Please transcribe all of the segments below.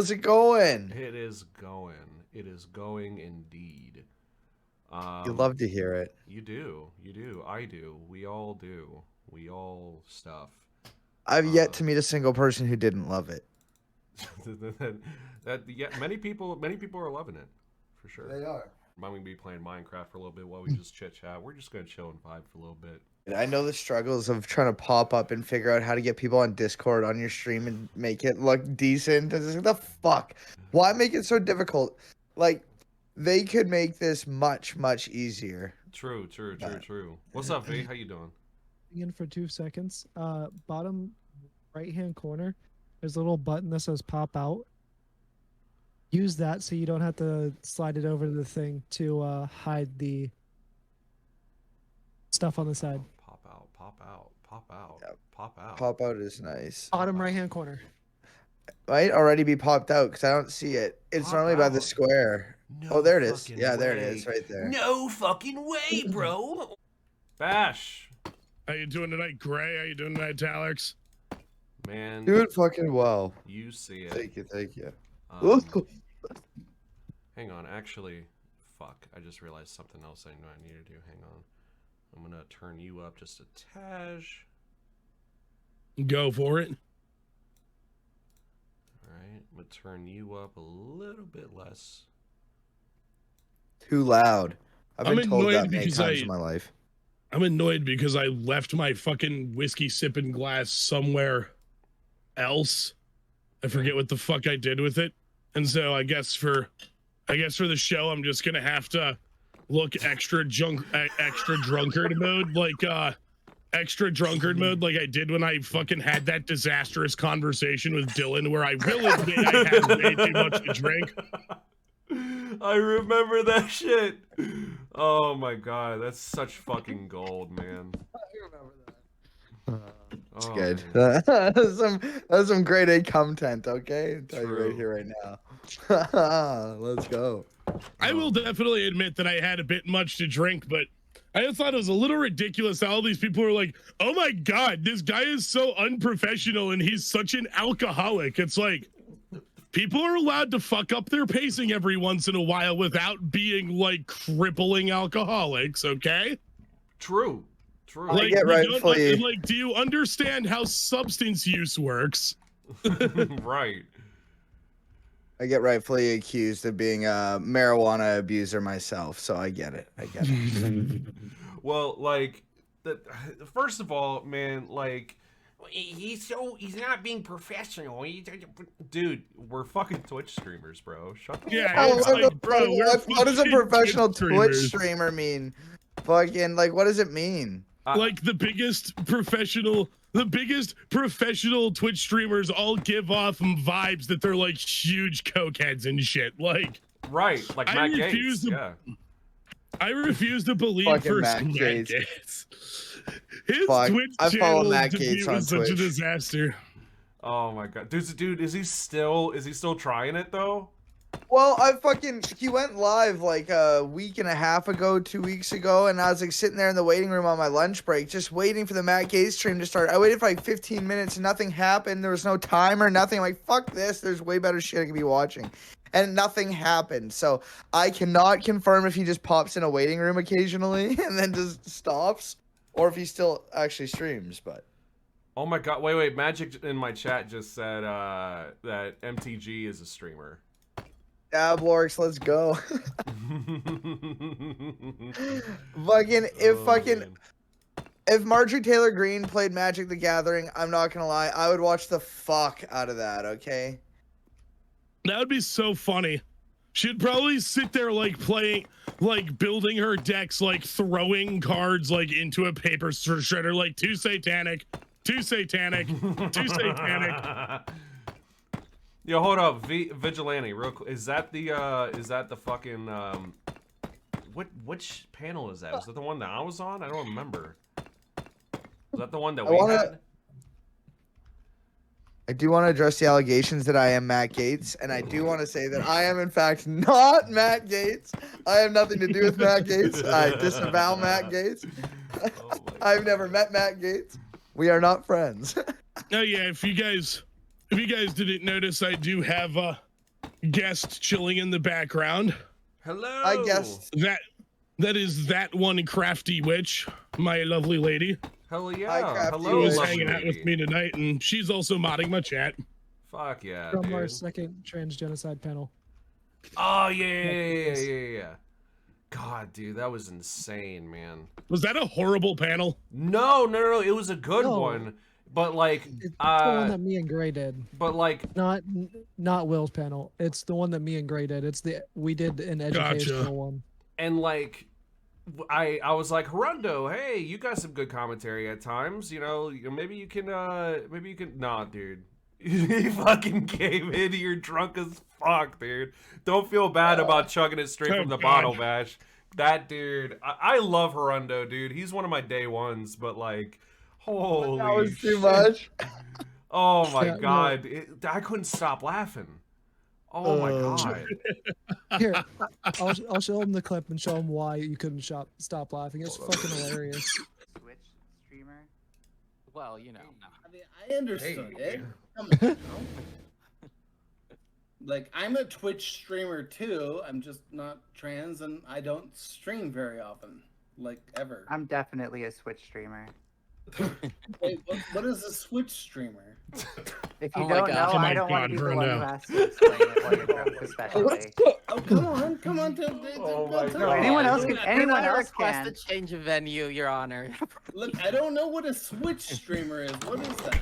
How's it going? It is going. It is going indeed. You love to hear it. You do. You do. I do. We all do. We all stuff. I've yet to meet a single person who didn't love it. Yeah, many people are loving it, for sure. They are. I'm gonna be playing Minecraft for a little bit while we just chit chat. We're just gonna chill and vibe for a little bit. I know the struggles of trying to pop up and figure out how to get people on Discord on your stream and make it look decent. It's like, the fuck? Why make it so difficult? Like, they could make this much, much easier. True. What's up, V? How you doing? In for 2 seconds. Bottom right-hand corner, there's a little button that says pop out. Use that so you don't have to slide it over to the thing to hide the stuff on the side. Pop out. Yep. Pop out. Pop out is nice. Bottom right-hand corner. Might already be popped out because I don't see it. It's Pop normally by out. the square. No Oh, there it is. fucking Yeah, there it way. is, right there. No fucking way, bro. Bash. How you doing tonight, Gray? How you doing tonight, Talorx? Man. Do it fucking well. You see it. Thank you. Hang on, actually, fuck. I just realized something else I know I need to do. Hang on. I'm gonna turn you up just a taj. Go for it. Alright, I'm gonna turn you up a little bit less. Too loud. I've I'm been told annoyed that many because times in my life. I'm annoyed because I left my fucking whiskey sipping glass somewhere else. I forget what the fuck I did with it. And so I guess for the show I'm just gonna have to look extra drunkard mode, like extra drunkard mode like I did when I fucking had that disastrous conversation with Dylan where I will admit I had way too much to drink. I remember that shit. Oh my god, that's such fucking gold, man. I remember that. It's Oh, good. man. That's some grade A content, okay? I'll tell you True. right here, right now. Let's go. I will definitely admit that I had a bit much to drink, but I just thought it was a little ridiculous how all these people are like, oh my god, this guy is so unprofessional and he's such an alcoholic. It's like, people are allowed to fuck up their pacing every once in a while without being like crippling alcoholics, okay? True. I get rightfully- like, do you understand how substance use works? Right. I get rightfully accused of being a marijuana abuser myself, so I get it. Well, like, first of all, man, like, he's not being professional. Dude, we're fucking Twitch streamers, bro. Shut the Yeah, fuck it's up. like, bro, we're what does a fucking professional Twitch Twitch streamers. streamer mean? Fucking, like, what does it mean? Like the biggest professional Twitch streamers all give off vibes that they're like huge cokeheads and shit. Like, Right, like I Matt refuse Gates. to- Yeah. I refuse to believe Fucking for Matt Matt Gates. Gates. His Fuck, Twitch I follow channel Matt debut Gates on was such a Twitch. disaster. Oh my god, dude, is he still trying it though? Well, he went live like a week and a half ago, 2 weeks ago, and I was like sitting there in the waiting room on my lunch break, just waiting for the Matt Gates stream to start. I waited for like 15 minutes and nothing happened. There was no timer, nothing. I'm like, fuck this. There's way better shit I could be watching. And nothing happened. So I cannot confirm if he just pops in a waiting room occasionally and then just stops, or if he still actually streams, but. Oh my god, wait, Magic in my chat just said that MTG is a streamer. Talorx, let's go. If Marjorie Taylor Greene played Magic the Gathering, I'm not gonna lie, I would watch the fuck out of that, okay? That would be so funny. She'd probably sit there like playing, like building her decks, like throwing cards like into a paper shredder, like too satanic. Yo, hold up, Vigilante, real quick. Is that the fucking which panel is that? Was that the one that I was on? I don't remember. Was that the one that we had? I do want to address the allegations that I am Matt Gates, and I do want to say that I am in fact not Matt Gates. I have nothing to do with Matt Gates. I disavow Matt Gates. I've never met Matt Gates. We are not friends. Oh yeah, if you guys didn't notice, I do have guest chilling in the background. Hello. I guessed. That is that one crafty witch, my lovely lady, Hell yeah. Hi, Crafty Hello, who is Witch. hanging out with me tonight, and she's also modding my chat. Fuck yeah, From our dude. second trans genocide panel. Oh yeah. God, dude, that was insane, man. Was that a horrible panel? No. It was a good No. one, but like, It's the one that me and Gray did. but like, Not Will's panel. It's the one that me and Gray did. We did an educational one. and like, I was like, Harundo, hey, you got some good commentary at times. You know, maybe you can. Nah, dude. You fucking came in here drunk as fuck, dude. Don't feel bad about chugging it straight from the bottle, Bash. That dude, I love Harundo, dude. He's one of my day ones, but like, holy That was too shit. much. Oh my Yeah, no. god, I couldn't stop laughing. Oh my god. Here, I'll show him the clip and show him why you couldn't stop laughing. It's fucking hilarious. Twitch streamer. Well, you know. I mean, I understood it. Come on. Like, I'm a Twitch streamer too. I'm just not trans, and I don't stream very often, like ever. I'm definitely a Switch streamer. Wait, what is a Switch streamer? If you Oh my don't God. know, Oh my I don't want to God, be the one who Bruno. has to explain it while you're drunk, especially. Oh, come on. Oh my God. Anyone else can. Anyone I else request can. a change of venue, Your Honor. Look, I don't know what a Switch streamer is. What is that?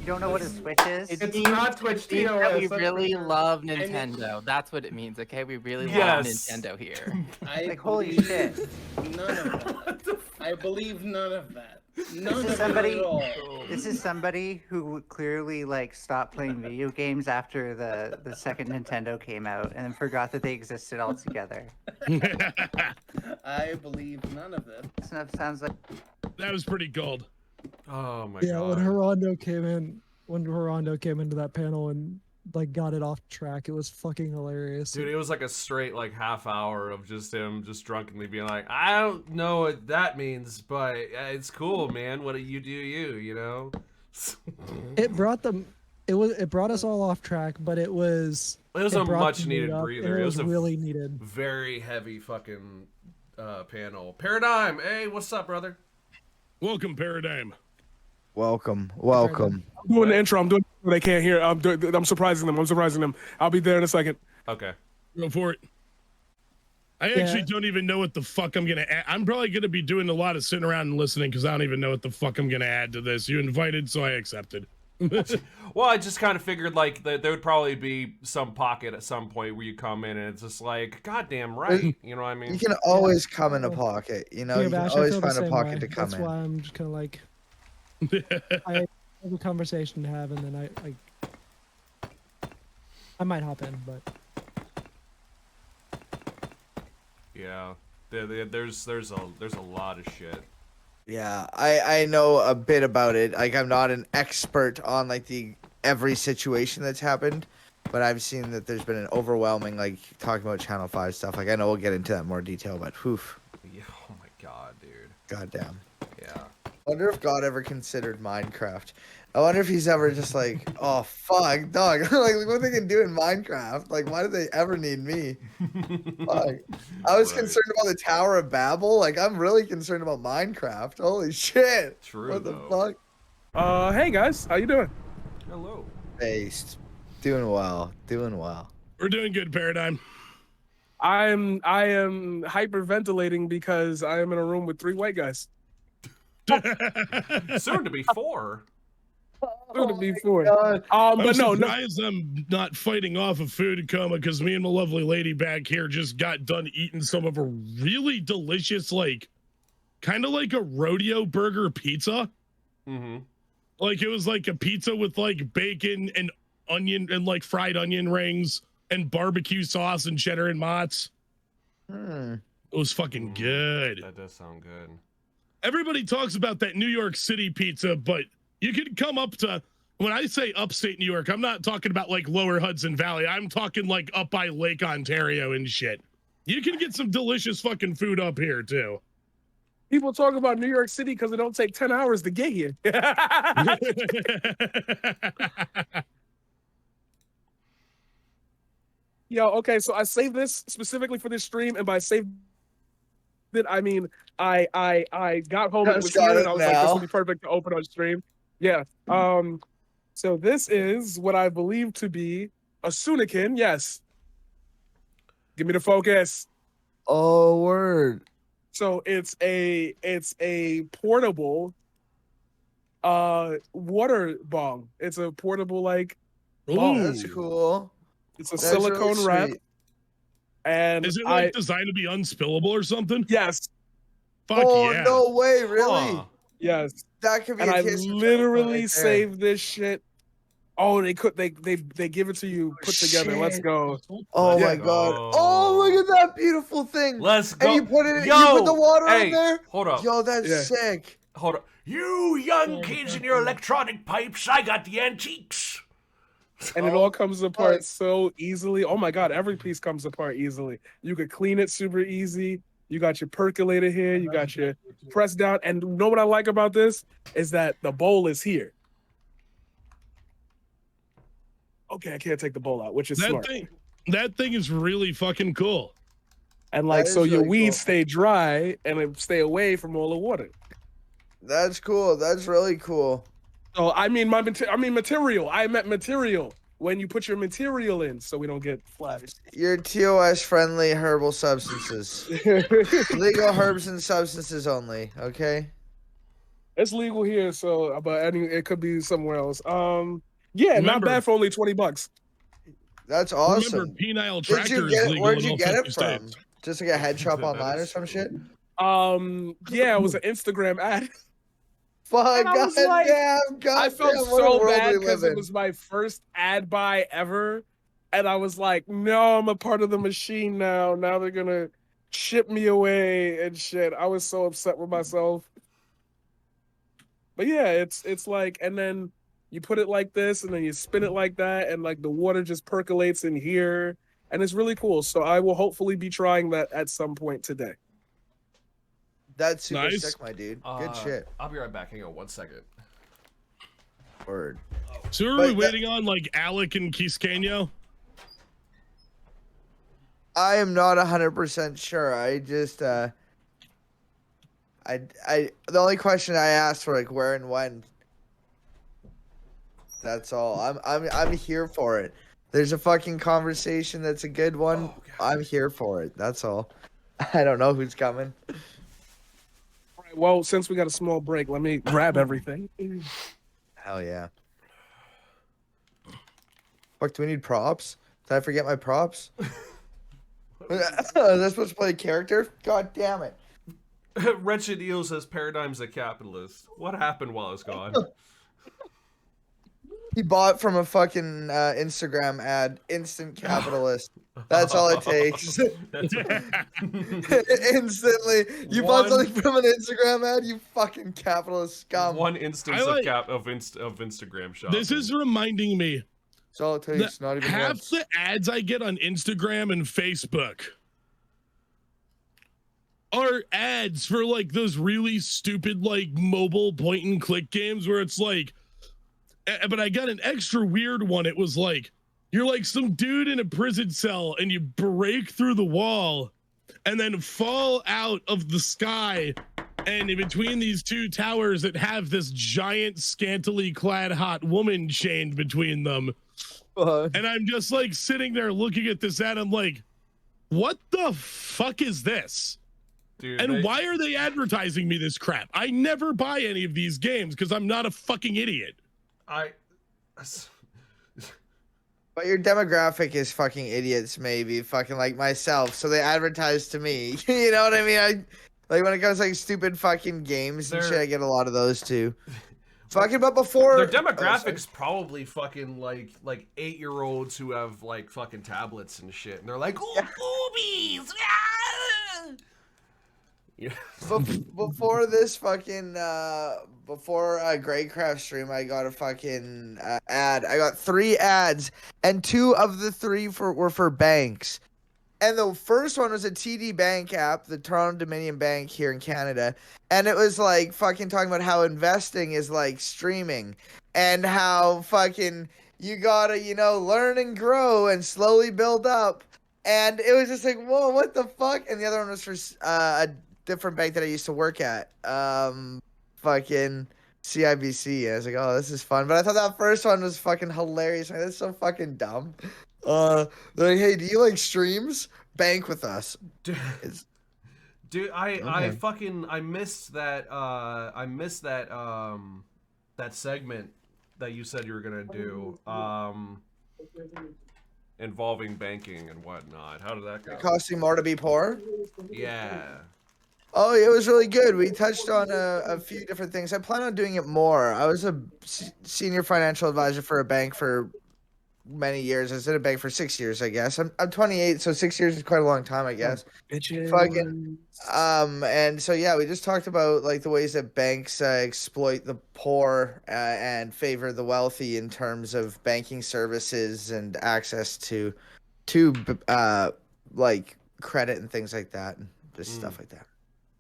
You don't know what a Switch is? It It's means- not Twitch it means that we TOS. really love Nintendo. That's what it means, okay? We really love Yes. Nintendo here. I Like, holy believe shit. None of that. I believe none of that. None This of is somebody. it at all. This is somebody who clearly like stopped playing video games after the second Nintendo came out, and then forgot that they existed altogether. I believe none of it. This sounds like. That was pretty gold. Oh my Yeah, god. when Harondo came into that panel and like got it off track, it was fucking hilarious. Dude, it was like a straight like half hour of just him just drunkenly being like, I don't know what that means, but it's cool, man. What do, you know? It brought them. It brought us all off track, but it was. It was a brought much the mood needed up, and breather. It was a really needed. very heavy fucking panel. Paradigm, hey, what's up, brother? Welcome, Paradigm. Welcome. I'm doing the intro. I'm doing what they can't hear. I'm surprising them. I'll be there in a second. Okay. Go for it. I actually don't even know what the fuck I'm gonna add. I'm probably gonna be doing a lot of sitting around and listening because I don't even know what the fuck I'm gonna add to this. You invited, so I accepted. Well, I just kind of figured like that there would probably be some pocket at some point where you come in and it's just like, goddamn right, you know what I mean? You can always come in a pocket. You know, Yeah, you can Bash, I always feel the find a same pocket way. to come That's in. why I'm just kind of like. I have a conversation to have, and then I might hop in, but Yeah, there's a lot of shit. Yeah, I know a bit about it. Like, I'm not an expert on like every situation that's happened, but I've seen that there's been an overwhelming, like, talking about Channel 5 stuff. Like, I know we'll get into that in more detail, but whew, Yeah, oh my god, dude. goddamn. Yeah. I wonder if God ever considered Minecraft. I wonder if he's ever just like, oh fuck, dog. Like, look what they can do in Minecraft. Like, why do they ever need me? Fuck. I was Right. concerned about the Tower of Babel. Like, I'm really concerned about Minecraft. Holy shit. True. What the though. fuck? Hey guys, how you doing? Hello. Based. Doing well. Doing well. We're doing good, Paradigm. I am hyperventilating because I am in a room with 3 white guys. Soon to be 4. Soon to be 4. God. But I'm no. surprised I'm not fighting off a food coma because me and my lovely lady back here just got done eating some of a really delicious, like, kind of like a rodeo burger pizza. Mm-hmm. Like, it was like a pizza with like bacon and onion and like fried onion rings and barbecue sauce and cheddar and mozz. It was fucking good. That does sound good. Everybody talks about that New York City pizza, but you can come up to, when I say upstate New York, I'm not talking about like lower Hudson Valley. I'm talking like up by Lake Ontario and shit. You can get some delicious fucking food up here too. People talk about New York City because it don't take 10 hours to get here. Yo, okay, so I saved this specifically for this stream, and by saved it, I mean I got home and it Just was got here, it and I was like, this now. will be perfect to open on stream. Yeah. So this is what I believe to be a Sunikin. Yes. Give me the focus. Oh, word. So it's a portable water bong. It's a portable like bong. That's cool. It's a That's silicone really wrap. sweet. And Is it like designed to be unspillable or something? yes. Fuck Oh, yeah. no way, really? Huh. Yes. That could be And a I taste of literally right there. saved this shit. Oh, they give it to you put together. Let's Shit. go. Oh Yeah. my god. Oh, look at that beautiful thing. Let's go. And you put it Yo, you put the water hey, in there? hold up. Yo, that's Yeah. sick. Hold on. You young kids and your electronic pipes, I got the antiques. And it Oh, all comes apart fuck. so easily. Oh my god, every piece comes apart easily. You could clean it super easy. You got your percolator here, you got your press down. And you know what I like about this is that the bowl is here. Okay, I can't take the bowl out, which is smart. That thing is really fucking cool. And like That so is your really weeds cool. stay dry and it stay away from all the water. That's cool. That's really cool. So I mean material. I meant material. When you put your material in so we don't get flagged. Your TOS friendly herbal substances. Legal herbs and substances only, okay? It's legal here, so but it could be somewhere else. Yeah, Remember- not bad for only $20. That's awesome. Remember, penile Did tractor you is get it? legal Where'd in you all get 50 it from? states. Just like a head shop That online or is some shit? Yeah, it was an Instagram ad. Fuck, And I was like- God I felt damn, what a so world bad we because live it in. was my first ad buy ever. And I was like, no, I'm a part of the machine now. Now they're gonna ship me away and shit. I was so upset with myself. But yeah, it's like, and then you put it like this, and then you spin it like that, and like the water just percolates in here, and it's really cool. So I will hopefully be trying that at some point today. That's super Nice. sick, my dude. Good shit. I'll be right back. Hang on 1 second. Word. So are But we waiting on like Alec and Quisqueño? I am not 100% sure. I just the only question I asked for like where and when. That's all. I'm here for it. There's a fucking conversation that's a good one. Oh, God. I'm here for it. That's all. I don't know who's coming. All right, well, since we got a small break, let me grab everything. Hell yeah. Fuck, do we need props? Did I forget my props? Is that supposed to play a character? God damn it. Wretched Eel says Paradigm's a capitalist. What happened while I was gone? He bought from a fucking Instagram ad. Instant capitalist. That's all it takes. Instantly. You bought One- something from an Instagram ad, you fucking capitalist scum. One instance I like- of Instagram shopping. This is reminding me That's all it takes. Not even half once. the ads I get on Instagram and Facebook are ads for like those really stupid like mobile point and click games where it's like, but I got an extra weird one. It was like you're like some dude in a prison cell and you break through the wall and then fall out of the sky, and in between these two towers that have this giant scantily clad hot woman chained between them. And I'm just like sitting there looking at this ad. I'm like, what the fuck is this? Dude, And why are they advertising me this crap? I never buy any of these games because I'm not a fucking idiot. But your demographic is fucking idiots, maybe. Fucking like myself. So they advertise to me. You know what I mean? Like when it comes to like stupid fucking games and shit, I get a lot of those too. Fucking, but before their demographics probably fucking like 8-year-olds who have like fucking tablets and shit, and they're like, ooh, boobies. Ah! Yeah. Before this fucking before Greycraft stream, I got a fucking ad. I got 3 ads, and 2 of the 3 were for banks. And the first one was a TD Bank app, the Toronto Dominion Bank here in Canada. And it was like fucking talking about how investing is like streaming and how fucking You gotta, learn and grow and slowly build up. And it was just like, whoa, what the fuck? And the other one was for a different bank that I used to work at. Fucking CIBC. I was like, oh, this is fun. But I thought that first one was fucking hilarious. Like, that's so fucking dumb. They're like, hey, do you like streams? Bank with us. Dude, I missed that that segment that you said you were gonna do involving banking and whatnot. How did that go? Costing more to be poor? Yeah. Oh, it was really good. We touched on a few different things. I plan on doing it more. I was a senior financial advisor for a bank for many years. I was at a bank for 6 years, I guess. I'm 28, so 6 years is quite a long time, I guess. Fucking, and so yeah, we just talked about like the ways that banks exploit the poor and favor the wealthy in terms of banking services and access to like credit and things like that, and just stuff like that.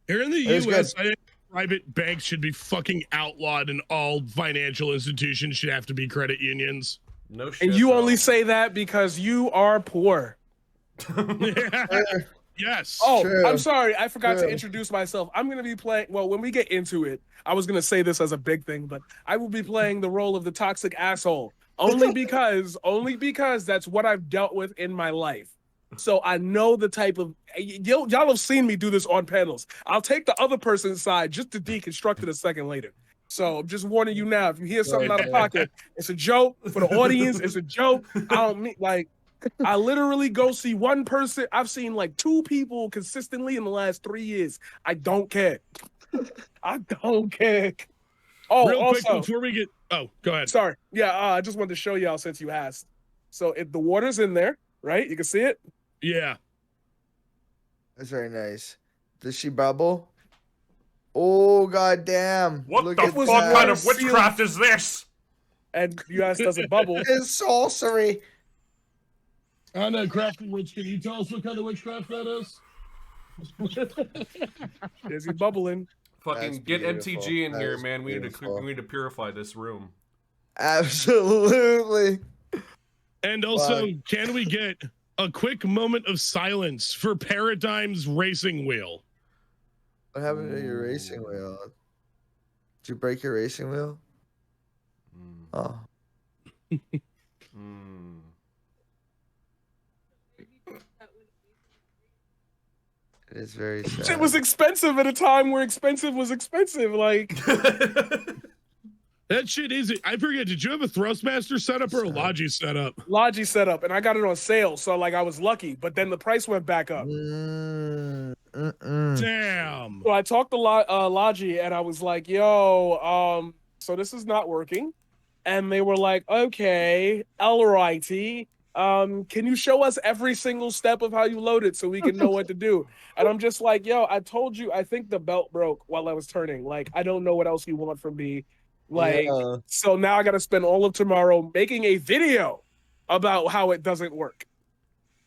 Here in the It was U.S., good. I think private banks should be fucking outlawed, and all financial institutions should have to be credit unions. No shit. And you though. only say that because you are poor. Yes. Oh, True. I'm sorry. I forgot to True. introduce myself. I'm going to be playing. Well, when we get into it, I was going to say this as a big thing, but I will be playing the role of the toxic asshole only because that's what I've dealt with in my life. So I know the type of y'all have seen me do this on panels. I'll take the other person's side just to deconstruct it a second later. So I'm just warning you now. If you hear something out of pocket, it's a joke for the audience. It's a joke. I don't mean like. I literally go see one person. I've seen like 2 people consistently in the last 3 years. I don't care. I don't care. Oh, Real quick also, before we get. Oh, go ahead. sorry. Yeah, I just wanted to show y'all since you asked. So if the water's in there, right? You can see it. Yeah. That's very nice. Does she bubble? Oh, goddamn. What Look the at fuck that. kind of witchcraft is this? And you asked, does it bubble? It's sorcery. I know, Crafty Witch. Can you tell us what kind of witchcraft that is? Is he bubbling? Fucking That's get beautiful. MTG in That here, is man. We beautiful. need to purify this room. Absolutely. And also, Fuck. can we get a quick moment of silence for Paradigm's racing wheel? What happened to your racing wheel? Did you break your racing wheel? Oh. It is very sad. Shit was expensive at a time where expensive was expensive. Like That shit is it. I forget. Did you have a Thrustmaster setup or a Logi setup? Logi setup, and I got it on sale, so like I was lucky. But then the price went back up. Damn. So I talked to Logi, and I was like, "Yo, so this is not working," and they were like, "Okay, alrighty. Can you show us every single step of how you load it so we can know what to do?" And I'm just like, "Yo, I told you. I think the belt broke while I was turning. Like, I don't know what else you want from me." Like, Yeah. so now I got to spend all of tomorrow making a video about how it doesn't work.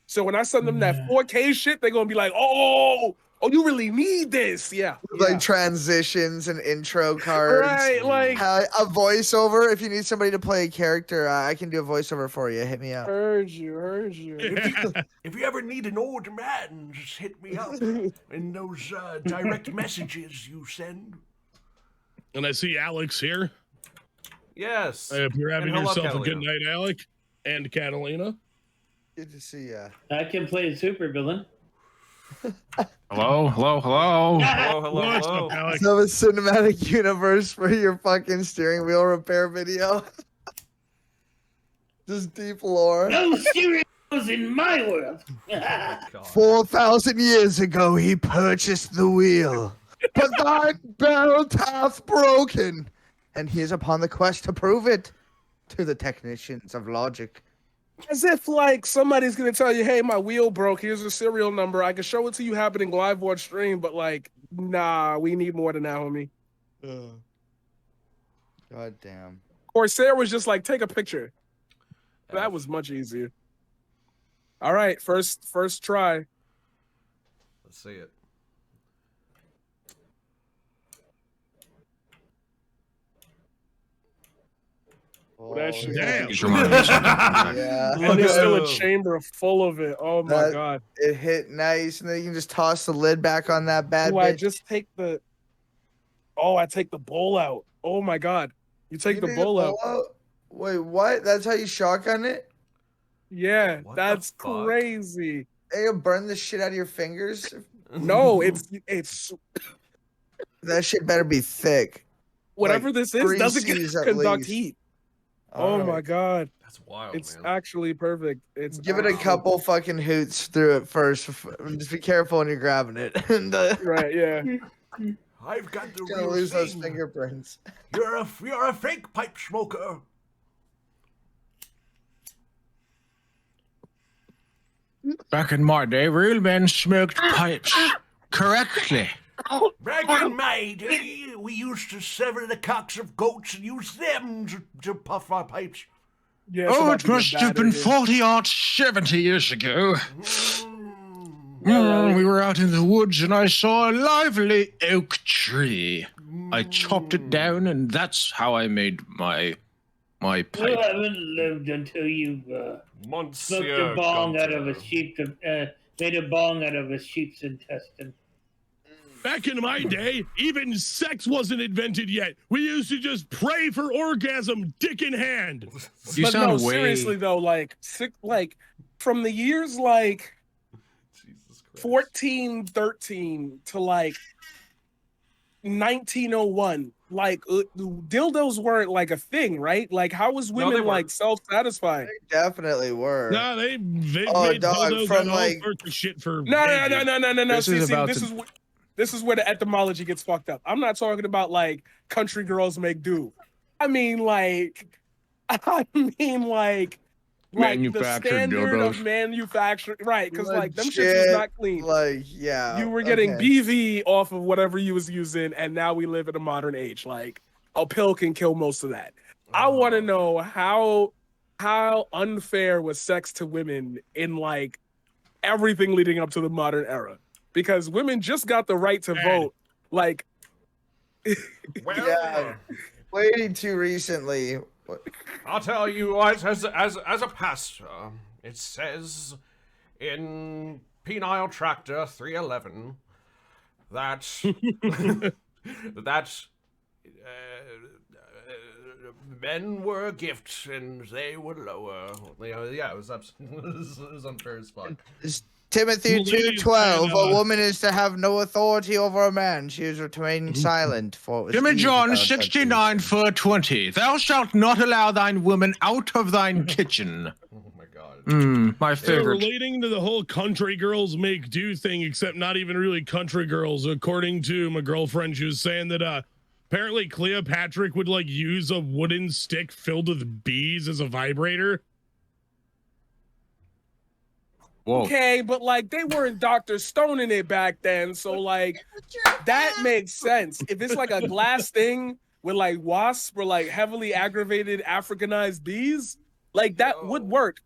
So when I send them that 4K shit, they're going to be like, oh, you really need this. Yeah. Like transitions and intro cards. Right. Like, a voiceover. If you need somebody to play a character, I can do a voiceover for you. Hit me up. heard you. If you ever need an old man, just hit me up in those direct messages you send. And I see Alex here. Yes. I hope you're having And hello, yourself Catalina. a good night, Alec. And Catalina. Good to see ya. I can play a supervillain. Hello. Hello, What's hello. up, Alex? So a cinematic universe for your fucking steering wheel repair video. Just deep lore. No steering wheels in my world. God. 4,000 years ago, he purchased the wheel, but thy belt hath broken, and he is upon the quest to prove it to the technicians of logic. as if like somebody's going to tell you, hey, my wheel broke. Here's a serial number. I can show it to you happening live on stream, but like, nah, we need more than that, homie. God damn. Corsair was just like, take a picture. That was much easier. All right, first try. Let's see it. Well, that shit. Damn. He's reminding me of something. Yeah. And there's still a Damn. chamber full of it. Oh my That- god. It hit nice, and then you can just toss the lid back on that bad Do I bitch. just take the? Oh, I take the bowl out. Oh my god. You take the take bowl out. Wait, what? That's how you shotgun it? Yeah, What the that's fuck? crazy. And you'll burn the shit out of your fingers? No, it's That shit better be thick. whatever Like this is 3 doesn't Cs at conduct least. heat. All Oh right. my god. That's wild, It's man. actually perfect. It's Give it a actually- couple fucking hoots through it first. Just be careful when you're grabbing it. And Right, yeah. I've got the gonna real lose those thing. fingerprints. You're a fake pipe smoker. Back in my day, real men smoked pipes correctly. Back in my day, we used to sever the cocks of goats and use them to puff our pipes. Yeah, it's Oh, about it to get must have badder been here. 40 or 70 years ago. Mm. We were out in the woods and I saw a lively oak tree. I chopped it down and that's how I made my You pipe. haven't lived until you've smoked a bong out of a sheep, made a bong out of a sheep's intestine. Back in my day, even sex wasn't invented yet. We used to just pray for orgasm, dick in hand. You But sound no, way... seriously though, like from the years like Jesus Christ. 1413 to like 1901, like dildos weren't like a thing, right? Like how was they women weren't. like self-satisfying? They definitely were. No, they've Oh, made dog, dildos from, and all like- sorts of shit for No. This is about This is where the etymology gets fucked up. I'm not talking about like country girls make do. I mean like the Manufactured standard of dildos. manufacturing, right? Because like them shits was not clean. Like, yeah. You were getting okay. BV off of whatever you was using, and now we live in a modern age. Like a pill can kill most of that. I want to know how unfair was sex to women in like everything leading up to the modern era, because women just got the right to vote. Like, Well, Yeah. Way too recently. I'll tell you what, as a pastor, it says in Penile Tractor 311 that men were gifts and they were lower. Yeah, it was unfair as fuck. Timothy Well, ladies, 2:12. and, A woman is to have no authority over a man. She is to remain silent. For it was Jimmy easy John, for her 69 for 20. Thou shalt not allow thine woman out of thine kitchen. Oh my god. My So favorite. relating to the whole country girls make do thing, except not even really country girls, according to my girlfriend, she was saying that apparently Cleopatra would like use a wooden stick filled with bees as a vibrator. Whoa. okay, but like they weren't Dr. Stoning it back then, so like that makes sense. If it's like a glass thing with like wasps or like heavily aggravated Africanized bees, like that would work.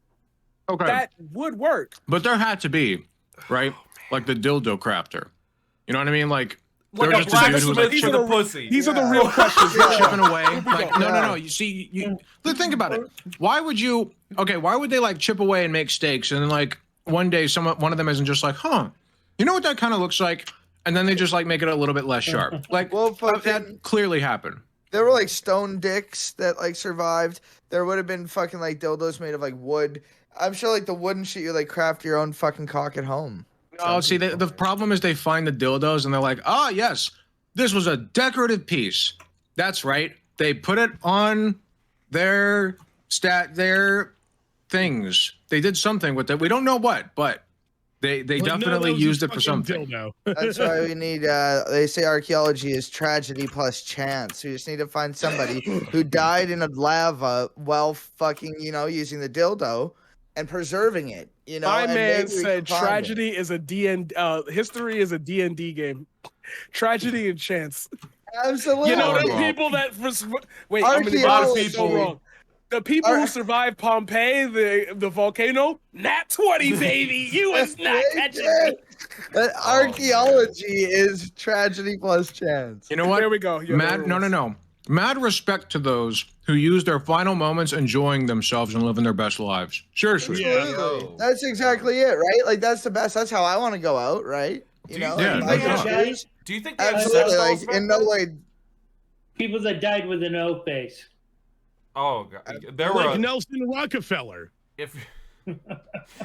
Okay. That would work. But there had to be, right? Like the dildo crafter. You know what I mean? Like, there Like was a just a dude who was blacksmith like These for are the the- pussy. These are the Yeah. real questions. chipping away. Like, go. no. You see, think about it. Why would you? Okay, why would they like chip away and make steaks, and then like one day, one of them isn't just like, huh? You know what that kind of looks like? And then they just like make it a little bit less sharp. Like, Well, fucking- that clearly happened. There were like stone dicks that like survived. There would have been fucking like dildos made of like wood. I'm sure like the wooden shit you like craft your own fucking cock at home. Oh, see, the problem is they find the dildos and they're like, oh, yes, this was a decorative piece. That's right. They put it on their things. They did something with it. We don't know what, but they But no, definitely that was a used it for fucking something. dildo. That's why we need. They say archaeology is tragedy plus chance. We just need to find somebody who died in a lava while fucking using the dildo and preserving it. My and man maybe we said can find tragedy is a history is a D&D game. Tragedy and chance. it. Absolutely. You know the Well, people that wait, I'm gonna Archaeology. get so wrong. The people who survived Pompeii, the volcano, nat 20, baby. You was not catching me. That archaeology is tragedy plus chance. You know what? There we go. You're Mad, no. Mad respect to those who use their final moments enjoying themselves and living their best lives. Seriously. Absolutely. That's exactly it, right? Like that's the best. That's how I want to go out, right? You know, yeah, like, no my doubt. years. Do you think they have sex Absolutely, dolls like back in no then? way. People that died with an O face. Oh, God. There like were Nelson Rockefeller.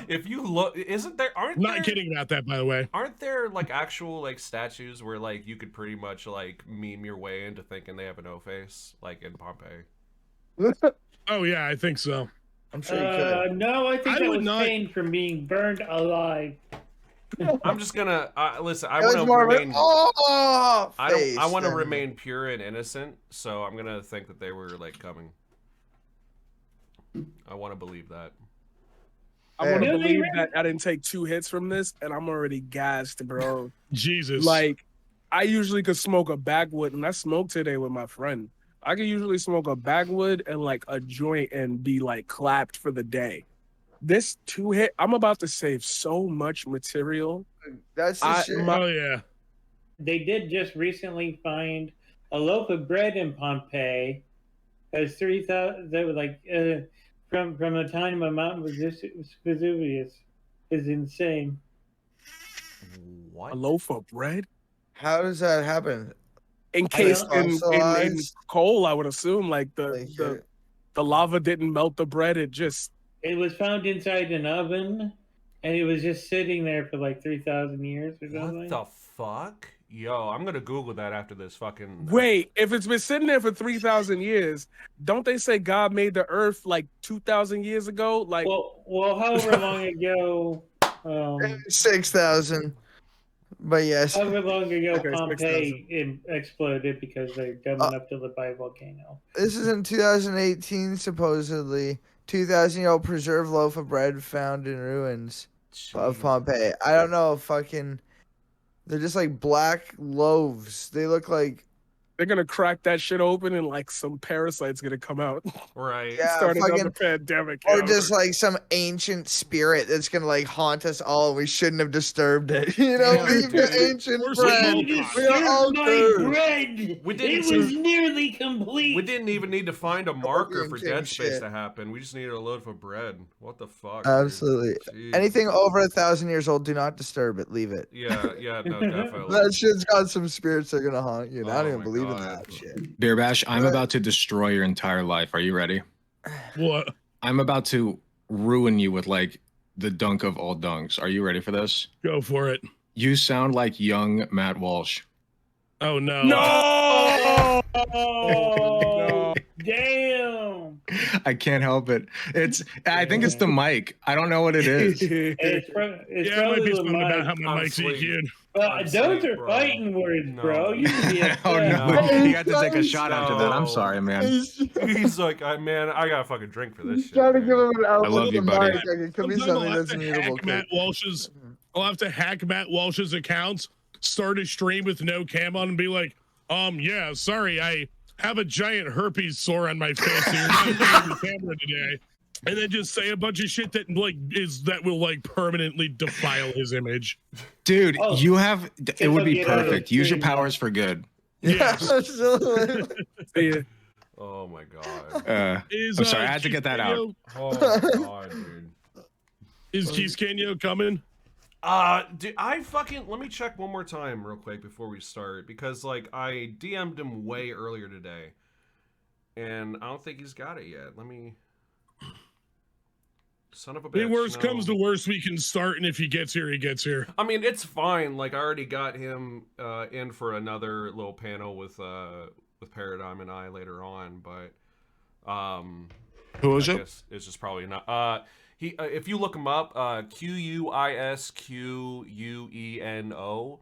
If you look, isn't there? Not kidding about that, by the way. Aren't there like actual like statues where like you could pretty much like meme your way into thinking they have an O face, like in Pompeii? Oh yeah, I think so. I'm sure you could. No, I think I that would was not- pain from being burned alive. I'm just gonna listen. I It was want to more of remain. an I want to than- remain pure and innocent, so I'm gonna think that they were like coming. I want to believe that. I want to Hey. believe that I didn't take 2 hits from this, and I'm already gassed, bro. Jesus. Like, I usually could smoke a backwood, and I smoked today with my friend. I could usually smoke a backwood and like a joint and be like clapped for the day. This 2 hit, I'm about to save so much material. That's the shit. Oh yeah. They did just recently find a loaf of bread in Pompeii. As 3,000, that was like from the time of Mount Vesuvius is insane. What? A loaf of bread? How does that happen? Encased in Fossilized? coal, I would assume. Like Like, the lava didn't melt the bread; it just It was found inside an oven, and it was just sitting there for like 3,000 years or something. What the fuck? Yo, I'm gonna Google that after this fucking. Wait, if it's been sitting there for 3,000 years, don't they say God made the earth like 2,000 years ago? Like, well, however long ago, 6,000. But yes. however long ago Okay, Pompeii exploded because they're dumb enough to live by a volcano. This is in 2018, supposedly. 2,000-year-old preserved loaf of bread found in ruins of Pompeii. I don't know, fucking. They're just like black loaves. They look like. they're gonna crack that shit open and like some parasite's gonna come out. Right. Yeah, Starting on fucking- the pandemic. Or yo. just like some ancient spirit that's gonna like haunt us all, and we shouldn't have disturbed it. You know, Yeah, leave the dude. ancient We're bread. You We are all disturbed my cursed. bread. We didn't It was nearly complete. We didn't even need to find a marker for King Dead Space shit. to happen. We just needed a loaf of bread. What the fuck? dude? Absolutely. Jeez. Anything over 1,000 years old, do not disturb it. Leave it. Yeah, no, definitely. That shit's got some spirits that are gonna haunt you. And I Oh don't even my believe in God. that shit. Beer Bash, I'm about to destroy your entire life. Are you ready? What? I'm about to ruin you with like the dunk of all dunks. Are you ready for this? Go for it. You sound like young Matt Walsh. Oh no. no. Oh, damn. I can't help it. I think it's the mic. I don't know what it is. It's Yeah, I might probably be the something about how mic. my mic's Honestly. EQ'd. Those Honestly, are bro. fighting words, No. bro. You can be Oh no, No. you had to take a shot after that. I'm sorry, man. He's like, man, I got a fucking drink for this He's shit. trying to man. give him an outlet. love to you, the buddy. mic. Like, it could be Sometimes something that's immutable. I'll have to hack Matt Walsh's accounts, start a stream with no cam on, and be like, yeah, sorry, I have a giant herpes sore on my face, so you're not seeing the camera today. And then just say a bunch of shit that will like permanently defile his image. Dude, Oh, you have it would be get out of the perfect. Use your stream, powers for good. Yeah, Yes. absolutely. Yeah. Oh my god. I'm sorry, I had to get that out. Oh my god, dude. Is Keith Kenyo coming? Dude, let me check one more time real quick before we start, because like I DM'd him way earlier today, and I don't think he's got it yet. Let me. Son of a bitch. The worst no. comes to worst, we can start, and if he gets here, he gets here. I mean, it's fine. Like I already got him in for another little panel with Paradigm and I later on, but Who was I it? guess it's just probably not. He if you look him up, QUISQUENO.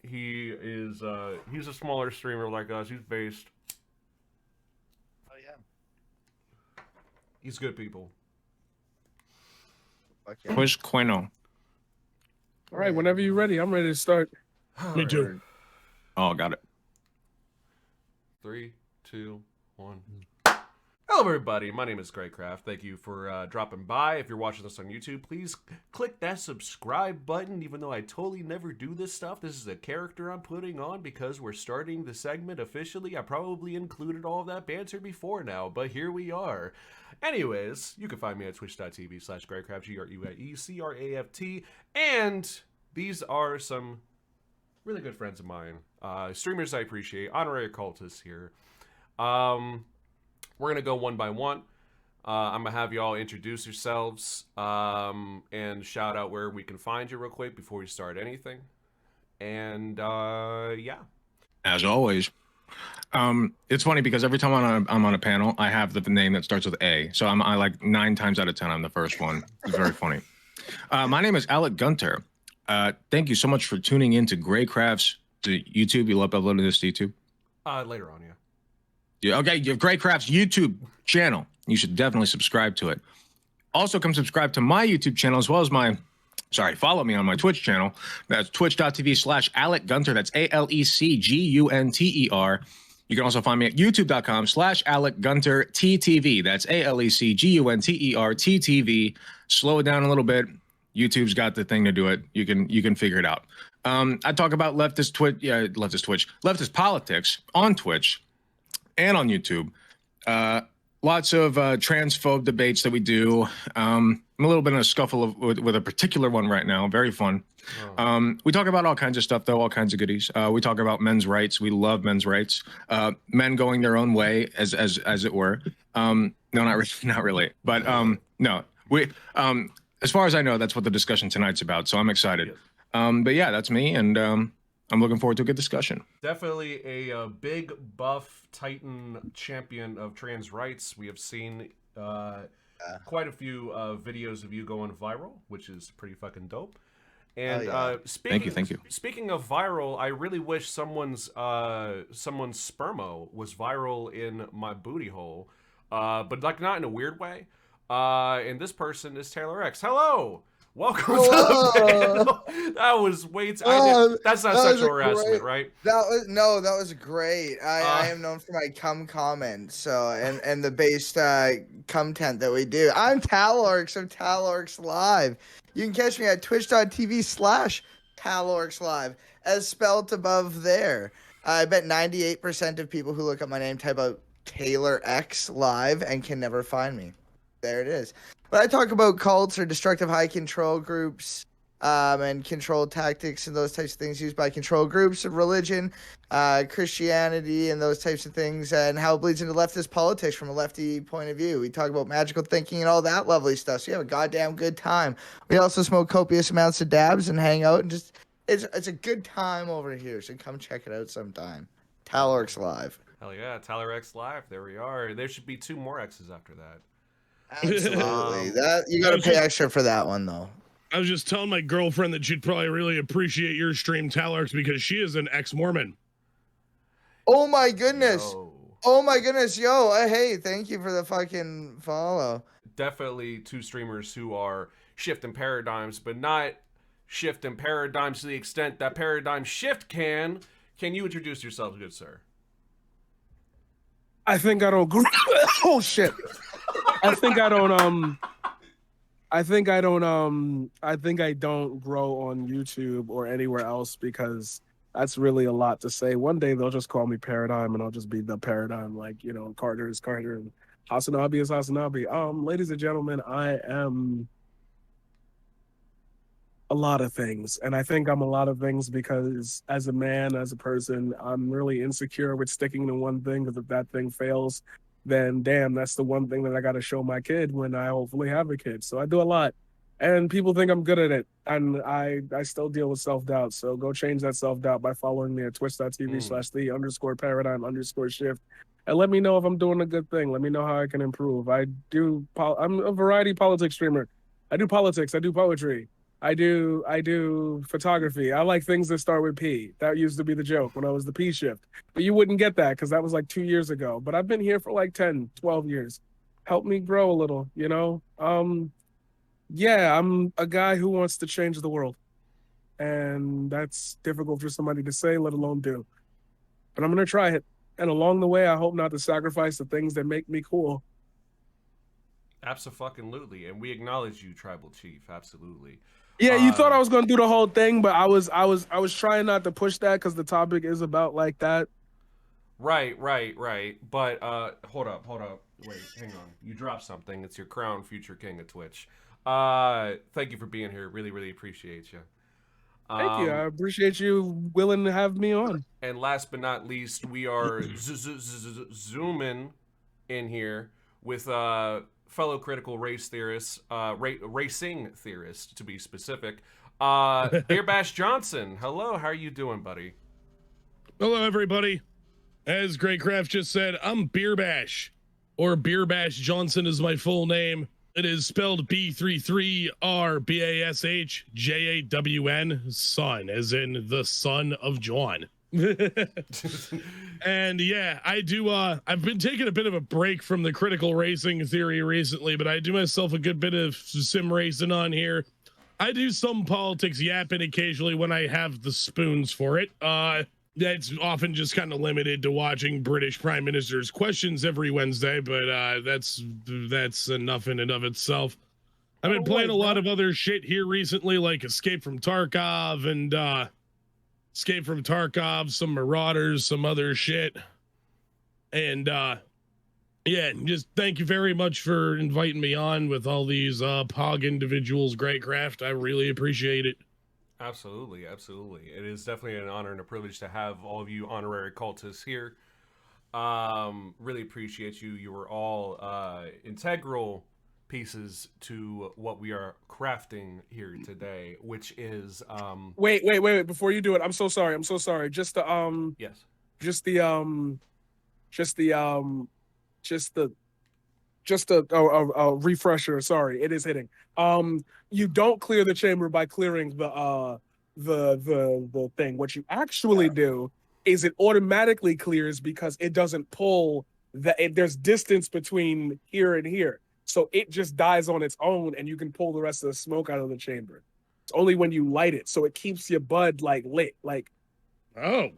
He is he's a smaller streamer like us. He's based. Oh yeah. He's good people. Fuck yeah. Where's Quino? All right, whenever you're ready, I'm ready to start. Me too. Oh, got it. 3, 2, 1. Hello, everybody. My name is Greycraft. Thank you for dropping by. If you're watching this on YouTube, please click that subscribe button. Even though I totally never do this stuff, this is a character I'm putting on because we're starting the segment officially. I probably included all of that banter before now, but here we are. Anyways, you can find me at twitch.tv/Greycraft, GRUECRAFT, and these are some really good friends of mine. Streamers I appreciate. Honorary occultists here. We're going to go one by one. I'm going to have you all introduce yourselves and shout out where we can find you real quick before we start anything. And yeah. As always. It's funny because every time I'm on a panel, I have the name that starts with A. So I like 9 times out of 10, I'm the first one. It's very funny. My name is AlecGunter. Thank you so much for tuning in to Greycraft's YouTube. You'll upload this to YouTube? Later on, yeah. Yeah, okay, you have Greycraft's YouTube channel. You should definitely subscribe to it. Also, come subscribe to my YouTube channel as well as follow me on my Twitch channel. That's twitch.tv/AlecGunter. That's AlecGunter. You can also find me at youtube.com/AlecGunterTTV. That's AlecGunterTTV. Slow it down a little bit. YouTube's got the thing to do it. You can figure it out. I talk about leftist politics on Twitch and on YouTube. Lots of transphobe debates that we do. I'm a little bit in a scuffle with a particular one right now. Very fun. We talk about all kinds of stuff, though, all kinds of goodies. We talk about men's rights. We love men's rights. Men going their own way, as it were. No, not really. But no, we. As far as I know, that's what the discussion tonight's about. So I'm excited. But yeah, that's me, and I'm looking forward to a good discussion. Definitely a big buff titan champion of trans rights. We have seen quite a few videos of you going viral, which is pretty fucking dope. And thank you. Speaking of viral, I really wish someone's spermo was viral in my booty hole, but like not in a weird way. And this person is Talorx. Hello. Welcome to the panel. That was that's not sexual harassment, right? That was great. I am known for my cum comments, so and the based content that we do. I'm Talorx of Talorx Live. You can catch me at twitch.tv/Talorx Live, as spelled above there. I bet 98% of people who look up my name type out Taylor X Live and can never find me. There it is. But I talk about cults or destructive high control groups and control tactics and those types of things used by control groups of religion, Christianity, and those types of things, and how it bleeds into leftist politics from a lefty point of view. We talk about magical thinking and all that lovely stuff. So you have a goddamn good time. We also smoke copious amounts of dabs and hang out, and just it's a good time over here. So come check it out sometime. Talorx Live. Hell yeah, Talorx Live. There we are. There should be 2 more X's after that. Absolutely. That you got to pay extra for that one, though. I was just telling my girlfriend that she'd probably really appreciate your stream, Talorx, because she is an ex-Mormon. Oh my goodness. Yo, hey, thank you for the fucking follow. Definitely 2 streamers who are shifting paradigms, but not shifting paradigms to the extent that paradigm shift can. Can you introduce yourself, good sir? I think I don't. Oh shit. I think I don't grow on YouTube or anywhere else because that's really a lot to say. One day they'll just call me Paradigm and I'll just be the Paradigm, like, you know, Carter is Carter and Hasanabi is Hasanabi. Ladies and gentlemen, I am a lot of things. And I think I'm a lot of things because as a man, as a person, I'm really insecure with sticking to one thing, because if that thing fails, then damn, that's the one thing that I got to show my kid when I hopefully have a kid. So I do a lot. And people think I'm good at it. And I still deal with self-doubt. So go change that self-doubt by following me at twitch.tv/the_paradigm_shift. And let me know if I'm doing a good thing. Let me know how I can improve. I'm a variety politics streamer. I do politics. I do poetry. I do photography. I like things that start with P. That used to be the joke when I was the P shift. But you wouldn't get that because that was like 2 years ago. But I've been here for like 10, 12 years. Help me grow a little, you know? Yeah, I'm a guy who wants to change the world. And that's difficult for somebody to say, let alone do. But I'm going to try it. And along the way, I hope not to sacrifice the things that make me cool. Abso-fucking-lutely, and we acknowledge you, Tribal Chief. Absolutely. Yeah, you thought I was gonna do the whole thing, but I was trying not to push that because the topic is about like that. Right. But hold up. Wait, hang on. You dropped something. It's your crown, future king of Twitch. Thank you for being here. Really, really appreciate you. Thank you. I appreciate you willing to have me on. And last but not least, we are zooming in here with fellow critical race theorist, racing theorist to be specific, B33rbashJawnson. Hello, how are you doing, buddy? Hello, everybody. As Greycraft just said, I'm Beer Bash, or B33rbashJawnson is my full name. It is spelled B33rbashJawn, son, as in the son of John. And yeah, I do. I've been taking a bit of a break from the critical racing theory recently, but I do myself a good bit of sim racing on here. I do some politics yapping occasionally when I have the spoons for it. That's often just kind of limited to watching British Prime Minister's questions every Wednesday, but that's enough in and of itself. I've been playing a lot of other shit here recently, like Escape from Tarkov and some Marauders, some other shit. And yeah, just thank you very much for inviting me on with all these POG individuals, Greycraft. I really appreciate it. Absolutely. It is definitely an honor and a privilege to have all of you honorary cultists here. Really appreciate you. You were all integral pieces to what we are crafting here today, which is Wait, before you do it, I'm so sorry. Just the yes. Just a refresher. Sorry, it is hitting. You don't clear the chamber by clearing the thing. What you actually do is it automatically clears because it doesn't pull there's distance between here and here. So it just dies on its own and you can pull the rest of the smoke out of the chamber. It's only when you light it. So it keeps your bud like lit. Like, oh.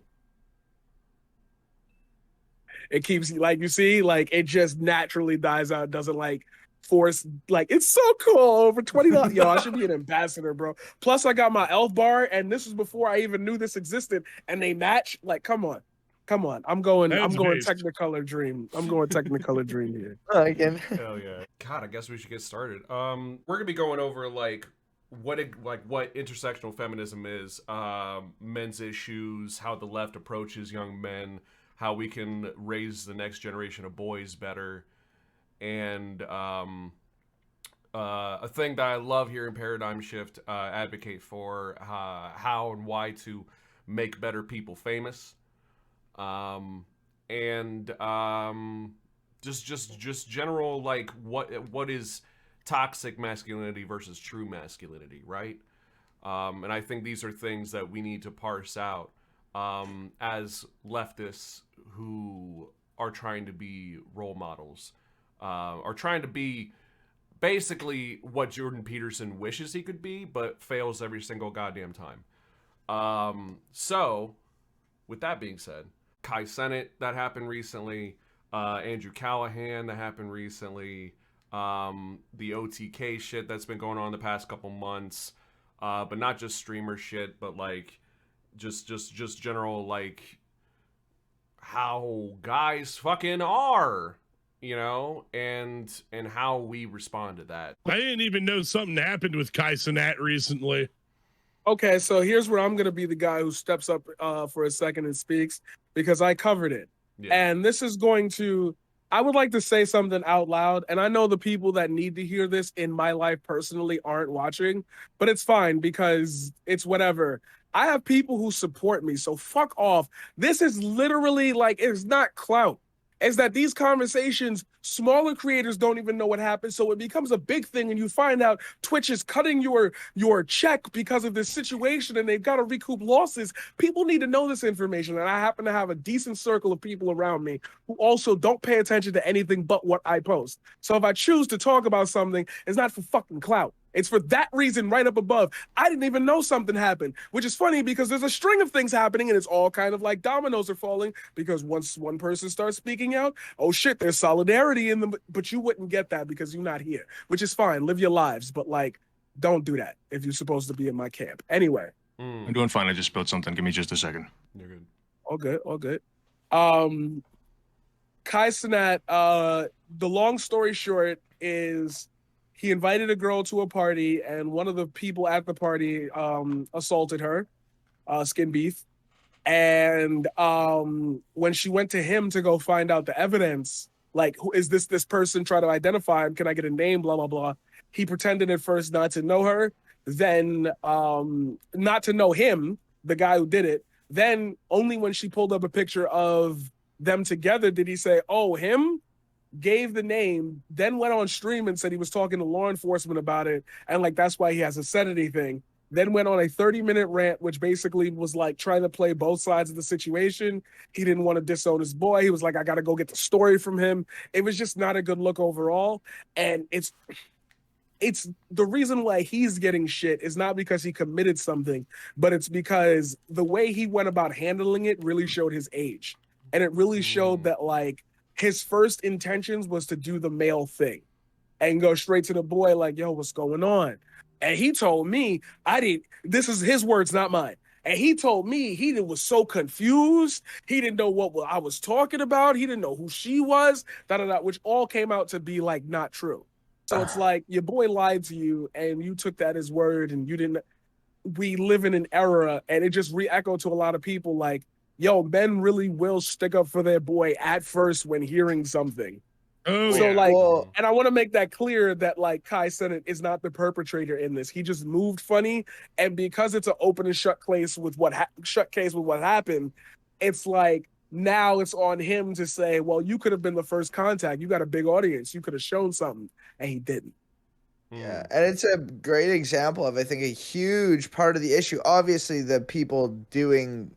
It keeps, like, you see, like, it just naturally dies out. Doesn't, like, force, like, it's so cool. Over $20. Yo, I should be an ambassador, bro. Plus, I got my elf bar, and this was before I even knew this existed, and they match. Like, come on. I'm going Technicolor Dream. I'm going Technicolor Dream here. Again. Hell yeah. God, I guess we should get started. We're gonna be going over what intersectional feminism is, men's issues, how the left approaches young men, how we can raise the next generation of boys better, and a thing that I love here in Paradigm Shift, advocate for how and why to make better people famous, and just general, like, what is toxic masculinity versus true masculinity, right? And I think these are things that we need to parse out as leftists who are trying to be role models, are trying to be basically what Jordan Peterson wishes he could be, but fails every single goddamn time. So, with that being said, Kai Cenat, that happened recently, Andrew Callahan, that happened recently, the OTK shit that's been going on the past couple months, but not just streamer shit, but like just general, like, how guys fucking are, you know, and how we respond to that. I didn't even know something happened with Kai Cenat recently. Okay, so here's where I'm going to be the guy who steps up for a second and speaks, because I covered it. Yeah. And this is going to, I would like to say something out loud, and I know the people that need to hear this in my life personally aren't watching, but it's fine because it's whatever. I have people who support me, so fuck off. This is literally, like, it's not clout. It's that these conversations, smaller creators don't even know what happened, so it becomes a big thing, and you find out Twitch is cutting your check because of this situation, and they've got to recoup losses. People need to know this information, and I happen to have a decent circle of people around me who also don't pay attention to anything but what I post. So if I choose to talk about something, it's not for fucking clout. It's for that reason right up above. I didn't even know something happened, which is funny because there's a string of things happening and it's all kind of like dominoes are falling because once one person starts speaking out, oh shit, there's solidarity in them. But you wouldn't get that because you're not here, which is fine. Live your lives. But like, don't do that if you're supposed to be in my camp. Anyway. I'm doing fine. I just spilled something. Give me just a second. You're good. All good. All good. Kai Cenat, the long story short is he invited a girl to a party and one of the people at the party assaulted her, Skin Beef. And when she went to him to go find out the evidence, like, who is this person, try to identify him, can I get a name, blah, blah, blah. He pretended at first not to know her, then not to know him, the guy who did it. Then only when she pulled up a picture of them together did he say, oh, him? Gave the name, then went on stream and said he was talking to law enforcement about it. And like, that's why he hasn't said anything. Then went on a 30-minute rant, which basically was like trying to play both sides of the situation. He didn't want to disown his boy. He was like, I got to go get the story from him. It was just not a good look overall. And it's the reason why he's getting shit is not because he committed something, but it's because the way he went about handling it really showed his age. And it really showed that like his first intentions was to do the male thing and go straight to the boy like, yo, what's going on? And he told me, this is his words, not mine. And he told me he was so confused. He didn't know what I was talking about. He didn't know who she was, which all came out to be like not true. So it's like your boy lied to you and you took that as word and you didn't. We live in an era and it just re-echoed to a lot of people like, yo, men really will stick up for their boy at first when hearing something. Oh, so yeah. like, Well- and I want to make that clear that like Kai Cenat is not the perpetrator in this. He just moved funny, and because it's an open and shut case with what happened, it's like now it's on him to say, well, you could have been the first contact. You got a big audience. You could have shown something, and he didn't. Yeah, and it's a great example of, I think, a huge part of the issue. Obviously, the people doing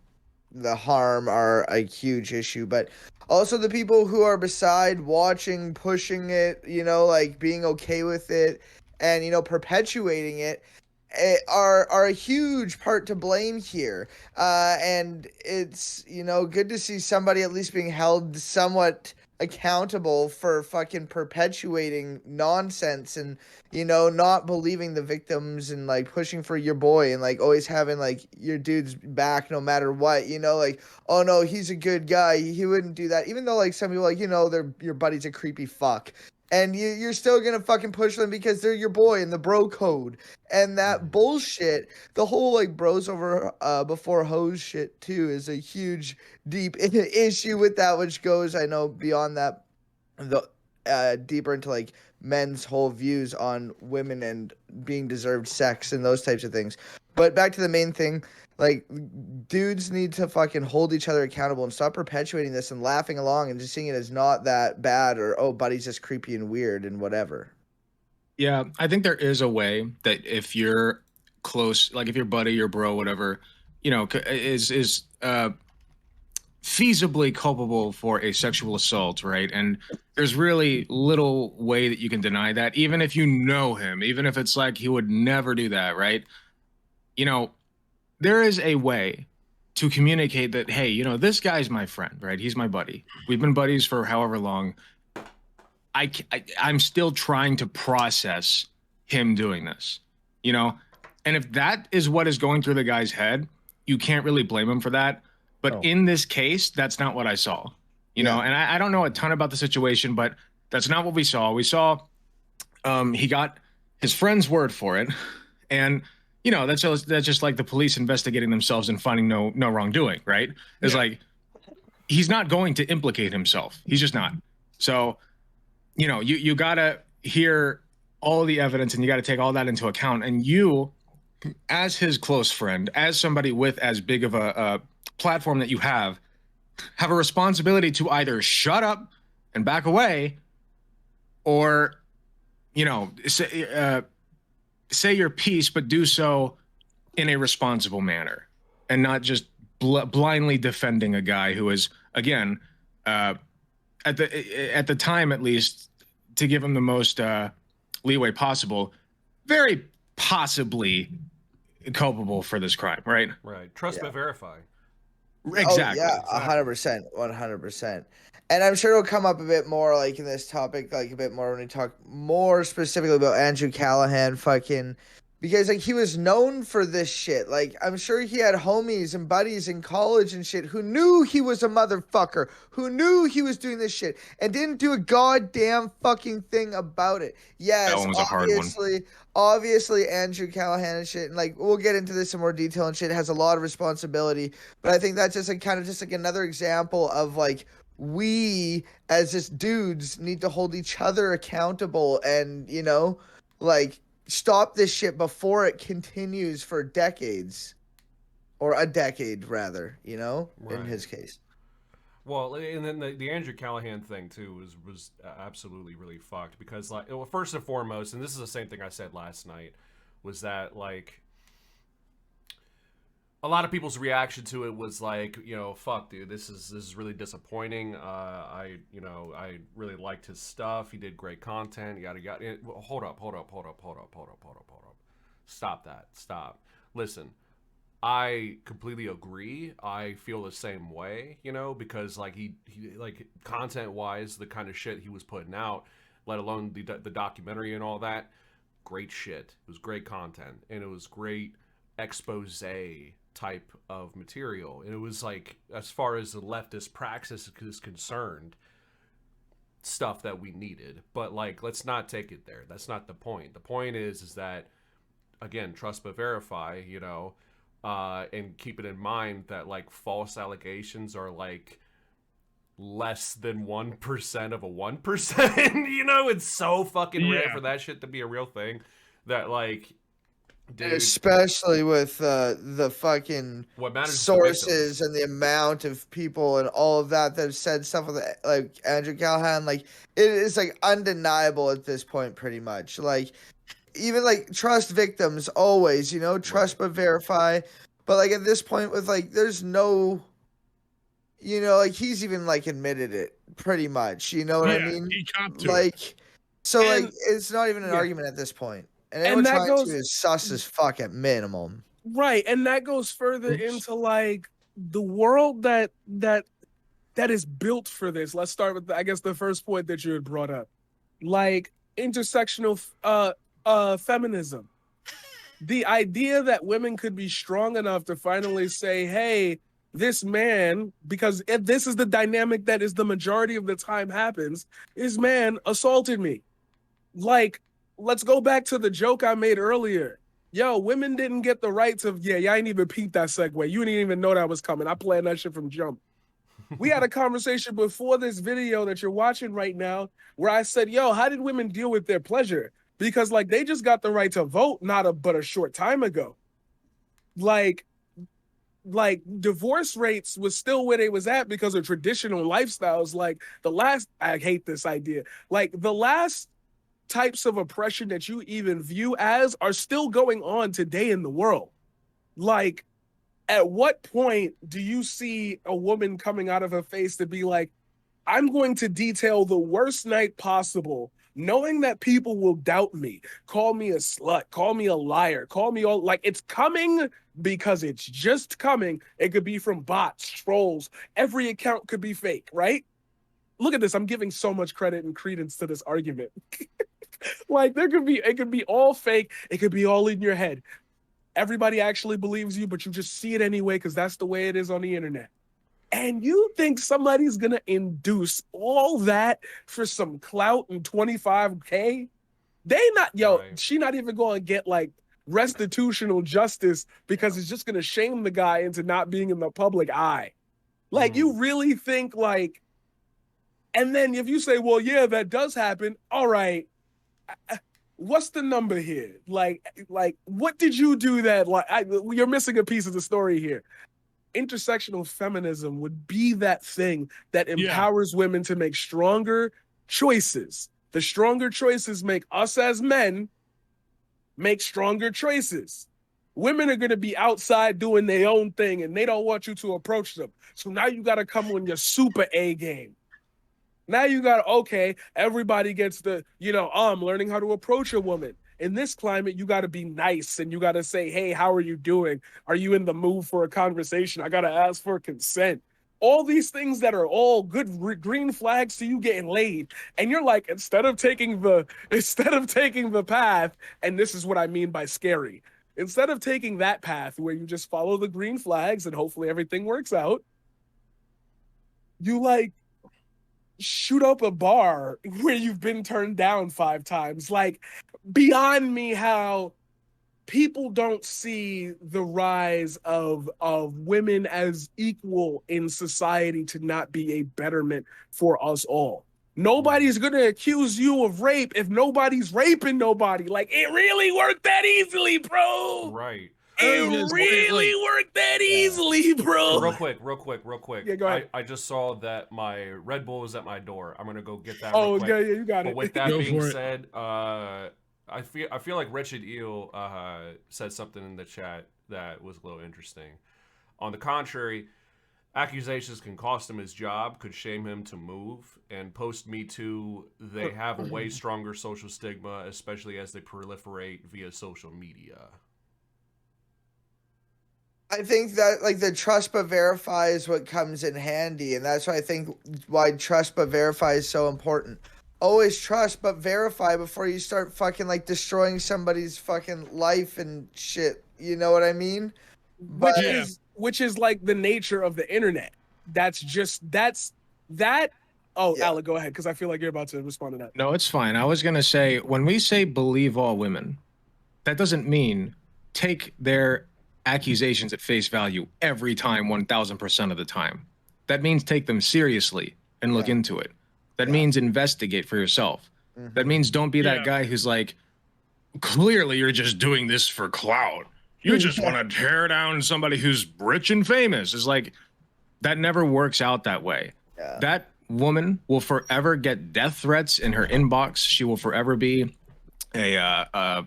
the harm are a huge issue, but also the people who are beside watching, pushing it, like being okay with it and, perpetuating it are a huge part to blame here. And it's, good to see somebody at least being held somewhat accountable for fucking perpetuating nonsense and not believing the victims and like pushing for your boy and like always having like your dude's back no matter what, like, oh no, he's a good guy, he wouldn't do that, even though like some people like your buddy's a creepy fuck, and you're still gonna fucking push them because they're your boy and the bro code and that bullshit. The whole like bros over before hoes shit too is a huge deep issue with that, which goes, I know, beyond that, the deeper into like men's whole views on women and being deserved sex and those types of things. But back to the main thing, like, dudes need to fucking hold each other accountable and stop perpetuating this and laughing along and just seeing it as not that bad or, oh, buddy's just creepy and weird and whatever. Yeah, I think there is a way that if you're close, like if your buddy, your bro, whatever, is feasibly culpable for a sexual assault, right? And there's really little way that you can deny that, even if you know him, even if it's like he would never do that, right? There is a way to communicate that, hey, this guy's my friend, right? He's my buddy. We've been buddies for however long. I'm still trying to process him doing this, And if that is what is going through the guy's head, you can't really blame him for that. But in this case, that's not what I saw, and I don't know a ton about the situation, but that's not what we saw. We saw he got his friend's word for it. And, that's just like the police investigating themselves and finding no wrongdoing, right? It's like, he's not going to implicate himself. He's just not. So, you got to hear all the evidence and you got to take all that into account. And you, as his close friend, as somebody with as big of a platform that you have a responsibility to either shut up and back away or, say your piece, but do so in a responsible manner and not just blindly defending a guy who is, again, at the time, at least, to give him the most leeway possible, very possibly culpable for this crime, right? Right. Trust but verify. Exactly. Oh, yeah, 100%, 100%. And I'm sure it'll come up a bit more like in this topic, like a bit more when we talk more specifically about Andrew Callahan fucking, because like he was known for this shit. Like I'm sure he had homies and buddies in college and shit who knew he was a motherfucker, who knew he was doing this shit and didn't do a goddamn fucking thing about it. Yes, That one was a hard one. Obviously Andrew Callahan and shit, and like we'll get into this in more detail and shit, has a lot of responsibility. But I think that's just like kind of just like another example of like we as just dudes need to hold each other accountable and, you know, like stop this shit before it continues for decades, or a decade rather, you know, in his case. Well, and then the Andrew Callahan thing too was absolutely really fucked because like, well, first and foremost, and this is the same thing I said last night, was that like a lot of people's reaction to it was like, you know, fuck, dude, this is really disappointing. I really liked his stuff. He did great content. Yada yada. Hold up. Stop that. Stop. Listen. I completely agree. I feel the same way, you know, because like he like content wise, the kind of shit he was putting out, let alone the documentary and all that, great shit. It was great content and it was great expose type of material. And it was like, as far as the leftist praxis is concerned, stuff that we needed. But like, let's not take it there. That's not the point. The point is that, again, trust but verify, you know. And keep it in mind that like false allegations are like less than 1% of a 1%. You know, it's so fucking rare for that shit to be a real thing that like, dude, especially with the fucking sources and the amount of people and all of that have said stuff with like Andrew Callahan, like it is like undeniable at this point, pretty much. Like even like trust victims always, you know, trust but verify. But like at this point with like there's no, you know, like he's even like admitted it pretty much, you know what I mean? He copped to like so like it's not even an argument at this point. And anyone trying to is sus as fuck at minimum. Right, and that goes further into like the world that is built for this. Let's start with I guess the first point that you had brought up. Like intersectional feminism. The idea that women could be strong enough to finally say, hey, this man, because if this is the dynamic that is the majority of the time happens, this man assaulted me. Like, let's go back to the joke I made earlier. Yo, women didn't get the rights of, y'all ain't even peeped that segue. You didn't even know that was coming. I planned that shit from jump. We had a conversation before this video that you're watching right now where I said, yo, how did women deal with their pleasure? Because like they just got the right to vote but a short time ago. Like divorce rates was still where they was at because of traditional lifestyles. Like I hate this idea. Like the last types of oppression that you even view as are still going on today in the world. Like at what point do you see a woman coming out of her face to be like, I'm going to detail the worst night possible, knowing that people will doubt me, call me a slut, call me a liar, call me all, like it's coming because it's just coming. It could be from bots, trolls, every account could be fake, right? Look at this, I'm giving so much credit and credence to this argument. Like it could be all fake, it could be all in your head. Everybody actually believes you, but you just see it anyway because that's the way it is on the internet. And you think somebody's gonna induce all that for some clout and 25K? They not, she not even gonna get like restitutional justice because it's just gonna shame the guy into not being in the public eye. Like you really think like, and then if you say, well, yeah, that does happen. All right, what's the number here? Like what did you do that? Like you're missing a piece of the story here. Intersectional feminism would be that thing that empowers women to make stronger choices. The stronger choices make us as men make stronger choices. Women are going to be outside doing their own thing and they don't want you to approach them. So now you got to come on your super A game. Now you got, okay, everybody gets the, I'm learning how to approach a woman. In this climate, you got to be nice and you got to say, hey, how are you doing? Are you in the mood for a conversation? I got to ask for consent. All these things that are all good green flags to you getting laid. And you're like, instead of taking the path, and this is what I mean by scary, instead of taking that path where you just follow the green flags and hopefully everything works out, you like shoot up a bar where you've been turned down 5 times. Like, beyond me how people don't see the rise of women as equal in society to not be a betterment for us all. Nobody's gonna accuse you of rape if nobody's raping nobody. Like, it really worked that easily, bro. Right. It really worked that easily, bro. Real quick. Yeah, go ahead. I just saw that my Red Bull is at my door. I'm gonna go get that. Oh, real quick. yeah, you got But it. with that Go being for it. said, I feel like Wretched Eel said something in the chat that was a little interesting. On the contrary, accusations can cost him his job, could shame him to move, and post Me Too, they have a way stronger social stigma, especially as they proliferate via social media. I think that like the trust but verify is what comes in handy, and that's why I think why trust but verify is so important. Always trust but verify before you start fucking like destroying somebody's fucking life and shit. You know what I mean? But Which is like the nature of the internet. Oh, Yeah. Alec, go ahead, because I feel like you're about to respond to that. No, it's fine. I was going to say, when we say believe all women, that doesn't mean take their accusations at face value every time, 1000% of the time. That means take them seriously and look into it. That means investigate for yourself. That means don't be that guy who's like, clearly you're just doing this for clout. You just want to tear down somebody who's rich and famous. It's like, that never works out that way. Yeah. That woman will forever get death threats in her inbox. She will forever be harassed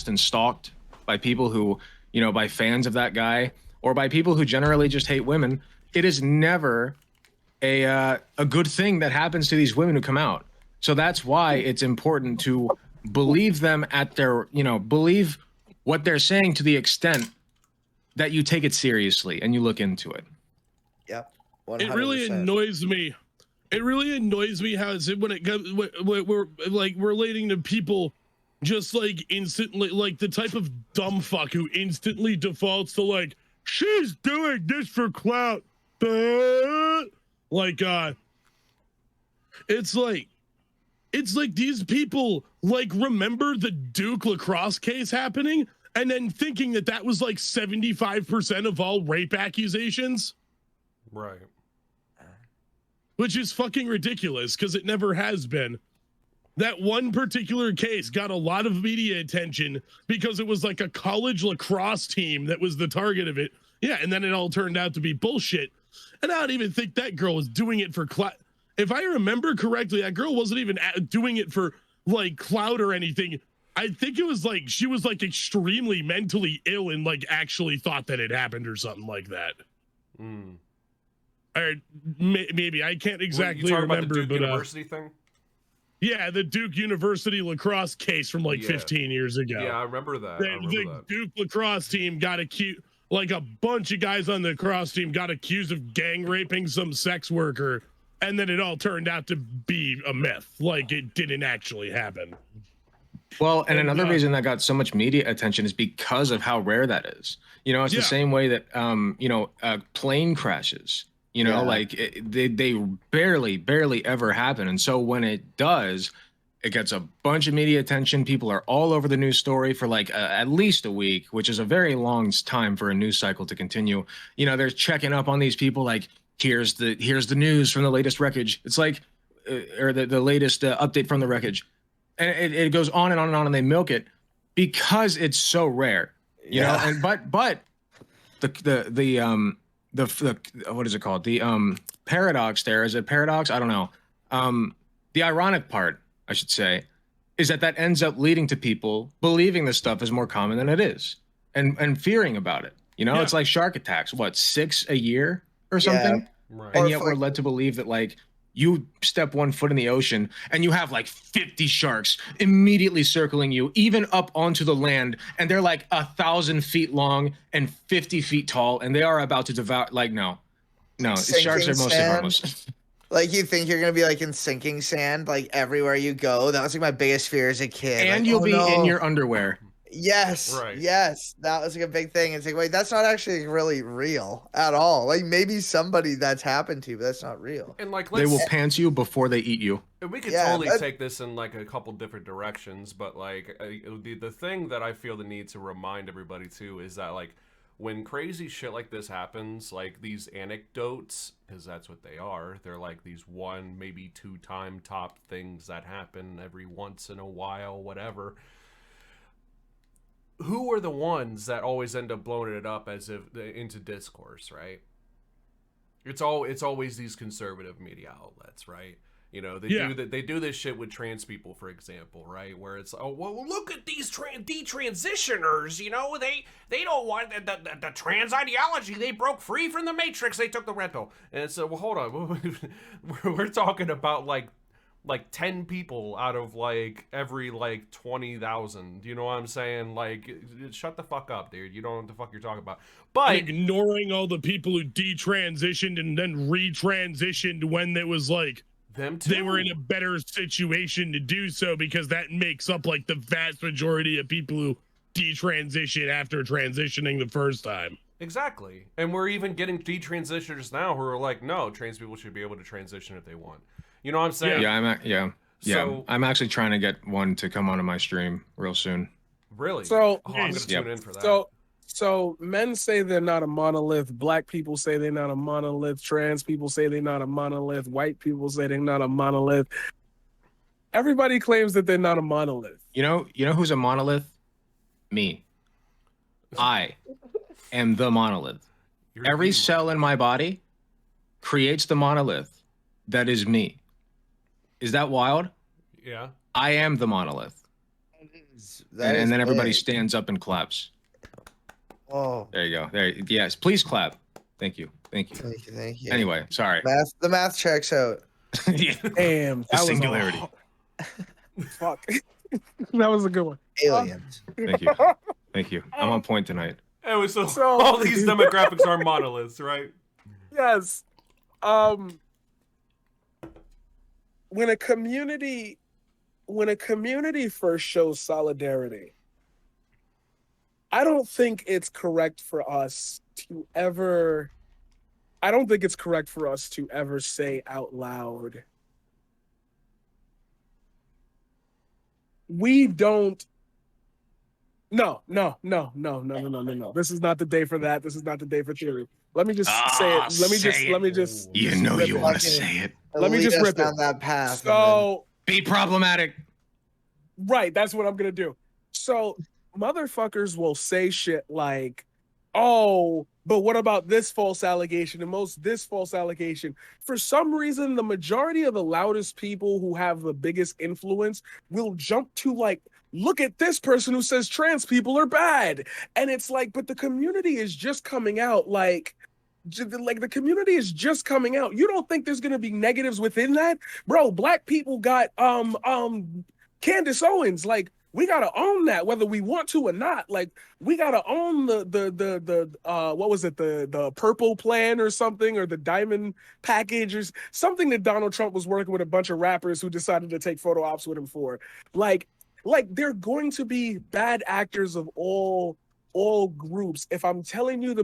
and stalked by people who, by fans of that guy or by people who generally just hate women. It is never a good thing that happens to these women who come out. So that's why it's important to believe them at their, believe what they're saying to the extent that you take it seriously and you look into it. Yep. 100%. It really annoys me. It really annoys me how it's when it comes we're like relating to people just like instantly, like the type of dumb fuck who instantly defaults to like, she's doing this for clout. Like it's like these people like remember the Duke lacrosse case happening and then thinking that was like 75% of all rape accusations. Right. Which is fucking ridiculous because it never has been. That one particular case got a lot of media attention because it was like a college lacrosse team that was the target of it. Yeah, and then it all turned out to be bullshit. And I don't even think that girl was doing it for clout. If I remember correctly, that girl wasn't even doing it for like clout or anything. I think it was like she was like extremely mentally ill and like actually thought that it happened or something like that. Or maybe I can't exactly remember. About the Duke University thing? Yeah, the Duke University lacrosse case from like 15 years ago. Yeah, I remember that. The Duke lacrosse team got accused, like a bunch of guys on the lacrosse team got accused of gang raping some sex worker, and then it all turned out to be a myth. Like it didn't actually happen. Well, and another reason that got so much media attention is because of how rare that is. It's the same way that plane crashes. They barely ever happen. And so when it does, it gets a bunch of media attention. People are all over the news story for like at least a week, which is a very long time for a news cycle to continue. They're checking up on these people like, here's the news from the latest wreckage. It's like, or the latest update from the wreckage. And it goes on and on and on, and they milk it because it's so rare, you know. And but the what is it called? The paradox there. Is it paradox? I don't know. The ironic part, I should say, is that ends up leading to people believing this stuff is more common than it is and fearing about it. It's like shark attacks. What, 6 a year or something? Right. And yet we're led to believe that like You step 1 foot in the ocean and you have like 50 sharks immediately circling you, even up onto the land. And they're like 1,000 feet long and 50 feet tall. And they are about to devour. Like, no, sharks are mostly harmless. Like, you think you're going to be like in sinking sand, like everywhere you go. That was like my biggest fear as a kid. And like, you'll be in your underwear. Yes. Right. Yes. That was like a big thing. It's like, wait, that's not actually really real at all. Like, maybe somebody that's happened to, but that's not real. And like, They will pants you before they eat you. We could totally take this in like a couple different directions, but like the thing that I feel the need to remind everybody too is that like when crazy shit like this happens, like these anecdotes, because that's what they are, they're like these 1, maybe 2-time top things that happen every once in a while, whatever. Who are the ones that always end up blowing it up as if into discourse, right? It's always these conservative media outlets, right? You know, they do this shit with trans people, for example, right? Where it's, oh, well, look at these detransitioners, you know, they don't want the trans ideology. They broke free from the matrix. They took the rental. And so, well, hold on. We're talking about like 10 people out of like every like 20,000. You know what I'm saying? Like, shut the fuck up, dude. You don't know what the fuck you're talking about. But ignoring all the people who detransitioned and then retransitioned when it was like them too. They were in a better situation to do so, because that makes up like the vast majority of people who detransition after transitioning the first time. Exactly. And we're even getting detransitioners now who are like, no, trans people should be able to transition if they want. You know what I'm saying? Yeah, I'm actually trying to get one to come onto my stream real soon. Really? So I'm gonna tune in for that. So men say they're not a monolith. Black people say they're not a monolith. Trans people say they're not a monolith. White people say they're not a monolith. Everybody claims that they're not a monolith. You know who's a monolith? Me. I am the monolith. Every cell in my body creates the monolith that is me. Is that wild? Yeah. I am the monolith. And then everybody stands up and claps. Oh. There you go. Yes, please clap. Thank you. Thank you. Anyway, sorry. The math checks out. Damn. The singularity. Fuck. That was a good one. Aliens. Thank you. I'm on point tonight. Anyway, so all these demographics are monoliths, right? Yes. When a community first shows solidarity, I don't think it's correct for us to ever say out loud, we don't. No. This is not the day for that. This is not the day for theory. Let me just say it. Let me just. You know you want to say it. Let me just rip down it. that path. So be problematic. Right, that's what I'm gonna do. So motherfuckers will say shit like, "Oh, but what about this false allegation and this false allegation?" For some reason, the majority of the loudest people who have the biggest influence will jump to like, look at this person who says trans people are bad. And it's like, but the community is just coming out like the community is just coming out. You don't think there's going to be negatives within that? Bro, black people got Candace Owens. Like, we got to own that whether we want to or not. Like, we got to own the what was it? The purple plan or something, or the diamond package or something that Donald Trump was working with a bunch of rappers who decided to take photo ops with him for. Like they're going to be bad actors of all groups. If I'm telling you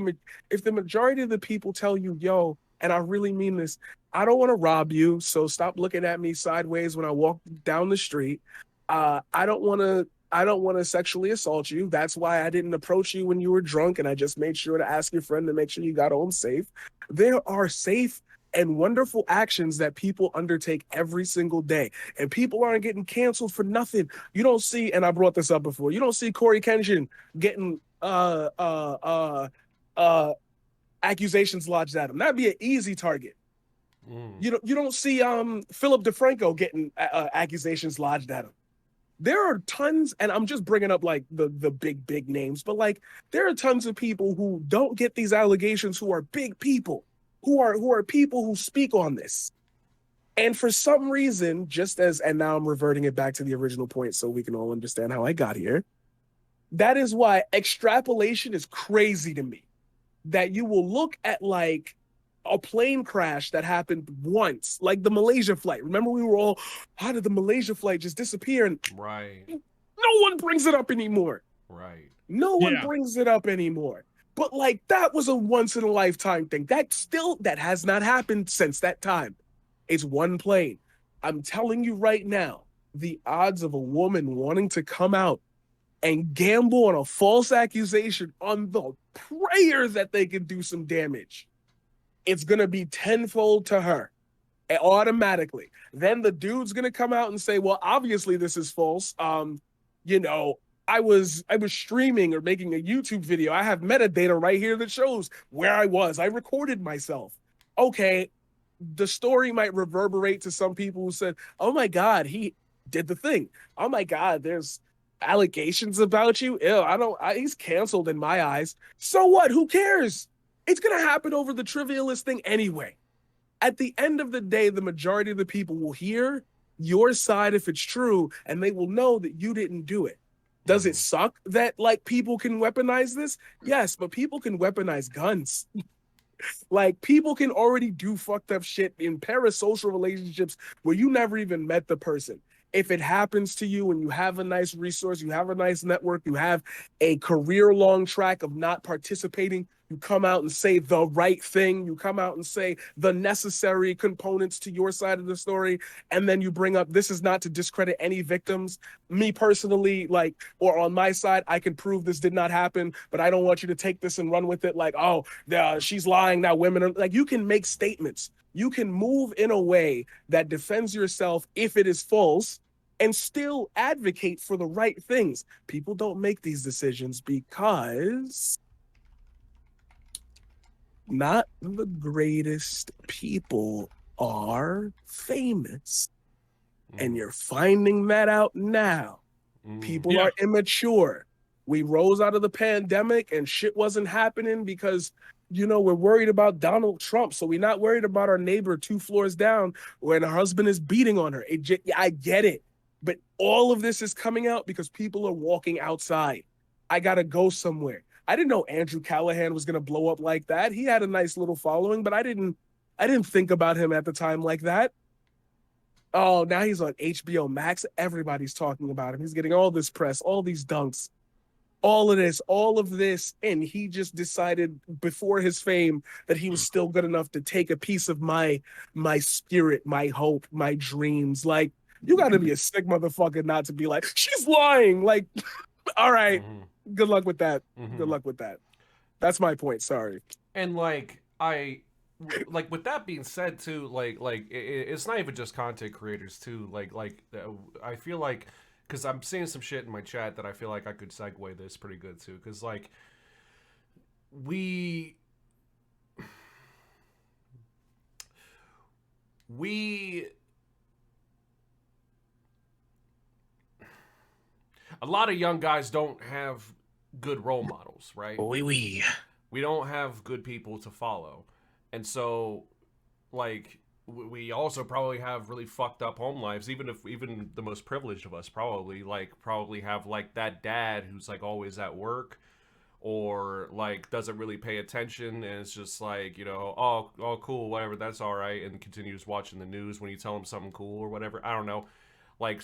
if the majority of the people tell you, yo, and I really mean this, I don't want to rob you, so stop looking at me sideways when I walk down the street. I don't want to sexually assault you. That's why I didn't approach you when you were drunk, and I just made sure to ask your friend to make sure you got home safe. There are safe and wonderful actions that people undertake every single day, and people aren't getting canceled for nothing. You don't see, and I brought this up before, you don't see Corey Kenshin getting accusations lodged at him. That'd be an easy target. You don't see Philip DeFranco getting accusations lodged at him. There are tons, and I'm just bringing up like the big names, but like there are tons of people who don't get these allegations, who are big people, who are people who speak on this. And for some reason, and now I'm reverting it back to the original point so we can all understand how I got here. That is why extrapolation is crazy to me. That you will look at like a plane crash that happened once, like the Malaysia flight. Remember, we were all, how did the Malaysia flight just disappear? And Right. no one brings it up anymore. Right. No one brings it up anymore. But like that was a once in a lifetime thing. That has not happened since that time. It's one plane. I'm telling you right now, the odds of a woman wanting to come out and gamble on a false accusation on the prayer that they can do some damage, it's going to be tenfold to her automatically. Then the dude's going to come out and say, well, obviously this is false. You know, I was streaming or making a YouTube video. I have metadata right here that shows where I was. I recorded myself. Okay, the story might reverberate to some people who said, oh my God, he did the thing. Oh my God, there's allegations about you. Ew, he's canceled in my eyes. So what? Who cares? It's going to happen over the trivialist thing anyway. At the end of the day, the majority of the people will hear your side if it's true, and they will know that you didn't do it. Does it suck that like people can weaponize this? Yes, but people can weaponize guns. Like people can already do fucked up shit in parasocial relationships where you never even met the person. If it happens to you and you have a nice resource, you have a nice network, you have a career-long track of not participating, you come out and say the right thing, you come out and say the necessary components to your side of the story, and then you bring up, this is not to discredit any victims. Me personally, like, or on my side, I can prove this did not happen, but I don't want you to take this and run with it like, oh, she's lying, now women are, like, you can make statements. You can move in a way that defends yourself if it is false, and still advocate for the right things. People don't make these decisions because not the greatest people are famous. And you're finding that out now. People are immature. We rose out of the pandemic and shit wasn't happening because, you know, we're worried about Donald Trump. So we're not worried about our neighbor 2 floors down when her husband is beating on her. I get it. But all of this is coming out because people are walking outside. I got to go somewhere. I didn't know Andrew Callahan was going to blow up like that. He had a nice little following, but I didn't think about him at the time like that. Oh, now he's on HBO Max. Everybody's talking about him. He's getting all this press, all these dunks, all of this. And he just decided before his fame that he was still good enough to take a piece of my spirit, my hope, my dreams. Like, you got to be a sick motherfucker not to be like, she's lying. Like, all right, good luck with that. Good luck with that. That's my point. Sorry. And like, with that being said too, it's not even just content creators too. I feel like, because I'm seeing some shit in my chat that I feel like I could segue this pretty good too. Because like, a lot of young guys don't have good role models, right? We don't have good people to follow. And so, like, we also probably have really fucked up home lives, even the most privileged of us probably have, like, that dad who's, like, always at work or, like, doesn't really pay attention and it's just like, you know, oh, cool, whatever, that's all right, and continues watching the news when you tell him something cool or whatever. I don't know. Like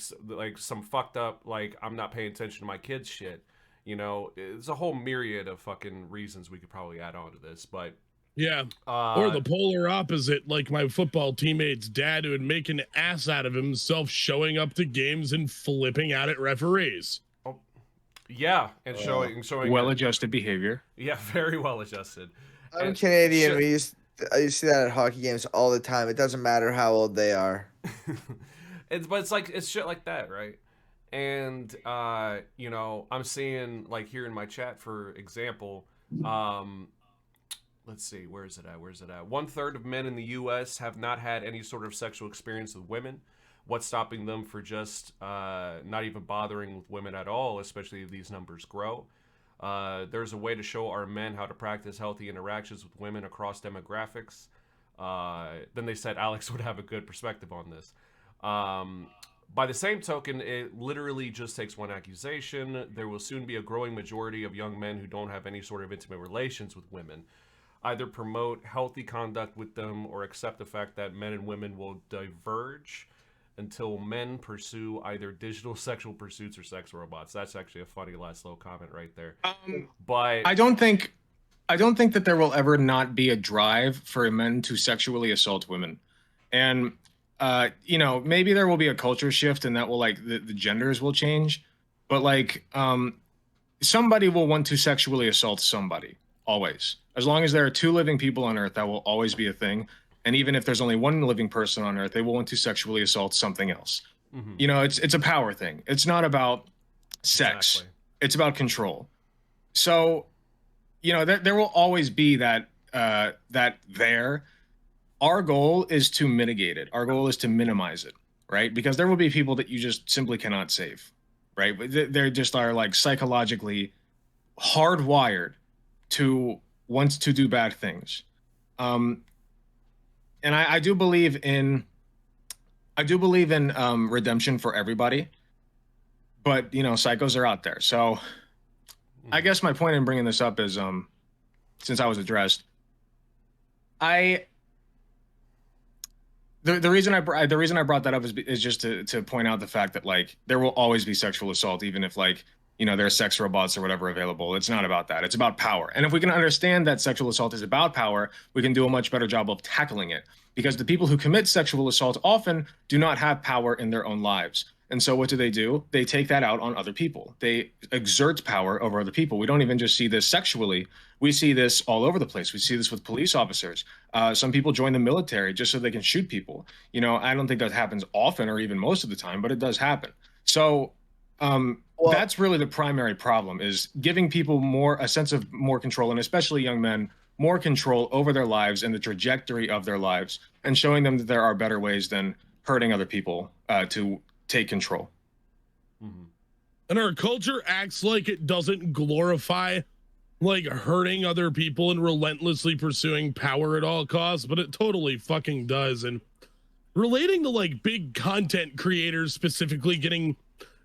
some fucked up, like, I'm not paying attention to my kids shit. You know, it's a whole myriad of fucking reasons we could probably add on to this, but yeah. Or the polar opposite, like my football teammate's dad who would make an ass out of himself showing up to games and flipping out at referees. Oh, yeah, and showing well-adjusted behavior. Yeah, very well-adjusted. I'm Canadian. I used to see that at hockey games all the time. It doesn't matter how old they are. But it's shit like that, right? And you know, I'm seeing, like, here in my chat, for example, let's see, where is it at? 1/3 of men in the U.S. have not had any sort of sexual experience with women. What's stopping them for just not even bothering with women at all, especially if these numbers grow? There's a way to show our men how to practice healthy interactions with women across demographics. Then they said Alex would have a good perspective on this. By the same token, it literally just takes one accusation. There will soon be a growing majority of young men who don't have any sort of intimate relations with women. Either promote healthy conduct with them or accept the fact that men and women will diverge until men pursue either digital sexual pursuits or sex robots. That's actually a funny last little comment right there. But I don't think that there will ever not be a drive for men to sexually assault women. And you know, maybe there will be a culture shift and that will like the genders will change, but like somebody will want to sexually assault somebody, always. As long as there are two living people on Earth, that will always be a thing. And even if there's only one living person on Earth, they will want to sexually assault something else. Mhm. You know, it's a power thing. It's not about sex. Exactly. It's about control. So, you know, there will always be that there. Our goal is to mitigate it. Our goal is to minimize it, right? Because there will be people that you just simply cannot save, right? They just are like psychologically hardwired to want to do bad things. And I do believe in redemption for everybody, but you know, psychos are out there. So I guess my point in bringing this up is, since I was addressed, the reason I brought that up is just to point out the fact that like there will always be sexual assault, even if like, you know, there are sex robots or whatever available. It's not about that. It's about power. And if we can understand that sexual assault is about power, we can do a much better job of tackling it, because the people who commit sexual assault often do not have power in their own lives. And so what do? They take that out on other people. They exert power over other people. We don't even just see this sexually. We see this all over the place. We see this with police officers. Some people join the military just so they can shoot people. You know, I don't think that happens often or even most of the time, but it does happen. So that's really the primary problem, is giving people a sense of more control, and especially young men, more control over their lives and the trajectory of their lives, and showing them that there are better ways than hurting other people to take control. Mhm. And our culture acts like it doesn't glorify like hurting other people and relentlessly pursuing power at all costs, but it totally fucking does. And relating to like big content creators specifically getting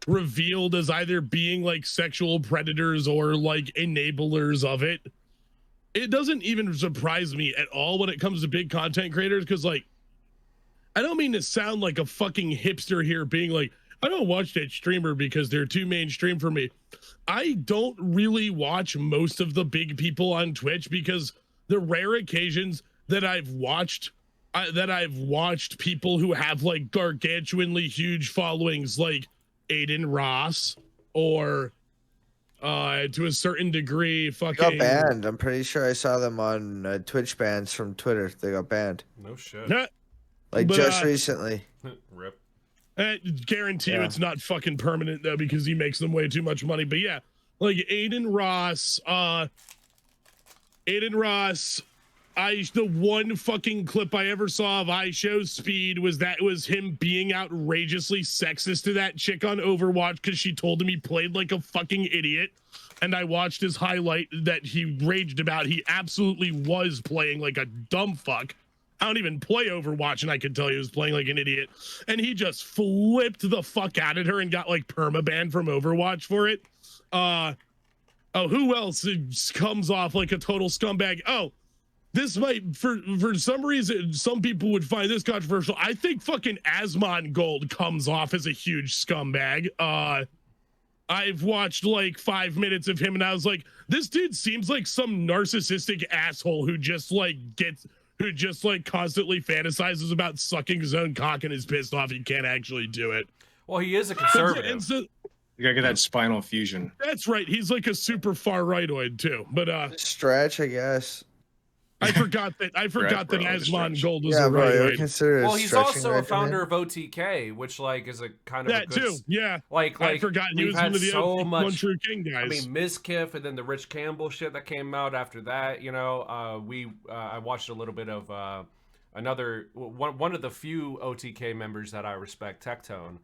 revealed as either being like sexual predators or like enablers of it, it doesn't even surprise me at all when it comes to big content creators, because like, I don't mean to sound like a fucking hipster here being like, I don't watch that streamer because they're too mainstream for me. I don't really watch most of the big people on Twitch, because the rare occasions that I've watched people who have like gargantuanly huge followings like Aiden Ross or to a certain degree fucking got banned. I'm pretty sure I saw them on Twitch bans from Twitter. They got banned. No shit. Like just recently. Rip. I guarantee you it's not fucking permanent though, because he makes them way too much money. But yeah, like Aiden Ross, the one fucking clip I ever saw of iShow's Speed was him being outrageously sexist to that chick on Overwatch because she told him he played like a fucking idiot. And I watched his highlight that he raged about. He absolutely was playing like a dumb fuck. I don't even play Overwatch, and I could tell he was playing like an idiot. And he just flipped the fuck out at her and got like permabanned from Overwatch for it. Who else comes off like a total scumbag? Oh, this might, for some reason, some people would find this controversial. I think fucking Asmongold comes off as a huge scumbag. I've watched like 5 minutes of him, and I was like, this dude seems like some narcissistic asshole who just constantly fantasizes about sucking his own cock and is pissed off he can't actually do it. Well, he is a conservative. You gotta get that spinal fusion. That's right. He's like a super far rightoid too. But stretch, I guess. I forgot that Asmongold was a rightoid. Well, he's also a founder of OTK, which like is a kind of that a good, too. Yeah. Like I forgot he was one of the One True King guys. I mean, Mizkif and then the Rich Campbell shit that came out after that. You know, I watched a little bit of one of the few OTK members that I respect, Tectone.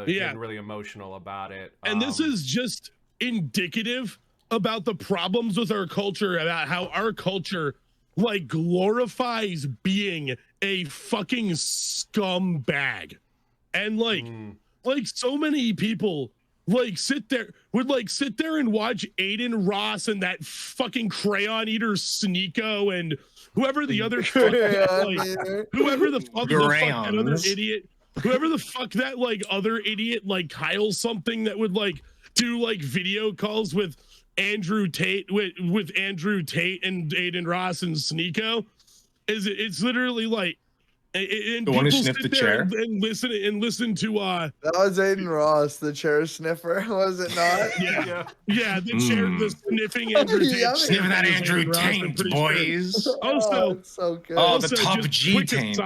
Getting really emotional about it. And this is just indicative about the problems with our culture, about how our culture like glorifies being a fucking scumbag. And like so many people would sit there and watch Aiden Ross and that fucking crayon eater Sneeko and whoever the other fuck whoever the fuck that other idiot, whoever the fuck that like other idiot like Kyle something that would like do like video calls with Andrew Tate with Andrew Tate and Aiden Ross and Sneeko. It's literally like and the one who people sniffed sit the there chair and listen to That was Aiden Ross, the chair sniffer, was it not? yeah, the chair, the sniffing Andrew Tate. Yummy. sniffing that Aiden Andrew Ross, I'm Taint, pretty boys. sure. Also, it's so good. Oh, the also, top just G taint.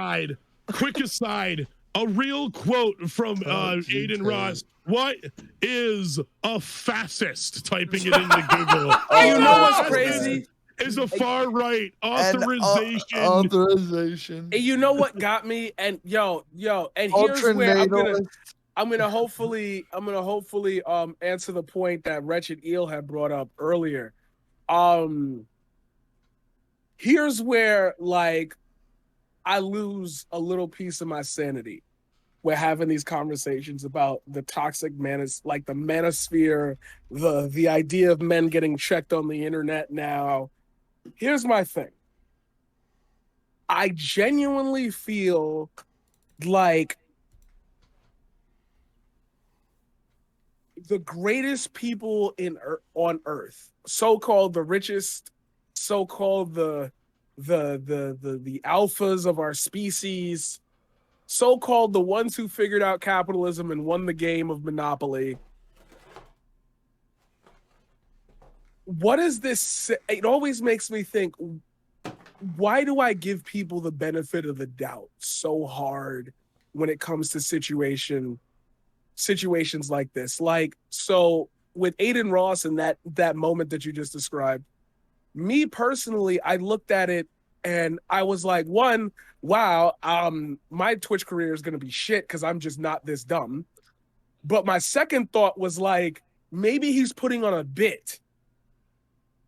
quick aside, a real quote from Aiden Ross. What is a fascist? Typing it into Google. You know what's Fascist crazy? is a far right And, authorization. authorization. And you know what got me? And and here's where Ultranatalist. I'm gonna hopefully answer the point that Wretched Eel had brought up earlier. Here's where like I lose a little piece of my sanity. We're having these conversations about the toxic like the manosphere, the idea of men getting checked on the internet now. Here's my thing. I genuinely feel like the greatest people on Earth, so-called the richest, so-called the alphas of our species, so-called the ones who figured out capitalism and won the game of Monopoly. What is this? It always makes me think, why do I give people the benefit of the doubt so hard when it comes to situations like this? Like, so with Aiden Ross and that moment that you just described, me personally, I looked at it and I was like, one, wow, my Twitch career is going to be shit because I'm just not this dumb. But my second thought was like, maybe he's putting on a bit.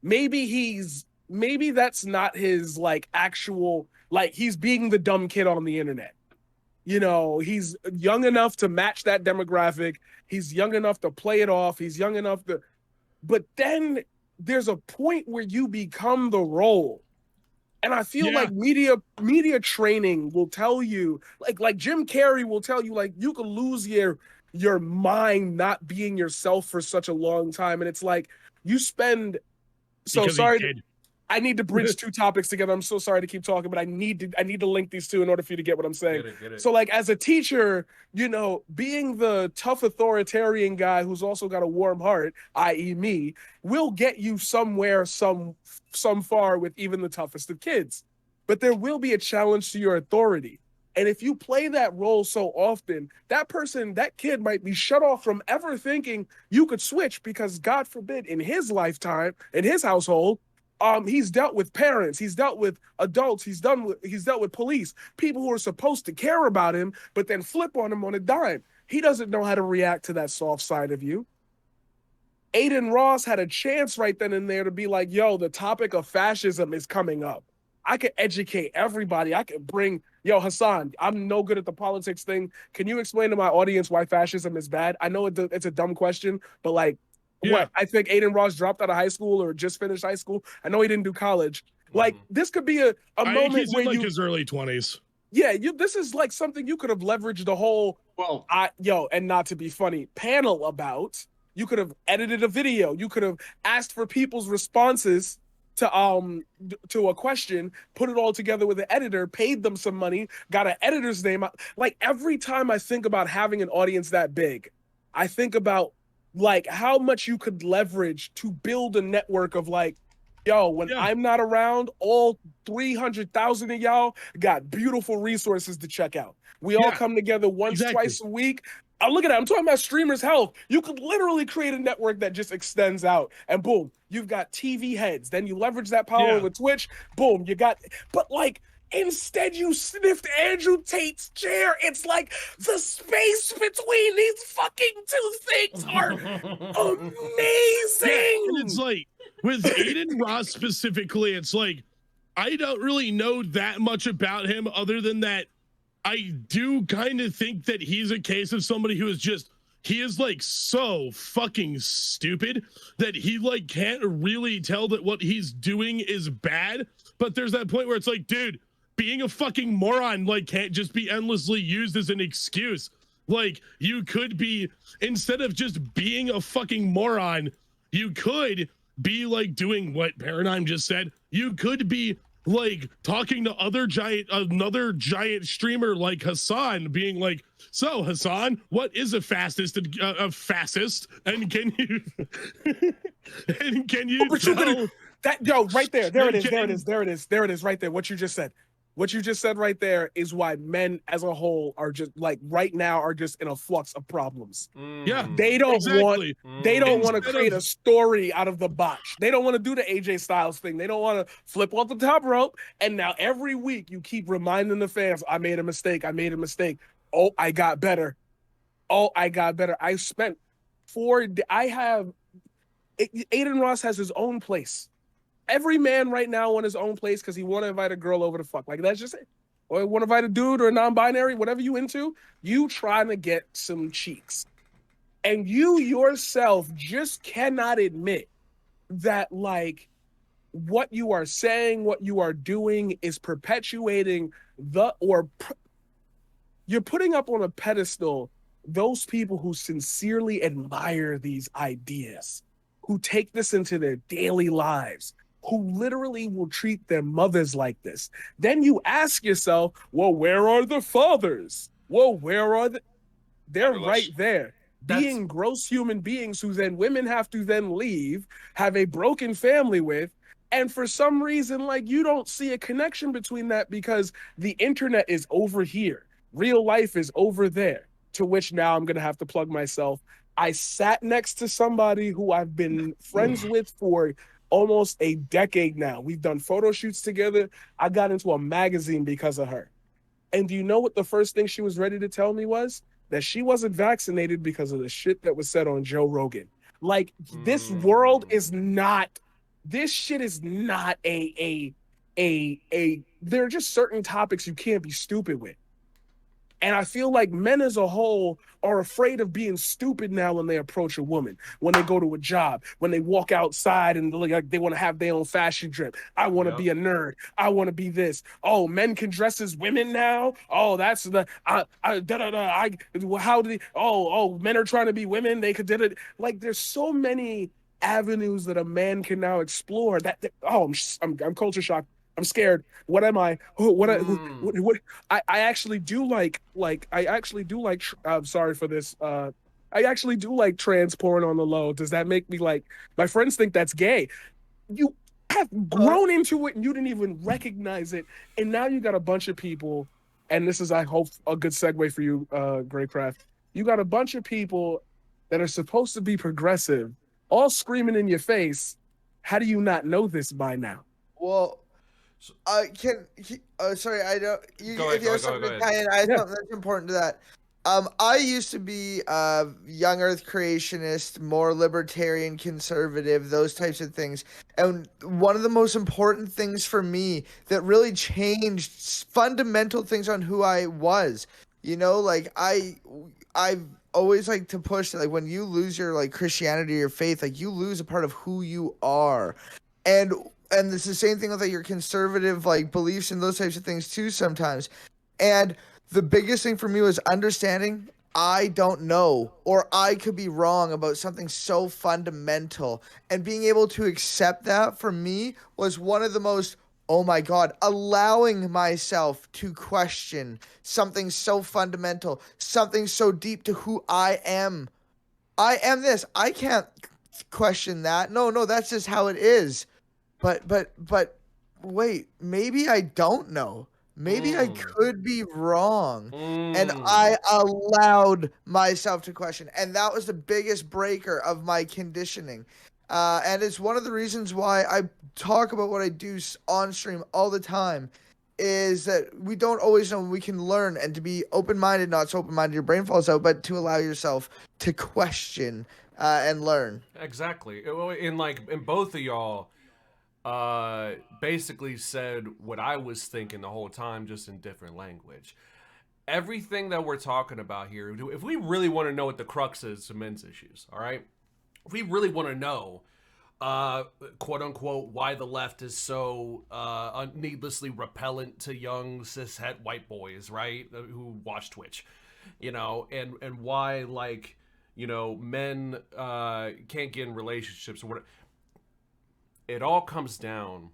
Maybe that's not his like actual, like he's being the dumb kid on the internet. You know, he's young enough to match that demographic. He's young enough to play it off. He's young enough to, but then there's a point where you become the role. And I feel like media training will tell you, like Jim Carrey will tell you, like you can lose your mind not being yourself for such a long time. And it's like you spend. So Because sorry, I need to bridge two topics together. I'm so sorry to keep talking, but I need to link these two in order for you to get what I'm saying. Get it. So like as a teacher, you know, being the tough authoritarian guy who's also got a warm heart, i.e. me, will get you somewhere, some far with even the toughest of kids. But there will be a challenge to your authority. And if you play that role so often, that kid might be shut off from ever thinking you could switch because God forbid in his lifetime, in his household, he's dealt with parents, he's dealt with adults, he's dealt with police, people who are supposed to care about him, but then flip on him on a dime. He doesn't know how to react to that soft side of you. Aiden Ross had a chance right then and there to be like, yo, the topic of fascism is coming up. I could educate everybody. I could bring, yo, Hassan, I'm no good at the politics thing. Can you explain to my audience why fascism is bad? I know it's a dumb question, but like, what? I think Aiden Ross dropped out of high school or just finished high school. I know he didn't do college. Like, this could be a moment he's where in like his early 20s. Yeah, this is like something you could have leveraged the whole, and not to be funny, panel about. You could have edited a video. You could have asked for people's responses to a question, put it all together with an editor, paid them some money, got an editor's name. Like every time I think about having an audience that big, I think about like how much you could leverage to build a network of like, yo, when I'm not around, all 300,000 of y'all got beautiful resources to check out. We all come together once, twice a week. Look at that. I'm talking about streamers' health. You could literally create a network that just extends out and boom, you've got TV heads. Then you leverage that power with Twitch. Boom, you got, but like, instead you sniffed Andrew Tate's chair. It's like the space between these fucking two things are amazing. And it's like, with Aiden Ross specifically, it's like, I don't really know that much about him other than that I do kind of think that he's a case of somebody who is just, he is like so fucking stupid that he like can't really tell that what he's doing is bad. But there's that point where it's like, dude, being a fucking moron like can't just be endlessly used as an excuse. Like, you could be, instead of just being a fucking moron, you could be like doing what Paradigm just said. You could be like talking to another giant streamer like Hassan, being like, so Hassan, what is a fascist and a fascist? And can you tell that, yo, right there, there it is, right there. What you just said right there is why men as a whole are just like right now are just in a flux of problems. Yeah, they don't want to Instead create of- a story out of the botch. They don't want to do the AJ Styles thing. They don't want to flip off the top rope. And now every week you keep reminding the fans, I made a mistake. Oh, I got better. I spent Aiden Ross has his own place. Every man right now on his own place because he want to invite a girl over to fuck. Like, that's just it. Or want to invite a dude or a non-binary, whatever you into, you trying to get some cheeks. And you yourself just cannot admit that, like, what you are saying, what you are doing is perpetuating you're putting up on a pedestal those people who sincerely admire these ideas, who take this into their daily lives, who literally will treat their mothers like this. Then you ask yourself, well, where are the fathers? Well, where are the... They're right there. Being gross human beings who then women have to then leave, have a broken family with, and for some reason, like, you don't see a connection between that because the internet is over here. Real life is over there. To which now I'm going to have to plug myself. I sat next to somebody who I've been friends with for almost a decade now. We've done photo shoots together. I got into a magazine because of her. And do you know what the first thing she was ready to tell me was? That she wasn't vaccinated because of the shit that was said on Joe Rogan. Like, this world is not, this shit is not there are just certain topics you can't be stupid with. And I feel like men as a whole are afraid of being stupid now when they approach a woman, when they go to a job, when they walk outside and like they want to have their own fashion trip. I want to be a nerd. I want to be this. Oh, men can dress as women now. Oh, that's the how do they? Oh, men are trying to be women. They could did it. Like, there's so many avenues that a man can now explore. I'm culture shocked. I'm scared. What am I? I actually do like I'm sorry for this. I actually do like trans porn on the low. Does that make me like, my friends think that's gay? You have grown into it and you didn't even recognize it. And now you got a bunch of people, and this is, I hope, a good segue for you, Greycraft. You got a bunch of people that are supposed to be progressive, all screaming in your face. How do you not know this by now? Well, sorry, I don't. If you have something to tie in, I thought that's important to that. I used to be a young Earth creationist, more libertarian, conservative, those types of things. And one of the most important things for me that really changed fundamental things on who I was, like I've always liked to push that, like, when you lose your like Christianity or your faith, like, you lose a part of who you are. And it's the same thing with like your conservative like beliefs and those types of things too sometimes. And the biggest thing for me was understanding I don't know, or I could be wrong about something so fundamental. And being able to accept that for me was one of the most, oh my God, allowing myself to question something so fundamental, something so deep to who I am. I am this. I can't question that. No, that's just how it is. But wait, maybe I don't know. Maybe I could be wrong. And I allowed myself to question. And that was the biggest breaker of my conditioning. And it's one of the reasons why I talk about what I do on stream all the time, is that we don't always know when we can learn, and to be open-minded, not so open-minded your brain falls out, but to allow yourself to question and learn. Exactly. In both of y'all, basically said what I was thinking the whole time, just in different language. Everything that we're talking about here, if we really want to know what the crux is to men's issues, all right? If we really want to know, quote unquote, why the left is so needlessly repellent to young cishet white boys, right, who watch Twitch, you know, and why, like, you know, men can't get in relationships or whatever. It all comes down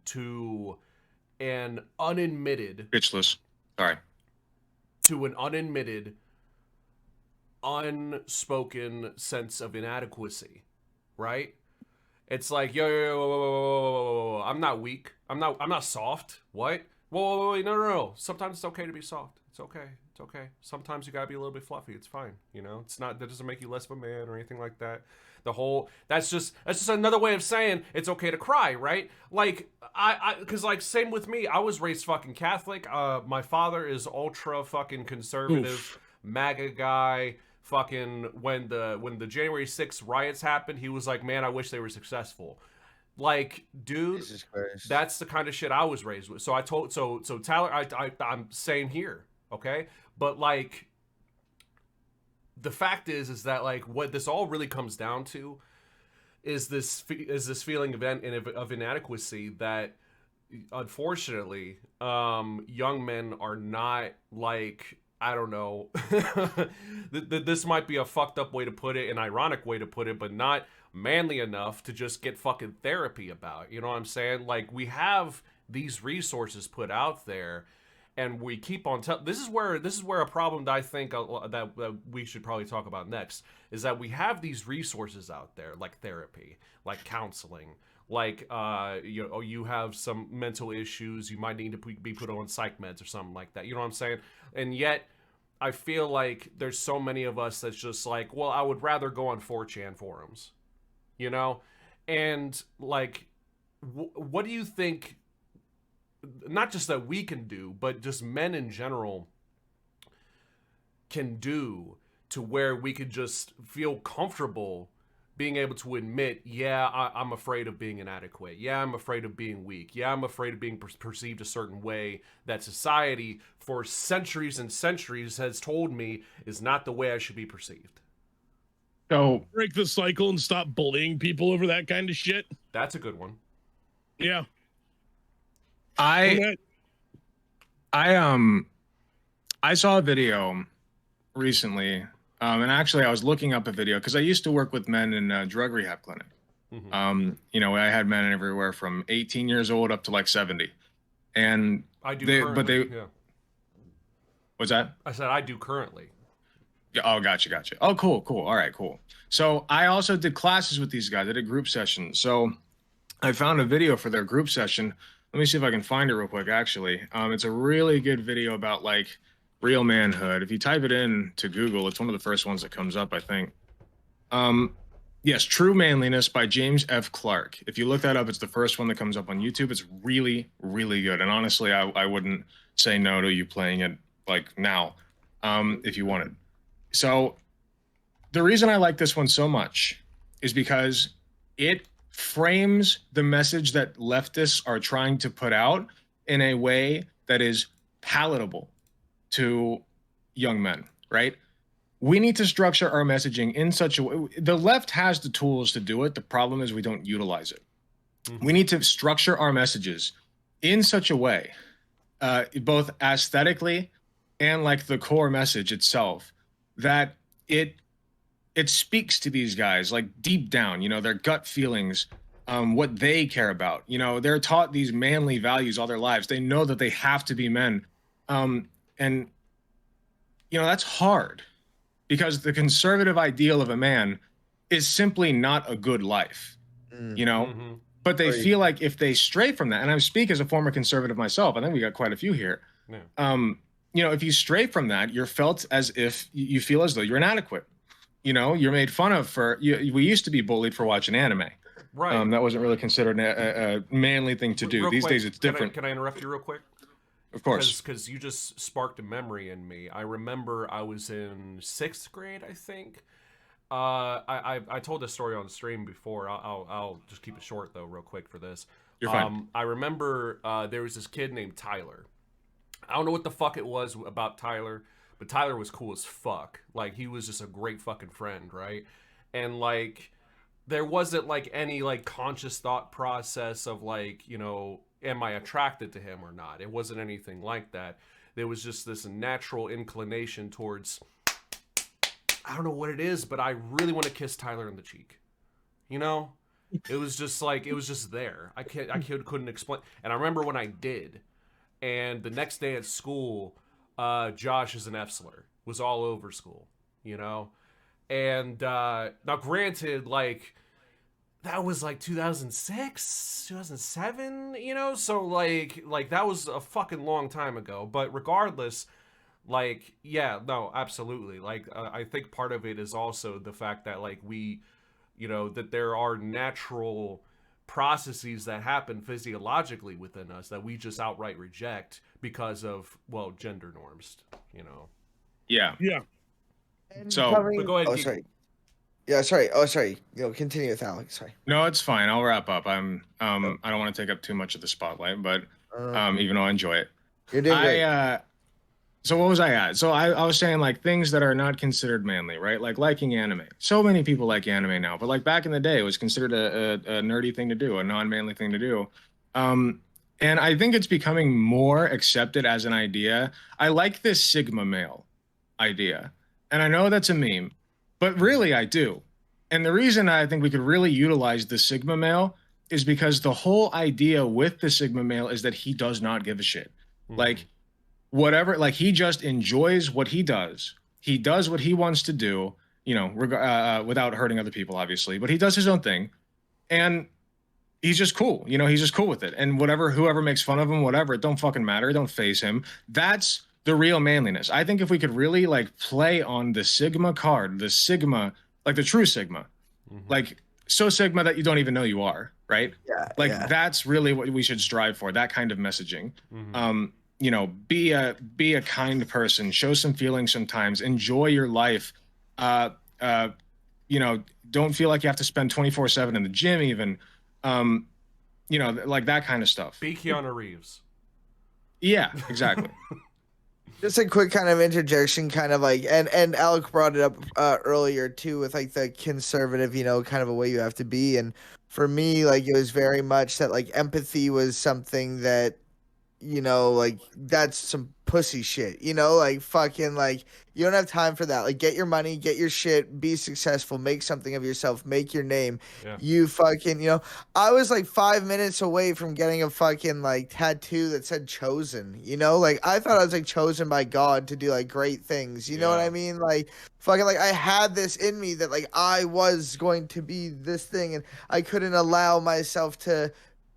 to an unadmitted, Bitchless. Sorry. to an unadmitted, unspoken sense of inadequacy, right? It's like, yo, I'm not weak. I'm not soft. What? Whoa, no. Sometimes it's okay to be soft. It's okay. It's okay. Sometimes you gotta be a little bit fluffy. It's fine. You know, it's not, that doesn't make you less of a man or anything like that. That's just another way of saying it's okay to cry, right? Like, cause like, same with me. I was raised fucking Catholic. My father is ultra fucking conservative, MAGA guy. Fucking when the January 6th riots happened, he was like, man, I wish they were successful. Like, dude, that's the kind of shit I was raised with. So Tyler, I'm same here, okay? But like, the fact is that like what this all really comes down to is this feeling of inadequacy that unfortunately young men are not, like, I don't know, this might be a fucked up way to put it, an ironic way to put it, but not manly enough to just get fucking therapy about. You know what I'm saying? Like, we have these resources put out there, and we keep on this is where a problem that I think that we should probably talk about next is that we have these resources out there, like therapy, like counseling, like you have some mental issues, you might need to be put on psych meds or something like that. You know what I'm saying? And yet I feel like there's so many of us that's just like, well, I would rather go on 4chan forums, you know? And like, what do you think, not just that we can do, but just men in general can do to where we could just feel comfortable being able to admit, yeah, I'm afraid of being inadequate. Yeah, I'm afraid of being weak. Yeah, I'm afraid of being perceived a certain way that society for centuries and centuries has told me is not the way I should be perceived. So break the cycle and stop bullying people over that kind of shit. That's a good one. Yeah. I saw a video recently, and actually I was looking up a video because I used to work with men in a drug rehab clinic. Mm-hmm. You know, I had men everywhere from 18 years old up to like 70, and I do currently. Yeah. What's that? I said I do currently. Yeah. Oh, gotcha. Oh, cool. All right, cool. So I also did classes with these guys. I did group sessions. So I found a video for their group session. Let me see if I can find it real quick, actually. It's a really good video about, like, real manhood. If you type it in to Google, it's one of the first ones that comes up, I think. Yes, True Manliness by James F. Clark. If you look that up, it's the first one that comes up on YouTube. It's really, really good. And honestly, I wouldn't say no to you playing it, like, now, if you wanted. So the reason I like this one so much is because it frames the message that leftists are trying to put out in a way that is palatable to young men, right? We need to structure our messaging in such a way. The left has the tools to do it. The problem is we don't utilize it. Mm-hmm. We need to structure our messages in such a way, both aesthetically and like the core message itself, that it speaks to these guys like deep down, you know, their gut feelings, what they care about. You know, they're taught these manly values all their lives. They know that they have to be men. And, you know, that's hard because the conservative ideal of a man is simply not a good life, you know, but they feel like if they stray from that, and I speak as a former conservative myself, I think we got quite a few here. Yeah. You know, if you stray from that, you're felt as if you feel as though you're inadequate. You know, you're made fun of for, we used to be bullied for watching anime. Right. That wasn't really considered a manly thing to do. Real These quick, days it's different. Can I interrupt you real quick? Of course. Because you just sparked a memory in me. I remember I was in 6th grade, I think. I told this story on the stream before. I'll just keep it short though, real quick for this. You're fine. I remember there was this kid named Tyler. I don't know what the fuck it was about Tyler, but Tyler was cool as fuck. Like, he was just a great fucking friend, right? And like, there wasn't like any like conscious thought process of like, you know, am I attracted to him or not? It wasn't anything like that. There was just this natural inclination towards, I don't know what it is, but I really want to kiss Tyler in the cheek. You know? It was just like, it was just there. I couldn't explain. And I remember when I did, and the next day at school, Josh is an F-slur, was all over school, you know? And now granted, like, that was like 2006, 2007, you know? So like that was a fucking long time ago. But regardless, like, yeah, no, absolutely. Like, I think part of it is also the fact that like we, you know, that there are natural processes that happen physiologically within us that we just outright reject because of, well, gender norms, you know. Yeah. And So- But go ahead. Oh, Geek. sorry. Yeah, sorry. Oh, sorry. You know, continue with Alex. Sorry. No, it's fine. I'll wrap up. I don't want to take up too much of the spotlight, but even though I enjoy it. You're doing great. So what was I at? So I was saying like things that are not considered manly, right? Like liking anime. So many people like anime now, but like back in the day, it was considered a nerdy thing to do, a non-manly thing to do. And I think it's becoming more accepted as an idea. I like this Sigma male idea. And I know that's a meme, but really I do. And the reason I think we could really utilize the Sigma male is because the whole idea with the Sigma male is that he does not give a shit. Like, whatever, like he just enjoys what he does. He does what he wants to do, you know, without hurting other people, obviously, but he does his own thing. And he's just cool, you know, he's just cool with it. And whoever makes fun of him, whatever, it don't fucking matter. It don't faze him. That's the real manliness. I think if we could really like play on the Sigma card, the Sigma, like the true Sigma, like so Sigma that you don't even know you are, right? Yeah. Like yeah. that's really what we should strive for, that kind of messaging. You know, be a kind person, show some feelings sometimes, enjoy your life. You know, don't feel like you have to spend 24/7 in the gym even. You know, like that kind of stuff. Be Keanu Reeves. Yeah, exactly. Just a quick kind of interjection, kind of like, and Alec brought it up earlier too, with like the conservative, you know, kind of a way you have to be. And for me, like, it was very much that like empathy was something that, you know, like that's some pussy shit, you know, like fucking like you don't have time for that. Like, get your money, get your shit, be successful, make something of yourself, make your name. Yeah. You fucking, you know, I was like 5 minutes away from getting a fucking like tattoo that said chosen, you know, like I thought I was like chosen by God to do like great things, you know what I mean? Like fucking like I had this in me that like I was going to be this thing, and I couldn't allow myself to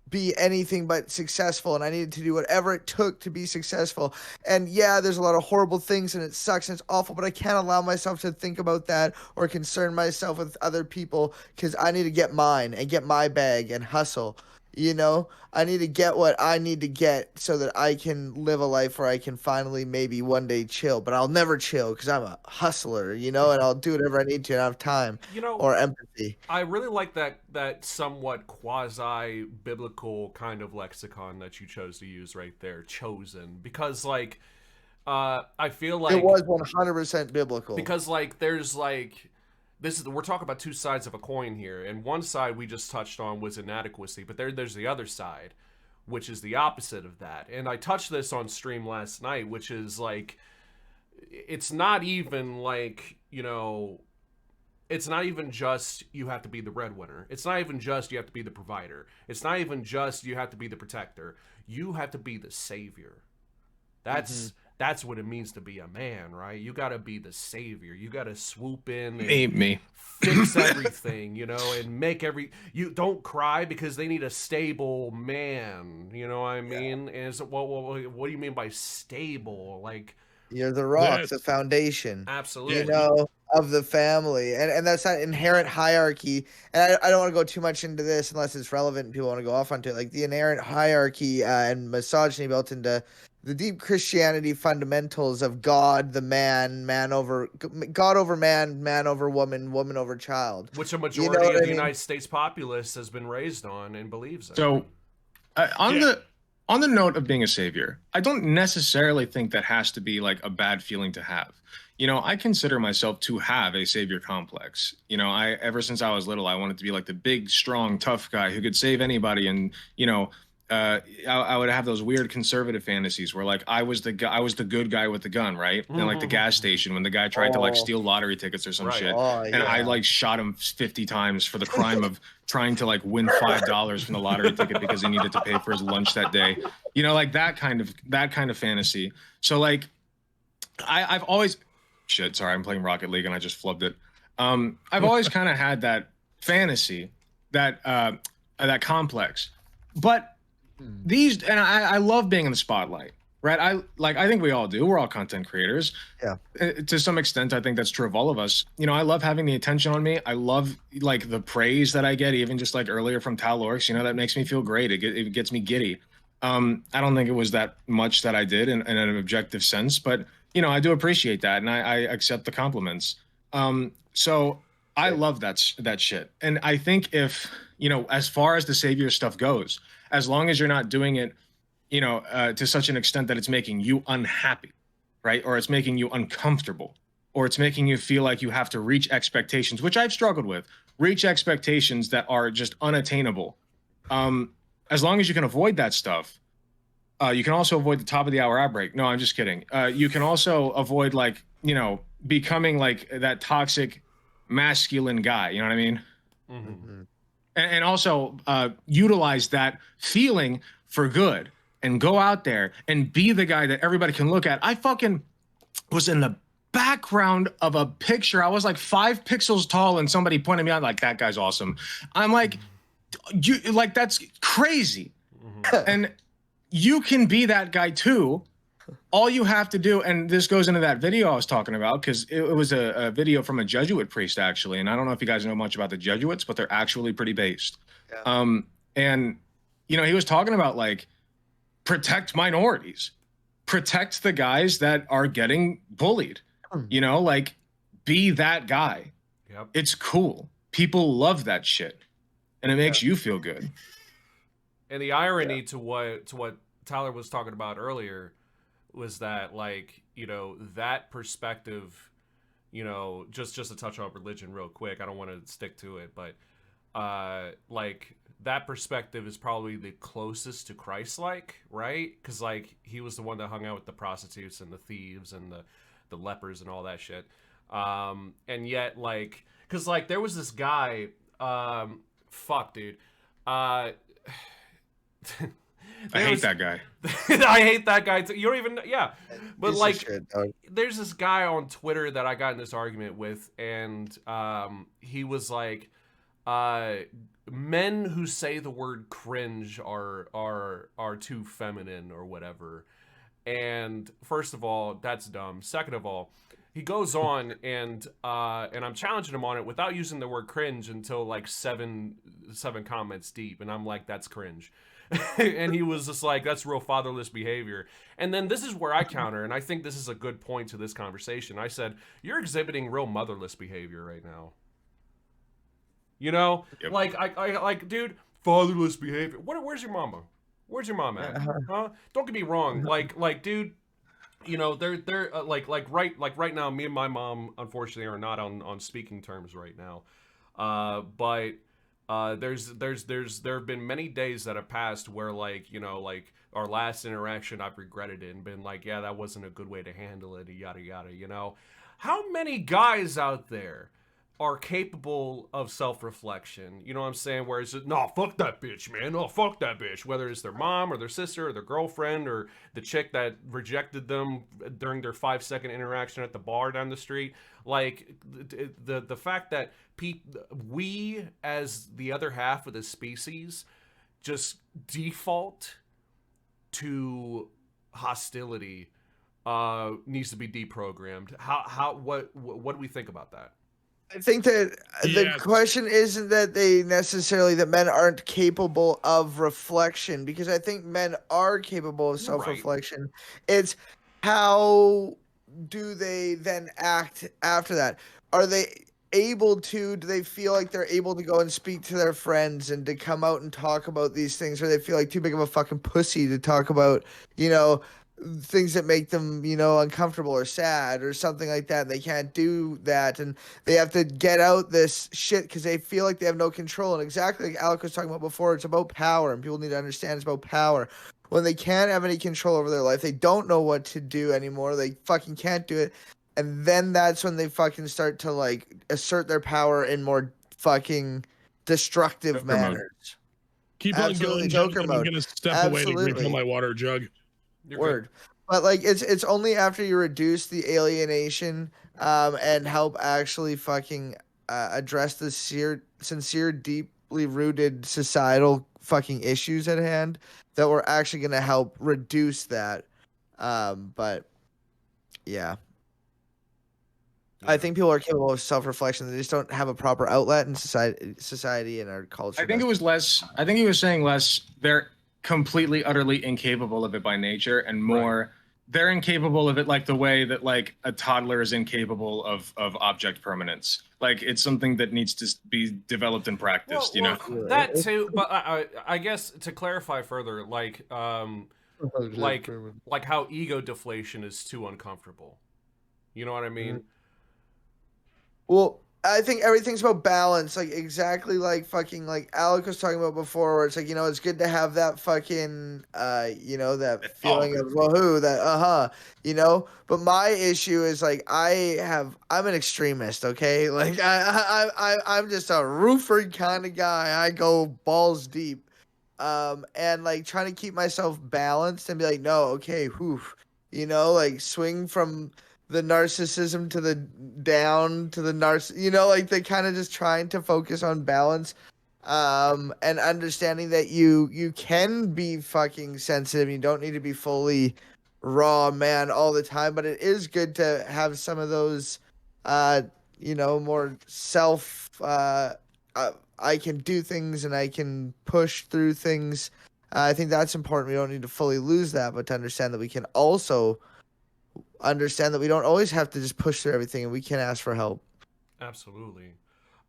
be anything but successful, and I needed to do whatever it took to be successful. And yeah, there's a lot of horrible things and it sucks and it's awful, but I can't allow myself to think about that or concern myself with other people, because I need to get mine and get my bag and hustle. You know, I need to get what I need to get so that I can live a life where I can finally maybe one day chill. But I'll never chill because I'm a hustler, you know, and I'll do whatever I need to, and I have time, You know, or empathy. I really like that somewhat quasi-biblical kind of lexicon that you chose to use right there, chosen, because like I feel like It was 100% biblical. because like there's like we're talking about two sides of a coin here, and one side we just touched on was inadequacy, but there's the other side, which is the opposite of that. And I touched this on stream last night, which is like, it's not even like, you know, it's not even just you have to be the breadwinner. It's not even just you have to be the provider. It's not even just you have to be the protector. You have to be the savior. That's what it means to be a man, right? You got to be the savior. You got to swoop in and Me. fix everything, you know, and make you don't cry because they need a stable man, you know what I mean? And it's, well, what do you mean by stable? Like, You're the rock, Yes. the foundation. absolutely. You know, of the family, and that's that inherent hierarchy. And I don't want to go too much into this unless it's relevant and people want to go off onto it, like the inherent hierarchy and misogyny built into the deep Christianity fundamentals of God, the man over God over man over woman, woman over child, which a you know majority what of I the mean? United States populace has been raised on and believes in. So, on the note of being a savior, I don't necessarily think that has to be like a bad feeling to have. You know, I consider myself to have a savior complex. You know, ever since I was little, I wanted to be like the big, strong, tough guy who could save anybody. And you know, I would have those weird conservative fantasies where like I was the good guy with the gun, right? And like the gas station when the guy tried to like steal lottery tickets or some shit, and I like shot him 50 times for the crime of trying to like win $5 from the lottery ticket because he needed to pay for his lunch that day. You know, like that kind of fantasy. So like, I've always sorry, I'm playing Rocket League and I just flubbed it. I've always kind of had that fantasy, that complex, but I love being in the spotlight, right? I think we all do. We're all content creators. Yeah. To some extent, I think that's true of all of us. You know, I love having the attention on me. I love like the praise that I get, even just like earlier from Talorx. You know, that makes me feel great. It gets me giddy. I don't think it was that much that I did in an objective sense, but you know, I do appreciate that, and I accept the compliments. So I love that shit, and I think if you know, as far as the savior stuff goes, as long as you're not doing it, you know, to such an extent that it's making you unhappy, right, or it's making you uncomfortable, or it's making you feel like you have to reach expectations, which I've struggled with, reach expectations that are just unattainable. As long as you can avoid that stuff. You can also avoid the top of the hour ad break. No, I'm just kidding. You can also avoid like, you know, becoming like that toxic masculine guy. You know what I mean? Mm-hmm. And also utilize that feeling for good and go out there and be the guy that everybody can look at. I fucking was in the background of a picture. I was like 5 pixels tall and somebody pointed me out like, that guy's awesome. I'm like, that's crazy. Mm-hmm. And you can be that guy too. All you have to do, and this goes into that video I was talking about, because it was a video from a Jesuit priest, actually. And I don't know if you guys know much about the Jesuits, but they're actually pretty based. Yeah. And, you know, he was talking about, like, protect minorities. Protect the guys that are getting bullied. You know, like, be that guy. Yep. It's cool. People love that shit. And it makes you feel good. And the irony to what Tyler was talking about earlier was that, like, you know, that perspective, you know, just to touch on religion real quick, I don't want to stick to it, but like that perspective is probably the closest to Christ-like, right? Because like he was the one that hung out with the prostitutes and the thieves and the lepers and all that shit, and yet like, because like there was this guy, fuck dude, I hate that guy. I hate that guy too. You don't even, yeah. But Piece like, of shit, dog. there's this guy on Twitter that I got in this argument with, and he was like, men who say the word cringe are too feminine or whatever. And first of all, that's dumb. Second of all, he goes on and I'm challenging him on it without using the word cringe until like seven comments deep, and I'm like, that's cringe. And he was just like, that's real fatherless behavior. And then this is where I counter, and I think this is a good point to this conversation. I said, you're exhibiting real motherless behavior right now. You know, Yep. like I like, dude, fatherless behavior. Where's your mama? Where's your mom at? Huh? Don't get me wrong. Like, dude, you know, they're like right now, me and my mom unfortunately are not on speaking terms right now. But there have been many days that have passed where, like, you know, like our last interaction, I've regretted it and been like, yeah, that wasn't a good way to handle it, yada yada. You know, how many guys out there are capable of self-reflection? You know what I'm saying? Where it's just, no, fuck that bitch, man. No, fuck that bitch. Whether it's their mom or their sister or their girlfriend or the chick that rejected them during their 5-second interaction at the bar down the street. Like, the fact that we, as the other half of the species, just default to hostility needs to be deprogrammed. What do we think about that? I think that the question isn't that that men aren't capable of reflection, because I think men are capable of self-reflection. Right. It's how do they then act after that? Are they able to? Do they feel like they're able to go and speak to their friends and to come out and talk about these things, or they feel like too big of a fucking pussy to talk about, things that make them, uncomfortable or sad or something like that? They can't do that, and they have to get out this shit because they feel like they have no control. And exactly like Alec was talking about before, it's about power, and people need to understand it's about power. When they can't have any control over their life, they don't know what to do anymore. They fucking can't do it. And then that's when they fucking start to like assert their power in more fucking destructive Joker manners. Mode. Keep Absolutely, on going, Joker I'm mode. gonna step away to Absolutely. refill my water jug. Word. But like it's only after you reduce the alienation and help actually fucking address the sincere, deeply rooted societal fucking issues at hand that we're actually gonna help reduce that. But yeah. I think people are capable of self-reflection. They just don't have a proper outlet in society and our culture. I think he was saying less. They're completely, utterly incapable of it by nature, and more they're incapable of it like the way that like a toddler is incapable of object permanence. Like it's something that needs to be developed and practiced. That too. But I guess to clarify further, like how ego deflation is too uncomfortable. You know what I mean? Well, I think everything's about balance, like exactly like fucking like Alec was talking about before, where it's like, it's good to have that fucking that feeling of wahoo, that but my issue is like I'm an extremist, okay? Like I'm just a roofer kind of guy. I go balls deep. And like trying to keep myself balanced and be like, no, okay, like swing from the narcissism to the down to the like they kind of just trying to focus on balance, and understanding that you can be fucking sensitive. You don't need to be fully raw man all the time, but it is good to have some of those, more self, I can do things and I can push through things. I think that's important. We don't need to fully lose that, but to understand that we can also understand that we don't always have to just push through everything, and we can ask for help. Absolutely.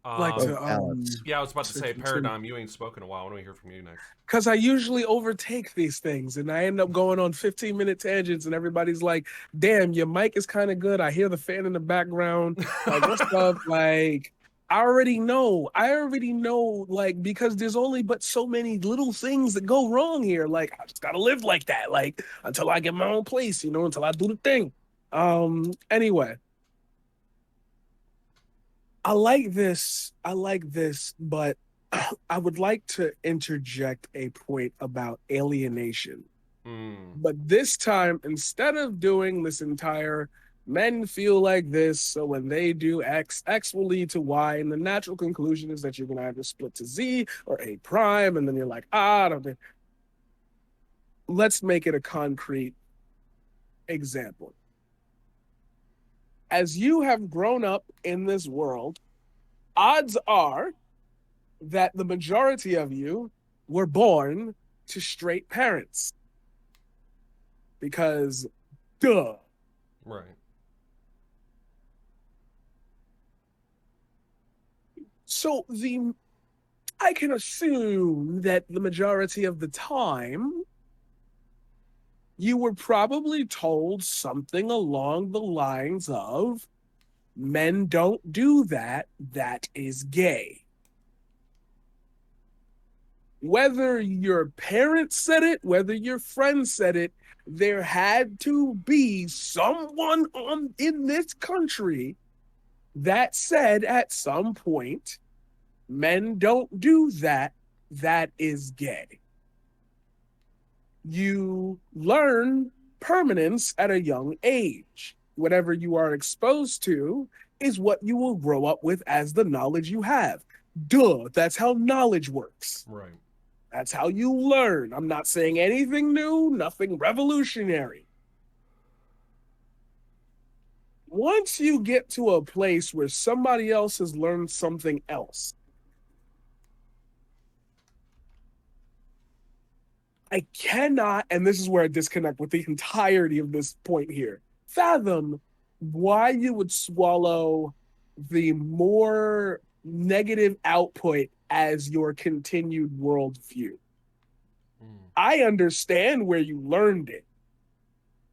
Yeah, I was about to say, Paradigm, you ain't spoken in a while. When do we hear from you next? Because I usually overtake these things, and I end up going on 15-minute tangents, and everybody's like, damn, your mic is kind of good. I hear the fan in the background. Like, what's up? Like, I already know, like, because there's only but so many little things that go wrong here. Like, I just gotta live like that, like, until I get my own place, until I do the thing. Anyway. I like this, but I would like to interject a point about alienation. But this time, instead of doing this entire men feel like this, so when they do X, X will lead to Y, and the natural conclusion is that you're going to either split to Z or A prime, and then you're like, let's make it a concrete example. As you have grown up in this world, odds are that the majority of you were born to straight parents. Because, duh. Right. So I can assume that the majority of the time, you were probably told something along the lines of, men don't do that, that is gay. Whether your parents said it, whether your friends said it, there had to be someone in this country that said at some point, men don't do that, that is gay. You learn permanence at a young age. Whatever you are exposed to is what you will grow up with as the knowledge you have. Duh, that's how knowledge works. Right. That's how you learn. I'm not saying anything new, nothing revolutionary. once you get to a place where somebody else has learned something else, I cannot, and this is where I disconnect with the entirety of this point here, fathom why you would swallow the more negative output as your continued worldview. I understand where you learned it.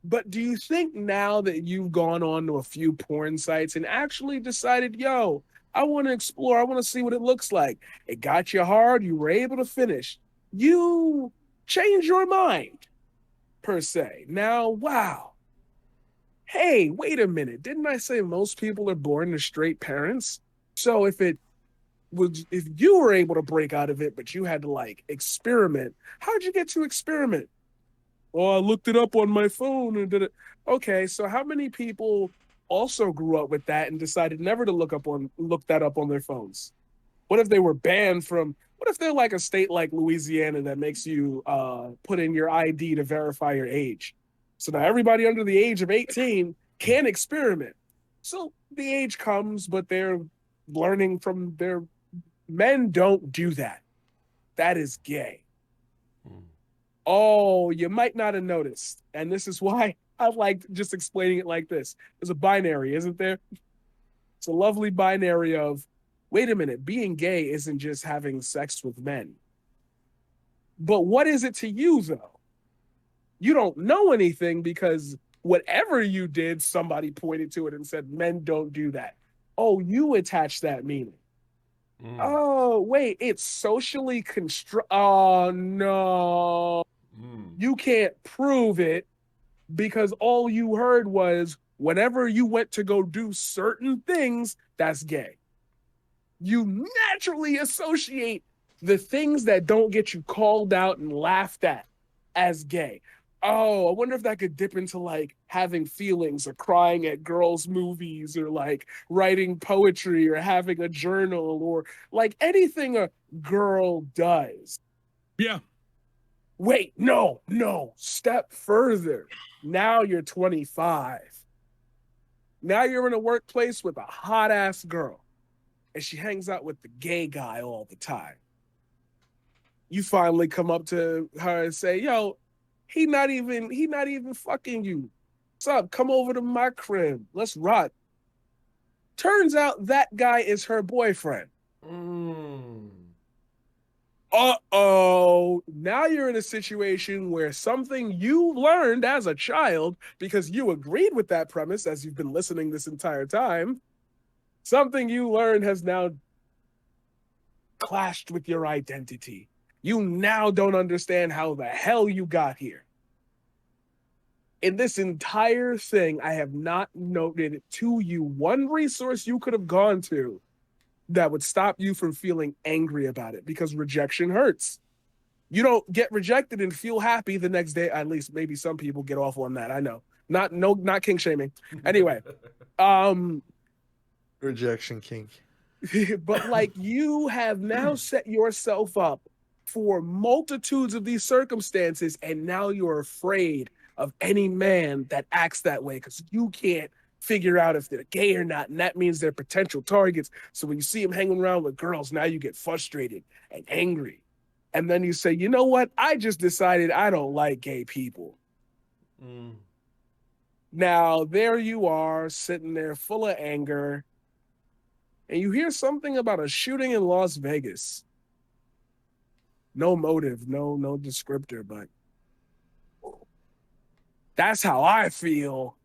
But do you think now that you've gone on to a few porn sites and actually decided, yo, I want to explore, I want to see what it looks like. It got you hard, you were able to finish. You change your mind, per se. Now, wow. Hey, wait a minute. Didn't I say most people are born to straight parents? So if you were able to break out of it, but you had to like experiment, how'd you get to experiment? Oh, I looked it up on my phone and did it. Okay, so how many people also grew up with that and decided never to look that up on their phones? What if they were banned from? What if they're like a state like Louisiana that makes you put in your ID to verify your age? So now everybody under the age of 18 can experiment. So the age comes, but they're learning from their men. Don't do that. That is gay. Oh, you might not have noticed. And this is why I like just explaining it like this. There's a binary, isn't there? It's a lovely binary of, wait a minute, being gay isn't just having sex with men. But what is it to you, though? You don't know anything because whatever you did, somebody pointed to it and said, men don't do that. Oh, you attach that meaning. Oh, wait, it's socially oh, no. You can't prove it because all you heard was whenever you went to go do certain things, that's gay. You naturally associate the things that don't get you called out and laughed at as gay. Oh, I wonder if that could dip into like having feelings or crying at girls' movies or like writing poetry or having a journal or like anything a girl does. Yeah. Wait, no, step further. Now you're 25. Now you're in a workplace with a hot ass girl and she hangs out with the gay guy all the time. You finally come up to her and say, yo, he not even fucking you. What's up? Come over to my crib. Let's rock. Turns out that guy is her boyfriend. Uh-oh. Now you're in a situation where something you learned as a child, because you agreed with that premise as you've been listening this entire time, something you learned has now clashed with your identity. You now don't understand how the hell you got here. In this entire thing, I have not noted to you one resource you could have gone to that would stop you from feeling angry about it, because rejection hurts. You don't get rejected and feel happy the next day. At least maybe some people get off on that. I know. Not kink shaming. Anyway, rejection kink. But like you have now set yourself up for multitudes of these circumstances, and now you're afraid of any man that acts that way because you can't figure out if they're gay or not, and that means they're potential targets. So when you see them hanging around with girls, now you get frustrated and angry. And then you say, you know what? I just decided I don't like gay people. Now, there you are, sitting there full of anger, and you hear something about a shooting in Las Vegas. No motive, no descriptor, but that's how I feel.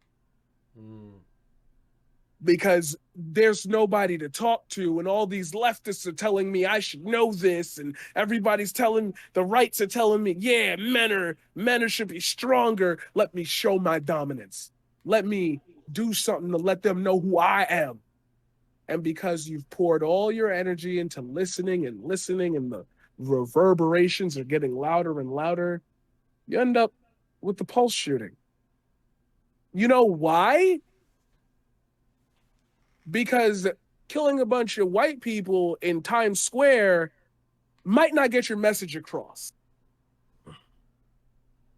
Because there's nobody to talk to, and all these leftists are telling me I should know this, and everybody's telling, the rights are telling me, yeah, men should be stronger. Let me show my dominance. Let me do something to let them know who I am. And because you've poured all your energy into listening, and the reverberations are getting louder and louder, you end up with the pulse shooting. You know why? Because killing a bunch of white people in Times Square might not get your message across.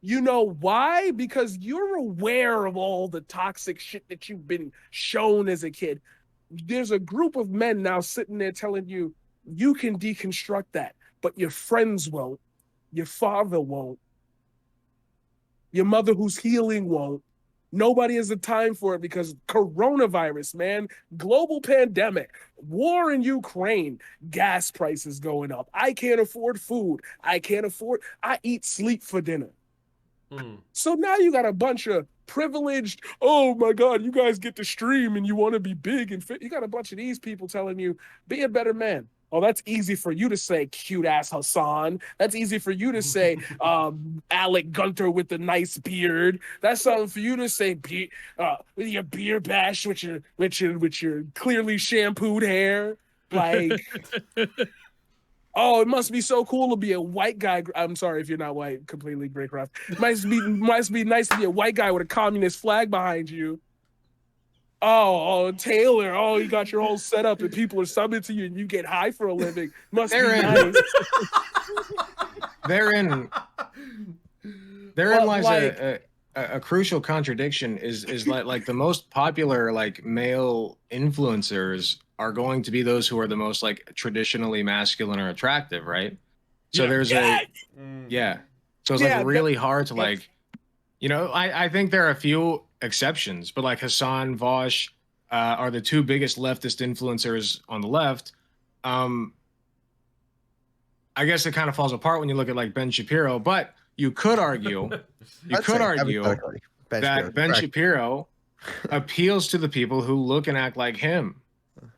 You know why? Because you're aware of all the toxic shit that you've been shown as a kid. There's a group of men now sitting there telling you, you can deconstruct that, but your friends won't. Your father won't. Your mother who's healing won't. Nobody has the time for it because coronavirus, man, global pandemic, war in Ukraine, gas prices going up. I can't afford food. I eat sleep for dinner. So now you got a bunch of privileged, oh my God, you guys get to stream and you want to be big and fit. You got a bunch of these people telling you, be a better man. Oh, that's easy for you to say, cute ass Hassan. That's easy for you to say, AlecGunter with the nice beard. That's something for you to say, with your beer bash with your clearly shampooed hair. Like, oh, it must be so cool to be a white guy. I'm sorry if you're not white, completely Greycraft. Must be nice to be a white guy with a communist flag behind you. Oh, Taylor. Oh, you got your whole setup and people are subbing to you and you get high for a living. Must be nice. Therein lies a crucial contradiction is like the most popular like male influencers are going to be those who are the most like traditionally masculine or attractive, right? So there's So it's like really hard to like, you know, I think there are a few exceptions, but like Hassan, Vosh are the two biggest leftist influencers on the left. I guess it kind of falls apart when you look at like Ben Shapiro, but you could argue, that Ben Shapiro appeals to the people who look and act like him.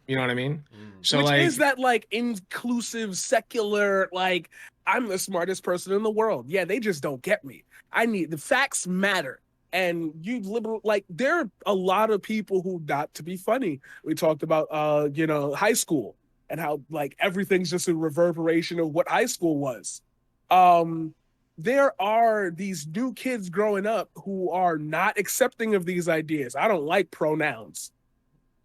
You know what I mean? So which like, is that like inclusive, secular, like I'm the smartest person in the world. Yeah, they just don't get me. The facts matter. And you liberal, like there are a lot of people who, not to be funny, we talked about, high school and how like everything's just a reverberation of what high school was. There are these new kids growing up who are not accepting of these ideas. I don't like pronouns.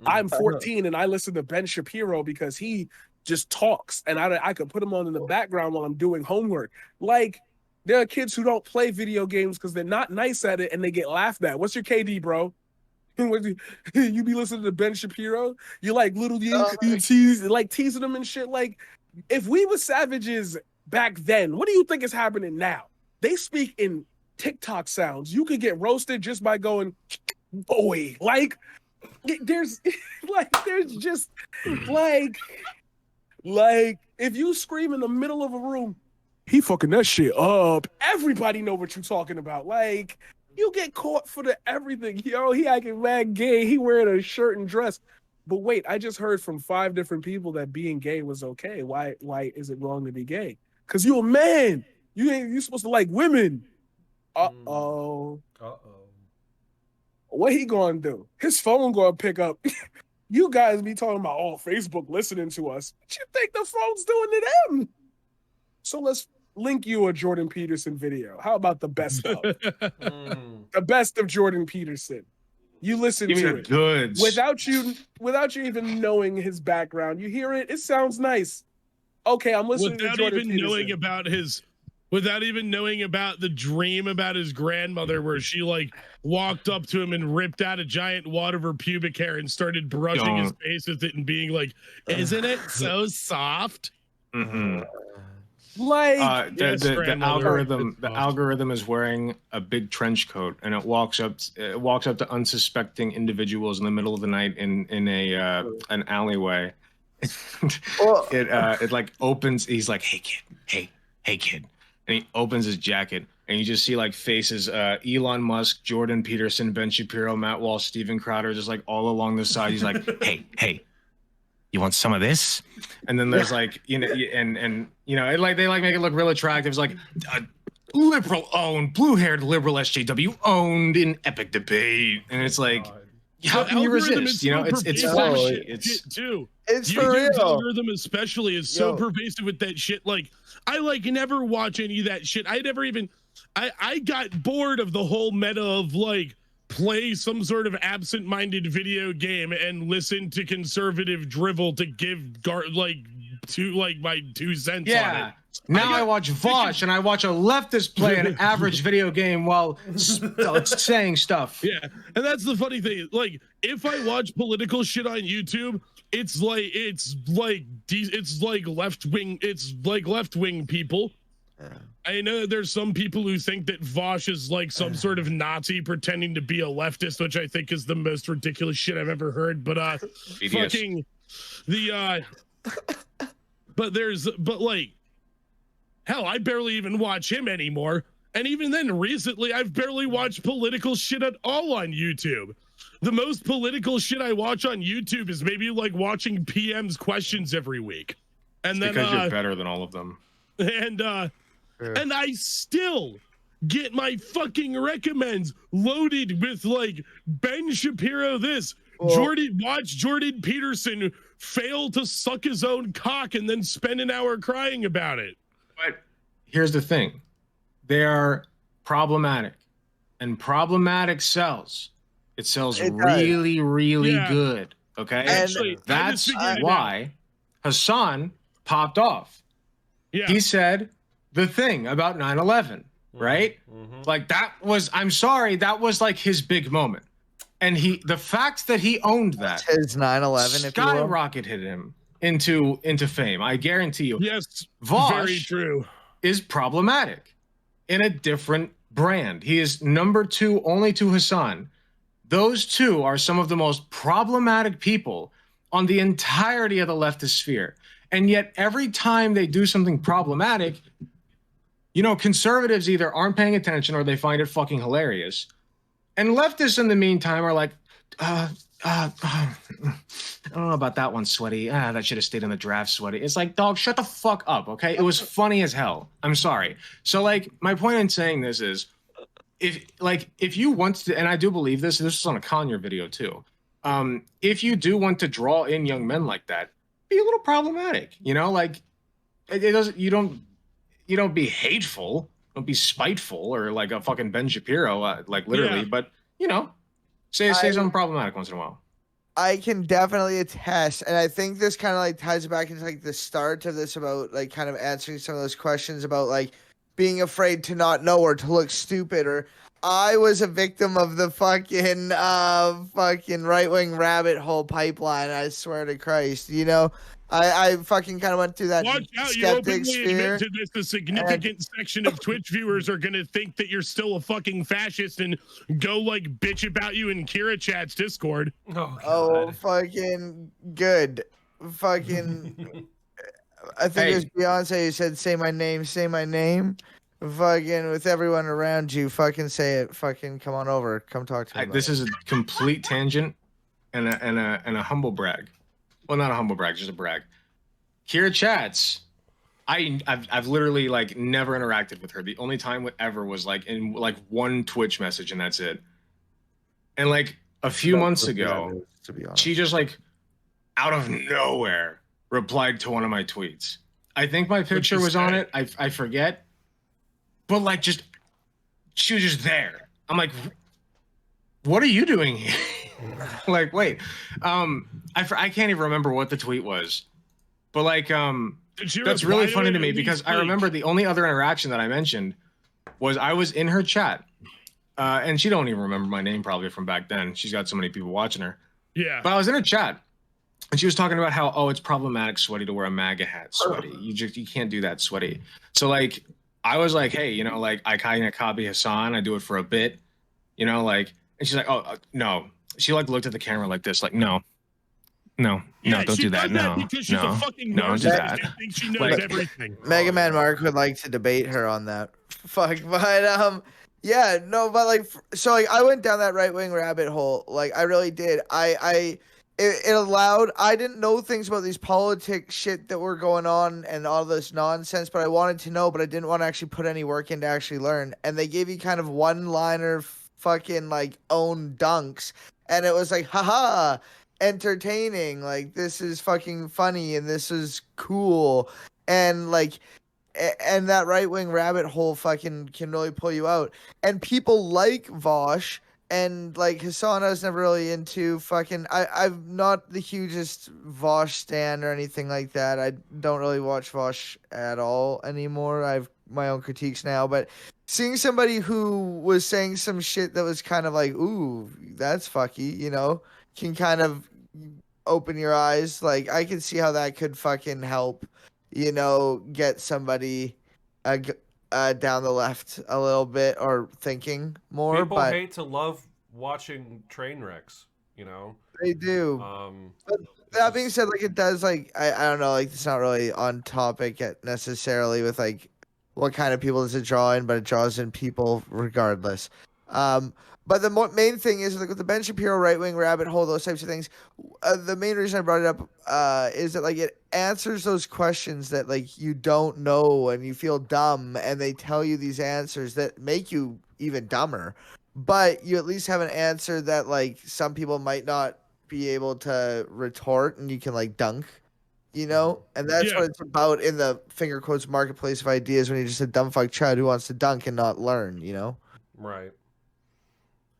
I'm 14 and I listen to Ben Shapiro because he just talks and I could put him on in the background while I'm doing homework. Like, there are kids who don't play video games because they're not nice at it and they get laughed at. What's your KD, bro? You be listening to Ben Shapiro? You like teasing them and shit. Like, if we were savages back then, what do you think is happening now? They speak in TikTok sounds. You could get roasted just by going, boy. Like, there's just like if you scream in the middle of a room, he fucking that shit up, everybody know what you're talking about. Like, you get caught for the everything. Yo, he acting mad gay. He wearing a shirt and dress. But wait, I just heard from 5 different people that being gay was okay. Why is it wrong to be gay? Because you a man. You supposed to like women. Uh-oh. What he gonna do? His phone gonna pick up. You guys be talking about, Facebook listening to us. What you think the phone's doing to them? So let's link you a Jordan Peterson video. How about the best of? The best of Jordan Peterson. You listen to it. Goods. Without you even knowing his background. You hear it, it sounds nice. Okay, I'm listening to Jordan Peterson. Without even knowing about the dream about his grandmother where she like walked up to him and ripped out a giant wad of her pubic hair and started brushing his face with it and being like, isn't it so soft? Mm-hmm. Like the algorithm is wearing a big trench coat and it walks up to unsuspecting individuals in the middle of the night in an alleyway. It like opens. He's like, hey kid, and he opens his jacket and you just see like faces, Elon Musk, Jordan Peterson, Ben Shapiro, Matt Walsh, Steven Crowder, just like all along the side. He's like, hey, you want some of this? And then there's like, they make it look real attractive. It's like liberal owned, blue-haired liberal SJW owned in epic debate. And it's like, how can you resist? It's flashy. It's for real. Algorithm especially is so pervasive with that shit. Like, I like never watch any of that shit. I got bored of the whole meta of like, play some sort of absent-minded video game and listen to conservative drivel to give my 2 cents on it. Now I watch Vosh and I watch a leftist play an average video game while saying stuff. Yeah, and that's the funny thing. Like, if I watch political shit on YouTube, it's like left wing people. I know there's some people who think that Vosh is like some sort of Nazi pretending to be a leftist, which I think is the most ridiculous shit I've ever heard. But fucking the but like, hell, I barely even watch him anymore. And even then, recently, I've barely watched political shit at all on YouTube. The most political shit I watch on YouTube is maybe like watching PM's questions every week. And then because you're better than all of them. And I still get my fucking recommends loaded with like Ben Shapiro this, Jordan Peterson fail to suck his own cock and then spend an hour crying about it. But here's the thing. They are problematic. And problematic sells. It sells really, really good. Okay? Actually, that's why Hassan popped off. Yeah. He said the thing about 9/11, right? Like that was, I'm sorry, that was like his big moment. And the fact that he owned that his 9/11 skyrocketed him into fame. I guarantee you. Yes, Vosh very true. Is problematic in a different brand. He is number 2 only to Hassan. Those two are some of the most problematic people on the entirety of the leftist sphere. And yet every time they do something problematic, you know, conservatives either aren't paying attention or they find it fucking hilarious. And leftists in the meantime are like, I don't know about that one, Sweaty. That should have stayed in the draft, Sweaty. It's like, dog, shut the fuck up, okay? It was funny as hell. I'm sorry. So, like, my point in saying this is, if you want to, and I do believe this is on a Kanye video too. If you do want to draw in young men like that, be a little problematic, you know, like it doesn't, you don't be hateful, don't be spiteful or like a fucking Ben Shapiro, like literally, but you know, say something problematic once in a while. I can definitely attest, and I think this kind of like ties back into like the start of this about like kind of answering some of those questions about like being afraid to not know or to look stupid. Or I was a victim of the fucking right-wing rabbit hole pipeline. I swear to Christ, you know, I fucking kind of went through that. Watch out! You openly admit to this. A significant section of Twitch viewers are gonna think that you're still a fucking fascist and go like bitch about you in Kira Chat's Discord. Oh, fucking good, fucking. I think it was Beyonce who said, "Say my name, say my name." Fucking with everyone around you, fucking say it. Fucking come on over, come talk to me. This is a complete tangent and a humble brag. Well, not a humble brag, just a brag. Kira Chats, I've literally like never interacted with her. The only time ever was like in like one Twitch message, and that's it. And like a few months ago, to be honest, she just like out of nowhere replied to one of my tweets. I think my picture was on it. I forget. But like just she was just there. I'm like, what are you doing here? Like, wait. I can't even remember what the tweet was. But like that's really funny to me because I remember the only other interaction that I mentioned was I was in her chat. And she don't even remember my name probably from back then. She's got so many people watching her. Yeah. But I was in her chat. And she was talking about how, it's problematic, Sweaty, to wear a MAGA hat, Sweaty. You can't do that, Sweaty. So like, I was like, hey, you know, like I kind of copy Hassan. I do it for a bit, you know, like, and she's like, no. She like looked at the camera like this, like, no, don't do that. No, because she's a fucking no, don't do that. I think she knows everything. Mega Man Mark would like to debate her on that. Fuck, but yeah, no, but like, so like, I went down that right wing rabbit hole. Like, I really did. It allowed, I didn't know things about these politics shit that were going on and all this nonsense, but I wanted to know, but I didn't want to actually put any work in to actually learn. And they gave you kind of one-liner fucking like own dunks. And it was like, haha, entertaining. Like, this is fucking funny and this is cool. And like, and that right-wing rabbit hole fucking can really pull you out. And people like Vosh and like Hassan, I was never really into fucking. I'm not the hugest Vosh stan or anything like that. I don't really watch Vosh at all anymore. I've my own critiques now, but seeing somebody who was saying some shit that was kind of like, ooh, that's fucky, you know, can kind of open your eyes. Like I can see how that could fucking help, you know, get somebody down the left a little bit or thinking more. People but hate to love watching train wrecks, you know. they do. But that being said, like it does, like I don't know, like it's not really on topic necessarily with like what kind of people does it draw in, but it draws in people regardless. But the main thing is like with the Ben Shapiro right wing rabbit hole, those types of things. The main reason I brought it up is that like it answers those questions that like you don't know and you feel dumb, and they tell you these answers that make you even dumber. But you at least have an answer that like some people might not be able to retort, and you can like dunk, you know? And that's what it's about in the finger quotes marketplace of ideas, when you're just a dumb fuck chud who wants to dunk and not learn, you know? Right.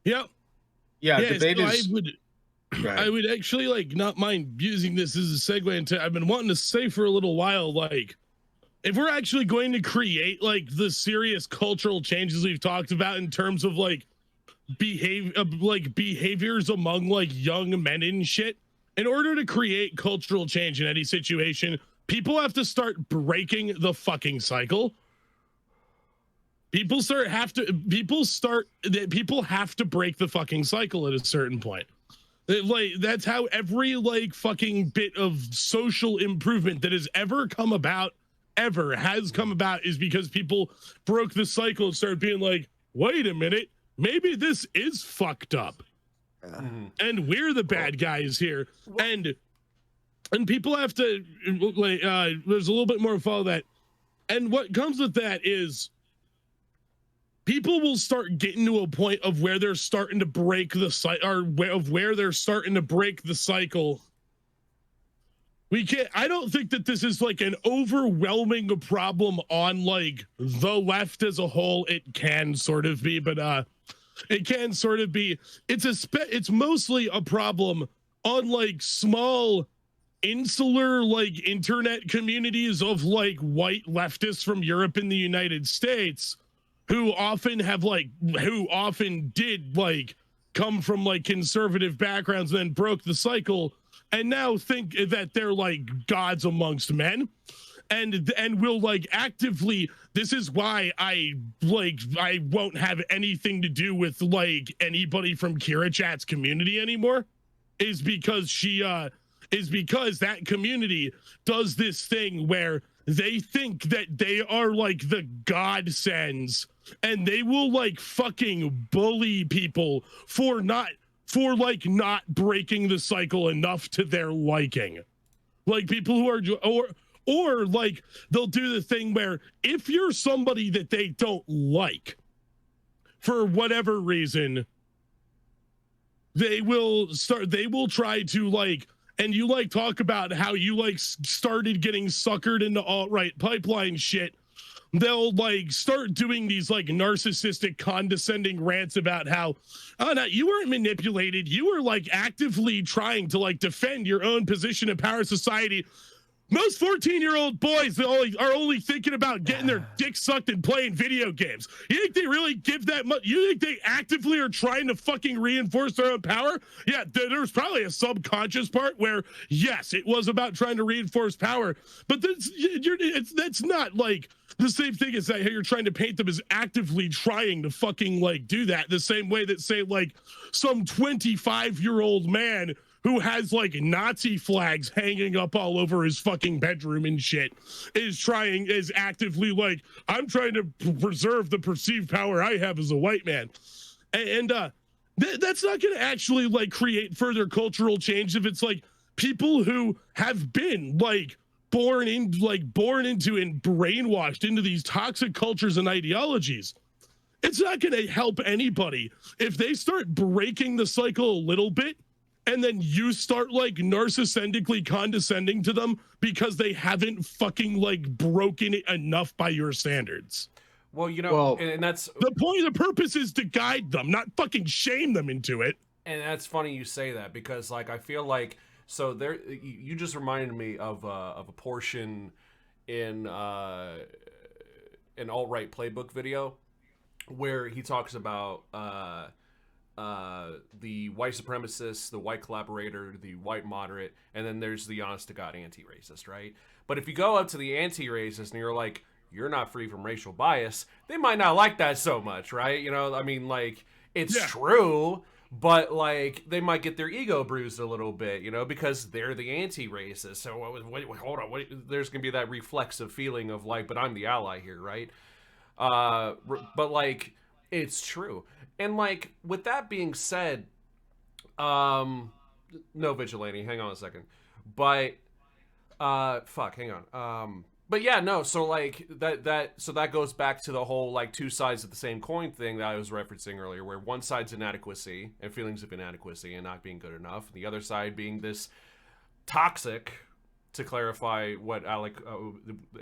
Yep. Yeah, debate so is. I would actually like not mind using this as a segue into. I've been wanting to say for a little while, like, if we're actually going to create like the serious cultural changes we've talked about in terms of like behaviors among like young men and shit, in order to create cultural change in any situation, people have to start breaking the fucking cycle. People have to break the fucking cycle at a certain point. Like that's how every like fucking bit of social improvement that has ever come about is because people broke the cycle and started being like, wait a minute, maybe this is fucked up. And we're the bad guys here. And people have to like there's a little bit more follow that. And what comes with that is people will start getting to a point of where they're starting to break the cycle, or where they're starting to break the cycle. I don't think that this is like an overwhelming problem on like the left as a whole. It can sort of be, but it can sort of be. It's mostly a problem on like small insular like internet communities of like white leftists from Europe and the United States, who often did like come from like conservative backgrounds and then broke the cycle and now think that they're like gods amongst men, and will like actively. This is why I won't have anything to do with like anybody from Kira Chat's community anymore, is because that community does this thing where they think that they are like the godsends, and they will like fucking bully people for not breaking the cycle enough to their liking. Like people who are or like they'll do the thing where if you're somebody that they don't like for whatever reason, they will try to like, and you like talk about how you like started getting suckered into alt-right pipeline shit. They'll like start doing these like narcissistic condescending rants about how, oh no, you weren't manipulated. You were like actively trying to like defend your own position in power society. Most 14-year-old boys are only thinking about getting their dick sucked and playing video games. You think they really give that much? You think they actively are trying to fucking reinforce their own power? Yeah, there's probably a subconscious part where, yes, it was about trying to reinforce power, but that's not like the same thing as that you're trying to paint them as actively trying to fucking like do that. The same way that, say, like some 25-year-old man who has like Nazi flags hanging up all over his fucking bedroom and shit is actively like, I'm trying to preserve the perceived power I have as a white man. And that's not going to actually like create further cultural change if it's like people who have been like born into and brainwashed into these toxic cultures and ideologies. It's not going to help anybody if they start breaking the cycle a little bit, and then you start like narcissistically condescending to them because they haven't fucking like broken it enough by your standards. Well, you know, Well, and that's The purpose is to guide them, not fucking shame them into it. And that's funny you say that, because like I feel like, so there you just reminded me of a portion in an alt-right playbook video where he talks about the white supremacist, the white collaborator, the white moderate, and then there's the honest to God anti-racist, right? But if you go up to the anti-racist and you're like, you're not free from racial bias, they might not like that so much, right? You know, I mean, like, it's true, but like they might get their ego bruised a little bit, you know, because they're the anti-racist. So hold on, there's gonna be that reflexive feeling of like, but I'm the ally here, right? But like, it's true. And like, with that being said, no, Vigilante, hang on a second. But fuck, hang on. But yeah, no, so like that goes back to the whole like two sides of the same coin thing that I was referencing earlier, where one side's inadequacy and feelings of inadequacy and not being good enough, and the other side being this toxic, to clarify what Alec,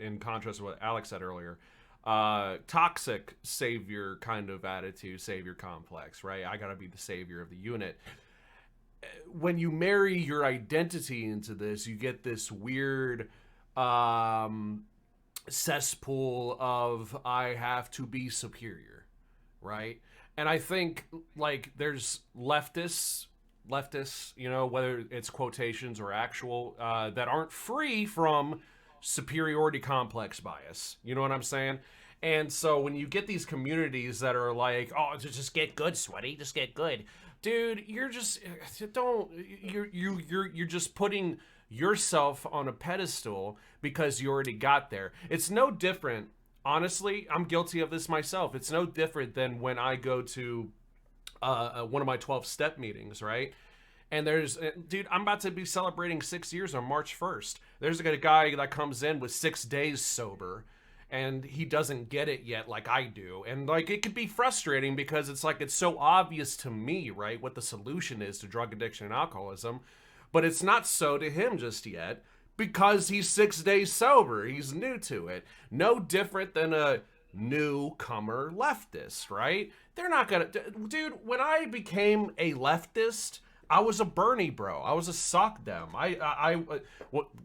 in contrast to what Alex said earlier, toxic savior kind of attitude, savior complex, right? I gotta be the savior of the unit. When you marry your identity into this, you get this weird cesspool of I have to be superior, right? And I think like there's leftists, you know, whether it's quotations or actual, that aren't free from superiority complex bias. You know what I'm saying? And so when you get these communities that are like, oh, just get good, sweaty, just get good, dude, you're just you're just putting yourself on a pedestal because you already got there. It's no different, honestly, I'm guilty of this myself. It's no different than when I go to one of my 12-step meetings, right? And there's, dude, I'm about to be celebrating 6 years on March 1st. There's a guy that comes in with 6 days sober, and he doesn't get it yet like I do. And like, it could be frustrating because it's like, it's so obvious to me, right, what the solution is to drug addiction and alcoholism. But it's not so to him just yet because he's 6 days sober. He's new to it. No different than a newcomer leftist, right? They're not gonna, dude, when I became a leftist, I was a Bernie bro. I was a sock them.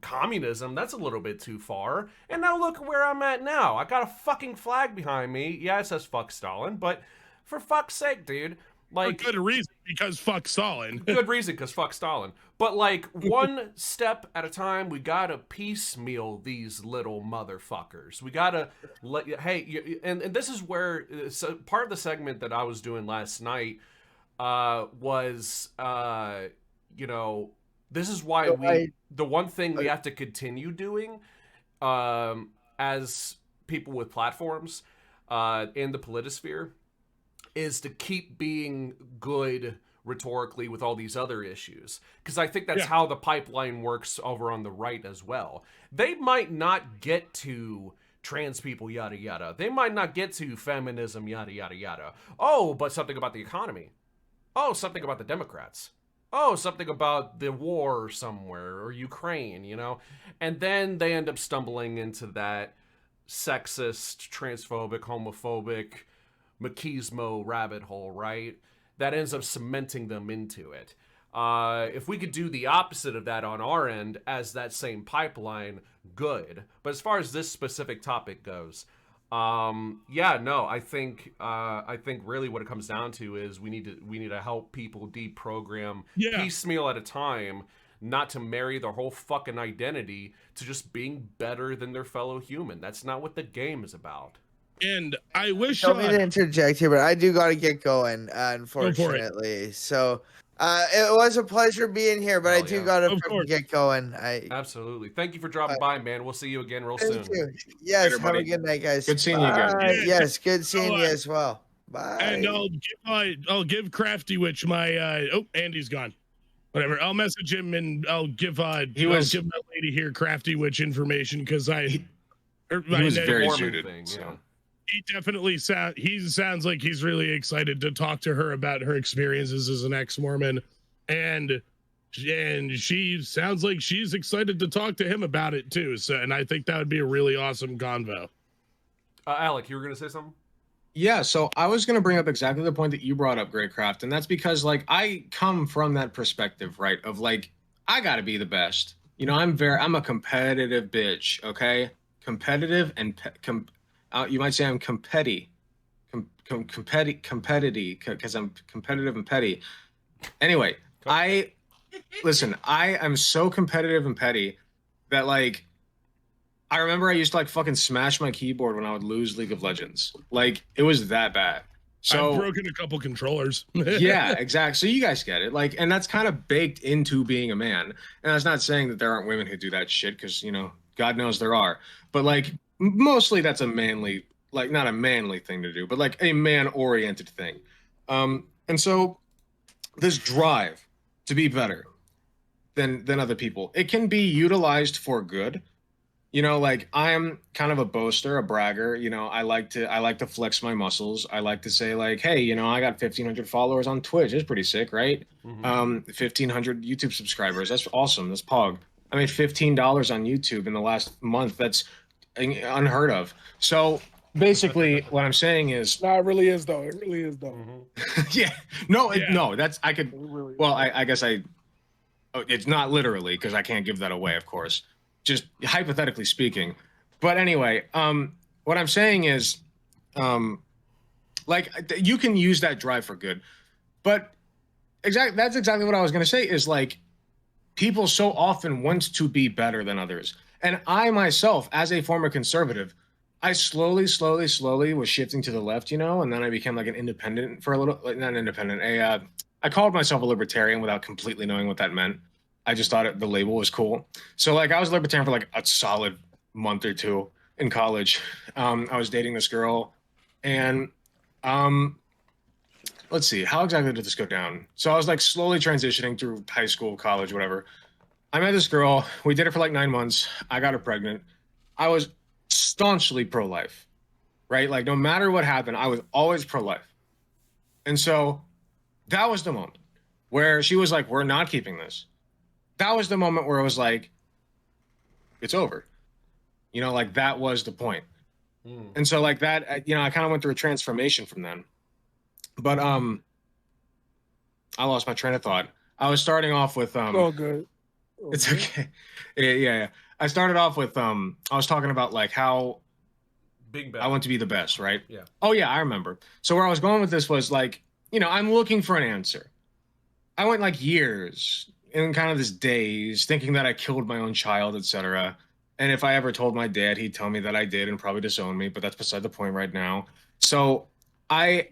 Communism, that's a little bit too far. And now look where I'm at now. I got a fucking flag behind me. Yeah, it says fuck Stalin, but for fuck's sake, dude. Like, for good reason, because fuck Stalin. Good reason, because fuck Stalin. But like, one step at a time, we gotta piecemeal these little motherfuckers. We gotta let you, hey, and this is where, so part of the segment that I was doing last night was, you know, this is why the one thing we have to continue doing as people with platforms in the politosphere is to keep being good rhetorically with all these other issues. Because I think that's how the pipeline works over on the right as well. They might not get to trans people, yada, yada. They might not get to feminism, yada, yada, yada. Oh, but something about the economy. Oh, something about the Democrats. Oh, something about the war somewhere, or Ukraine, you know? And then they end up stumbling into that sexist, transphobic, homophobic, machismo rabbit hole, right? That ends up cementing them into it. If we could do the opposite of that on our end as that same pipeline, good. But as far as this specific topic goes, yeah, no, I think really what it comes down to is we need to help people deprogram piecemeal at a time, not to marry their whole fucking identity to just being better than their fellow human. That's not what the game is about. And I wish Don't mean to interject here, but I do got to get going, unfortunately. So it was a pleasure being here, but I do got to get going. Absolutely. Thank you for dropping by, man. We'll see you again real soon. Thank you. Yes, later, have buddy. a good night, guys. Good seeing you again. Yes, good seeing you as well. Bye. And I'll give Crafty Witch my oh, Andy's gone. Whatever. I'll message him and I'll give I'll give that lady here Crafty Witch information because he was very suited. He definitely sounds like he's really excited to talk to her about her experiences as an ex-Mormon, and she sounds like she's excited to talk to him about it too. So, and I think that would be a really awesome convo. Alec, you were gonna say something? Yeah, so I was gonna bring up exactly the point that you brought up, Greycraft, and that's because like I come from that perspective, right? Of like I gotta be the best. You know, I'm a competitive bitch, okay? Competitive and you might say I'm competitive because I'm competitive and petty. Anyway, listen, I am so competitive and petty that like I remember I used to like fucking smash my keyboard when I would lose League of Legends. Like it was that bad. So I've broken a couple controllers. yeah, exactly. So you guys get it. Like, and that's kind of baked into being a man. And that's not saying that there aren't women who do that shit, because you know, God knows there are. But like mostly that's a manly, like not a manly thing to do, but like a man-oriented thing. And so this drive to be better than other people, it can be utilized for good. You know, like I'm kind of a boaster, a bragger. You know, I like to flex my muscles. I like to say like, hey, you know, I got 1,500 followers on Twitch. It's pretty sick, right? 1,500 YouTube subscribers. That's awesome. That's pog. I made $15 on YouTube in the last month. That's unheard of. So basically, what I'm saying is, No, it really is though. It really is though. yeah, no, Yeah. no, that's I could. Really Well, I guess it's not literally because I can't give that away, of course. Just hypothetically speaking. But anyway, what I'm saying is, like you can use that drive for good, but that's exactly what I was going to say is like people so often want to be better than others. And I myself, as a former conservative, I slowly was shifting to the left, you know, and then I became like an independent for a little, like not independent, I called myself a libertarian without completely knowing what that meant. I just thought the label was cool. So like I was a libertarian for like a solid month or two in college. I was dating this girl, and let's see, how exactly did this go down? So I was like slowly transitioning through high school, college, whatever. I met this girl. We did it for like 9 months. I got her pregnant. I was staunchly pro-life, right? Like no matter what happened, I was always pro-life. And so that was the moment where she was like, we're not keeping this. That was the moment where it was like, it's over. You know, like that was the point. And so like that, you know, I kind of went through a transformation from then. But I lost my train of thought. I was starting off with Oh, good. it's okay. Yeah. I started off with I was talking about like how Big I want to be the best, right? Yeah. Oh yeah, I remember. So where I was going with this was like, you know, I'm looking for an answer. I went like years in kind of this daze, thinking that I killed my own child, etc. And if I ever told my dad, he'd tell me that I did and probably disown me, but that's beside the point right now. So I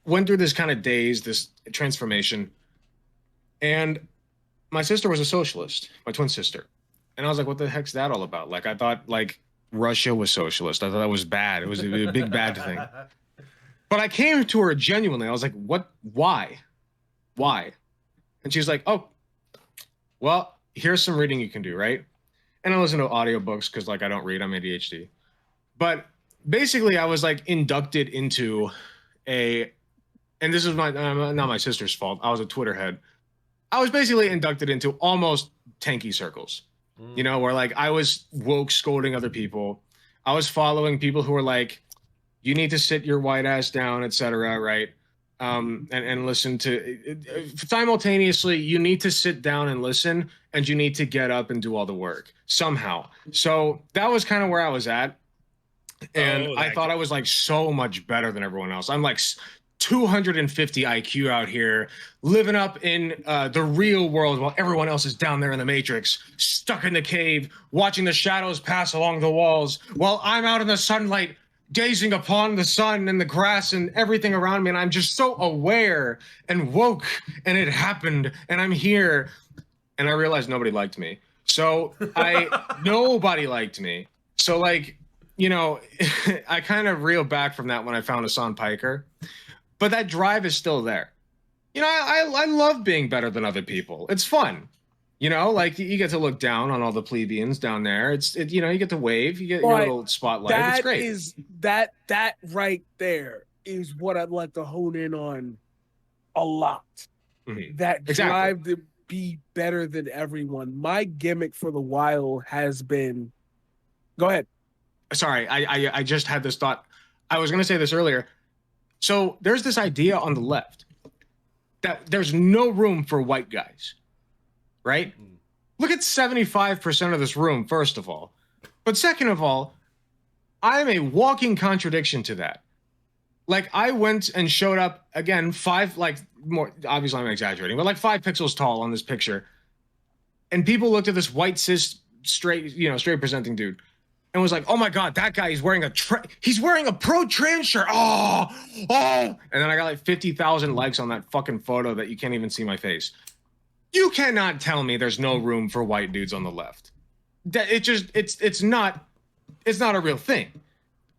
went through this kind of daze, this transformation, and my sister was a socialist, my twin sister. And I was like, what the heck's that all about? Like, I thought like Russia was socialist. I thought that was bad. It was a big bad thing. But I came to her genuinely. I was like, what? Why? And she's like, oh, well, here's some reading you can do, right? And I listen to audiobooks because like I don't read, I'm ADHD. But basically I was like inducted into and this is not my sister's fault. I was a Twitter head. I was basically inducted into almost tanky circles, you know, where like I was woke scolding other people. I was following people who were like, you need to sit your white ass down, etc. Right? And listen to simultaneously. You need to sit down and listen, and you need to get up and do all the work somehow. So that was kind of where I was at, and I thought I was like so much better than everyone else. I'm like 250 IQ out here, living up in the real world while everyone else is down there in the Matrix, stuck in the cave, watching the shadows pass along the walls, while I'm out in the sunlight, gazing upon the sun and the grass and everything around me. And I'm just so aware and woke, and it happened, and I'm here. And I realized nobody liked me. So nobody liked me. So like, you know, I kind of reeled back from that when I found Hassan Piker. But that drive is still there. You know, I love being better than other people. It's fun. You know, like you get to look down on all the plebeians down there. You know, you get to wave, you get your little spotlight. It's great. That right there is what I'd like to hone in on a lot. That drive to be better than everyone. My gimmick for the while has been, go ahead. sorry, I just had this thought. I was going to say this earlier. So there's this idea on the left that there's no room for white guys, right? Look at 75% of this room, first of all. But second of all, I'm a walking contradiction to that. Like, I went and showed up, again, more, obviously I'm exaggerating, but like 5 pixels tall on this picture. And people looked at this white cis straight presenting dude and was like, oh my God, that guy is wearing he's wearing a pro-trans shirt. Oh. And then I got like 50,000 likes on that fucking photo that you can't even see my face. You cannot tell me there's no room for white dudes on the left. It's not a real thing.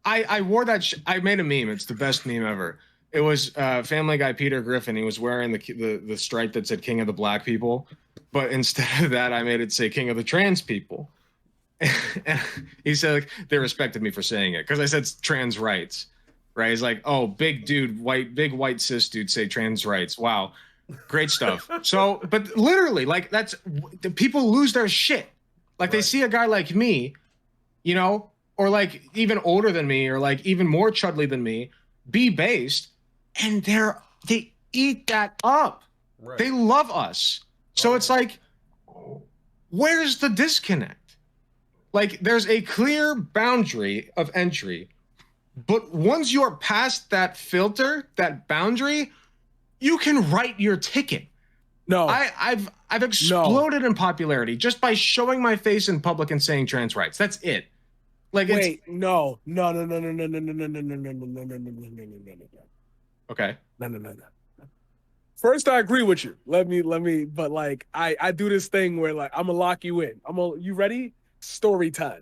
I wore that. I made a meme. It's the best meme ever. It was Family Guy Peter Griffin. He was wearing the stripe that said King of the Black People, but instead of that, I made it say King of the Trans People. And he said, like, they respected me for saying it because I said trans rights, right? He's like, oh, big white cis dude say trans rights. Wow, great stuff. So, but literally, like, that's people lose their shit. Like, they see a guy like me, you know, or like even older than me, or like even more chudly than me, be based, and they eat that up. Right. They love us. So it's like, where's the disconnect? Like, there's a clear boundary of entry, but once you're past that filter, that boundary, you can write your ticket. No, I've exploded in popularity just by showing my face in public and saying trans rights. That's it. Like, wait, no. Okay. No. First, I agree with you. Let me, but like, I do this thing where like, I'm gonna lock you in. You ready? Story time.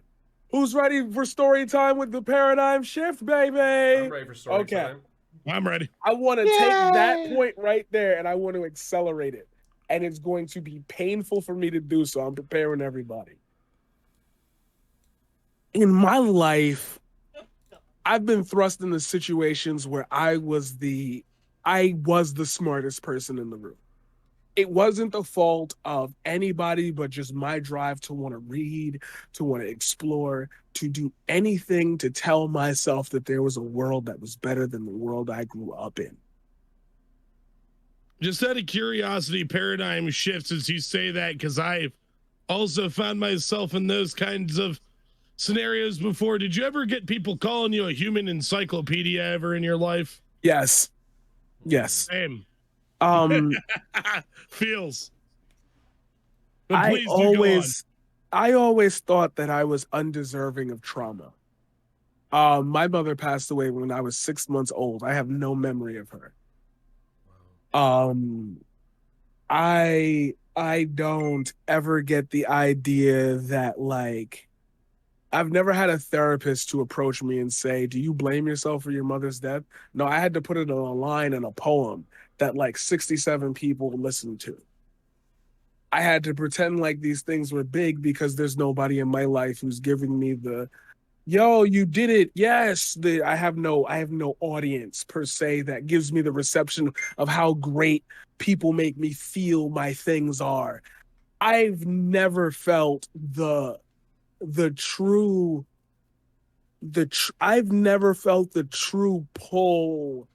Who's ready for story time with the paradigm shift, baby? I'm ready for story time. I'm ready. I want to take that point right there and I want to accelerate it. And it's going to be painful for me to do so. I'm preparing everybody. In my life, I've been thrust into situations where I was the smartest person in the room. It wasn't the fault of anybody, but just my drive to want to read, to want to explore, to do anything to tell myself that there was a world that was better than the world I grew up in. Just out of curiosity, paradigm shifts as you say that, because I've also found myself in those kinds of scenarios before. Did you ever get people calling you a human encyclopedia ever in your life? Yes. Same. Feels. I always thought that I was undeserving of trauma. My mother passed away when I was 6 months old. I have no memory of her. I don't ever get the idea that, like, I've never had a therapist to approach me and say, do you blame yourself for your mother's death? No, I had to put it on a line in a poem that like 67 people listened to. I had to pretend like these things were big because there's nobody in my life who's giving me the, yo, you did it. Yes. I have no audience per se that gives me the reception of how great people make me feel my things are. I've never felt I've never felt the true pull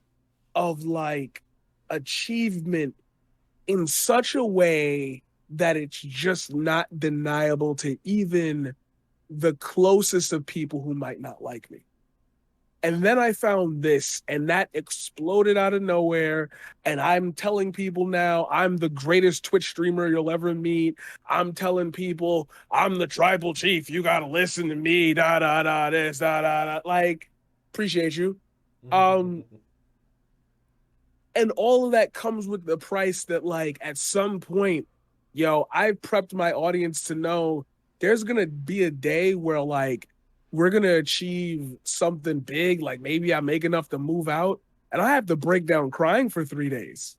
of like achievement in such a way that it's just not deniable to even the closest of people who might not like me. And then I found this, and that exploded out of nowhere. And I'm telling people now, I'm the greatest Twitch streamer you'll ever meet. I'm telling people, I'm the tribal chief. You got to listen to me, this, like, appreciate you. And all of that comes with the price that, like, at some point, yo, I prepped my audience to know there's going to be a day where, like, we're going to achieve something big, like maybe I make enough to move out, and I have to break down crying for 3 days.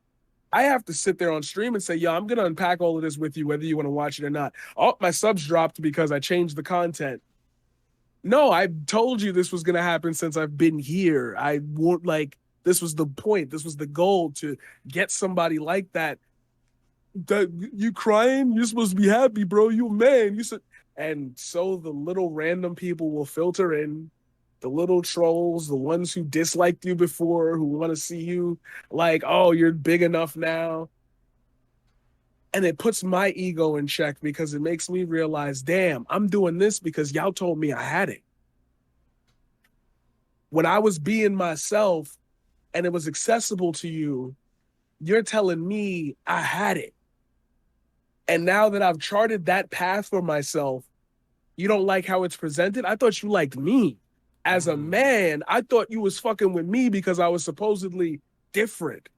I have to sit there on stream and say, yo, I'm going to unpack all of this with you, whether you want to watch it or not. Oh, my subs dropped because I changed the content. No, I told you this was going to happen since I've been here. I won't, like, this was the point. This was the goal, to get somebody like that. You crying? You're supposed to be happy, bro. You a man. You said, And so the little random people will filter in, the little trolls, the ones who disliked you before, who want to see you like, oh, you're big enough now. And it puts my ego in check because it makes me realize, damn, I'm doing this because y'all told me I had it. When I was being myself and it was accessible to you, you're telling me I had it. And now that I've charted that path for myself, you don't like how it's presented? I thought you liked me. As a man, I thought you was fucking with me because I was supposedly different.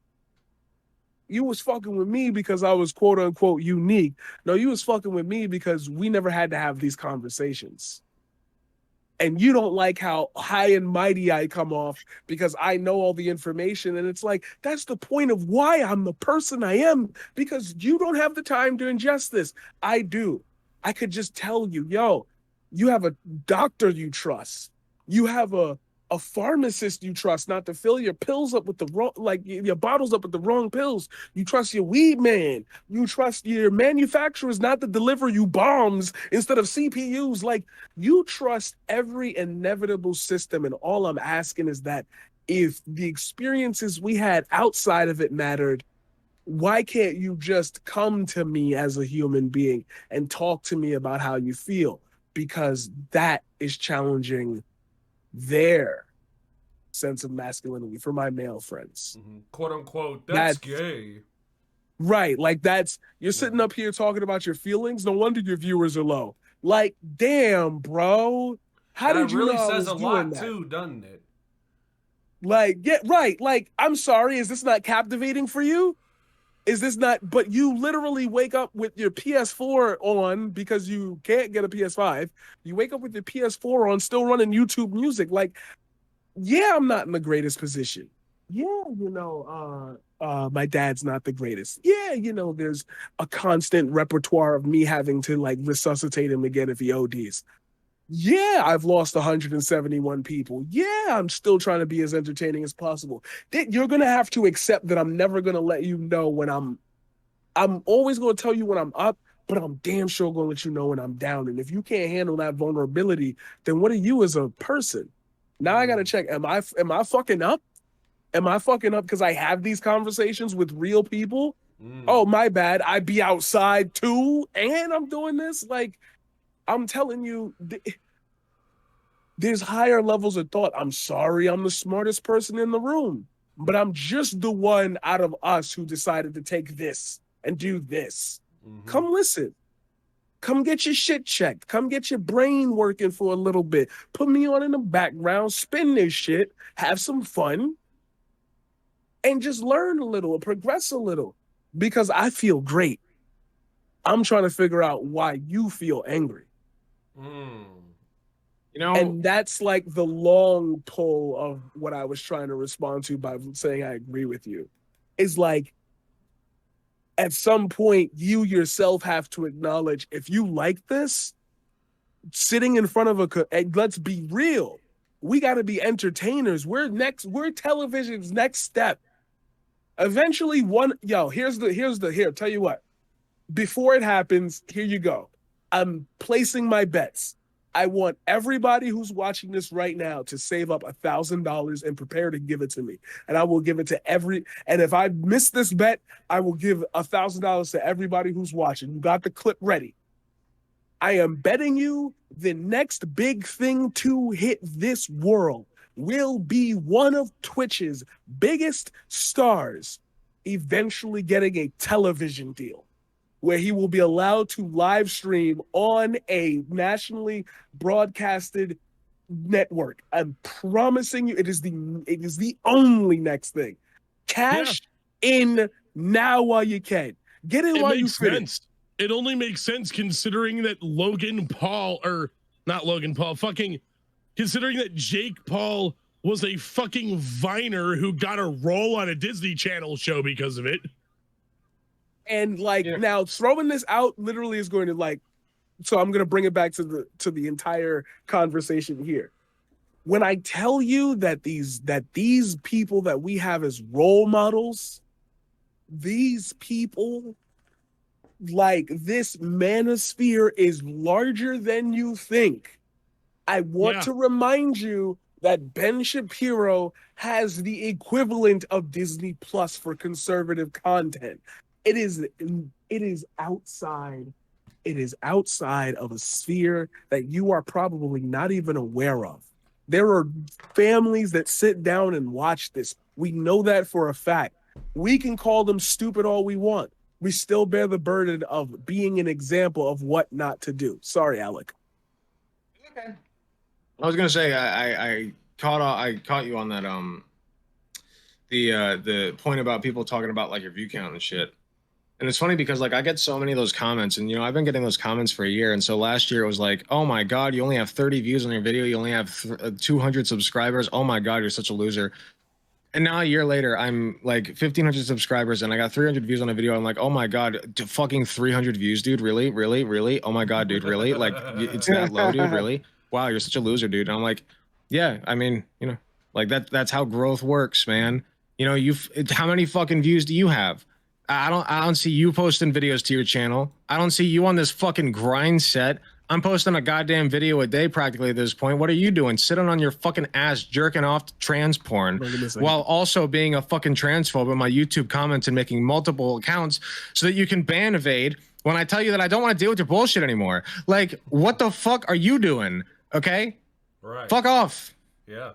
You was fucking with me because I was quote unquote unique. No, you was fucking with me because we never had to have these conversations. And you don't like how high and mighty I come off because I know all the information. And it's like, that's the point of why I'm the person I am, because you don't have the time to ingest this. I do. I could just tell you, yo, you have a doctor you trust. You have a pharmacist you trust not to fill your pills up with the wrong, like your bottles up with the wrong pills. You trust your weed man. You trust your manufacturers not to deliver you bombs instead of CPUs. Like, you trust every inevitable system. And all I'm asking is that if the experiences we had outside of it mattered, why can't you just come to me as a human being and talk to me about how you feel? Because that is challenging their sense of masculinity for my male friends. Quote unquote, that's gay. Right. Like, that's, you're sitting up here talking about your feelings. No wonder your viewers are low. Like, damn, bro. How did you really know I says was a doing lot that? too, doesn't it? Like, yeah, right. Like, I'm sorry. Is this not captivating for you? Is this not, but you literally wake up with your PS4 on because you can't get a PS5. You wake up with your PS4 on, still running YouTube music. Like, yeah, I'm not in the greatest position. Yeah, you know, my dad's not the greatest. Yeah, you know, there's a constant repertoire of me having to like resuscitate him again if he ODs. Yeah, I've lost 171 people. Yeah, I'm still trying to be as entertaining as possible. You're gonna have to accept that I'm never gonna let you know when I'm always gonna tell you when I'm up, but I'm damn sure gonna let you know when I'm down. And if you can't handle that vulnerability, then what are you as a person? Now I gotta check. Am I fucking up? Am I fucking up because I have these conversations with real people? Oh, my bad. I be outside too, and I'm doing this. Like, I'm telling you, there's higher levels of thought. I'm sorry, I'm the smartest person in the room, but I'm just the one out of us who decided to take this and do this. Come listen. Come get your shit checked. Come get your brain working for a little bit. Put me on in the background, spin this shit, have some fun, and just learn a little, progress a little, because I feel great. I'm trying to figure out why you feel angry. You know, and that's like the long pull of what I was trying to respond to by saying I agree with you. Is like, at some point, you yourself have to acknowledge, if you like this, sitting in front of let's be real. We got to be entertainers. We're television's next step. Eventually, here, tell you what. Before it happens, here you go. I'm placing my bets. I want everybody who's watching this right now to save up $1,000 and prepare to give it to me. And I will give it to and if I miss this bet, I will give $1,000 to everybody who's watching. You got the clip ready. I am betting you the next big thing to hit this world will be one of Twitch's biggest stars eventually getting a television deal, where he will be allowed to live stream on a nationally broadcasted network. I'm promising you, it is the only next thing. Cash in now while you can. Get in while you finish. It only makes sense considering that considering that Jake Paul was a fucking Viner who got a role on a Disney Channel show because of it. And now throwing this out literally is going to so I'm going to bring it back to the entire conversation here. When I tell you that these people that we have as role models, these people like this manosphere is larger than you think. I want to remind you that Ben Shapiro has the equivalent of Disney Plus for conservative content. It is outside. It is outside of a sphere that you are probably not even aware of. There are families that sit down and watch this. We know that for a fact. We can call them stupid all we want. We still bear the burden of being an example of what not to do. Sorry, Alec. Okay. I was gonna say I caught you on that the point about people talking about like your view count and shit. And it's funny because like I get so many of those comments, and I've been getting those comments for a year. And so last year it was like, oh my god, you only have 30 views on your video, you only have 200 subscribers. Oh my god, you're such a loser. And now a year later, I'm like 1,500 subscribers and I got 300 views on a video. I'm like, oh my god, fucking 300 views, dude. Really, really, really? Oh my god, dude, really? Like it's that low, dude. Really? Wow, you're such a loser, dude. And I'm like, yeah, I mean, like that's how growth works, man. How many fucking views do you have? I don't see you posting videos to your channel. I don't see you on this fucking grind set. I'm posting a goddamn video a day practically at this point. What are you doing? Sitting on your fucking ass jerking off to trans porn while also being a fucking transphobe in my YouTube comments and making multiple accounts so that you can ban evade when I tell you that I don't want to deal with your bullshit anymore. Like, what the fuck are you doing? Okay? Right. Fuck off. Yeah.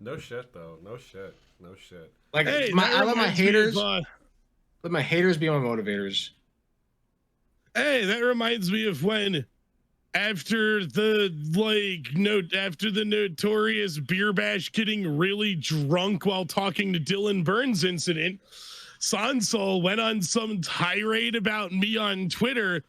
No shit though. No shit. No shit. Like, Hey, I let my haters of, let my haters be my motivators. hey, that reminds me of when after the notorious beer bash getting really drunk while talking to Dylan Burns incident, Sansol went on some tirade about me on Twitter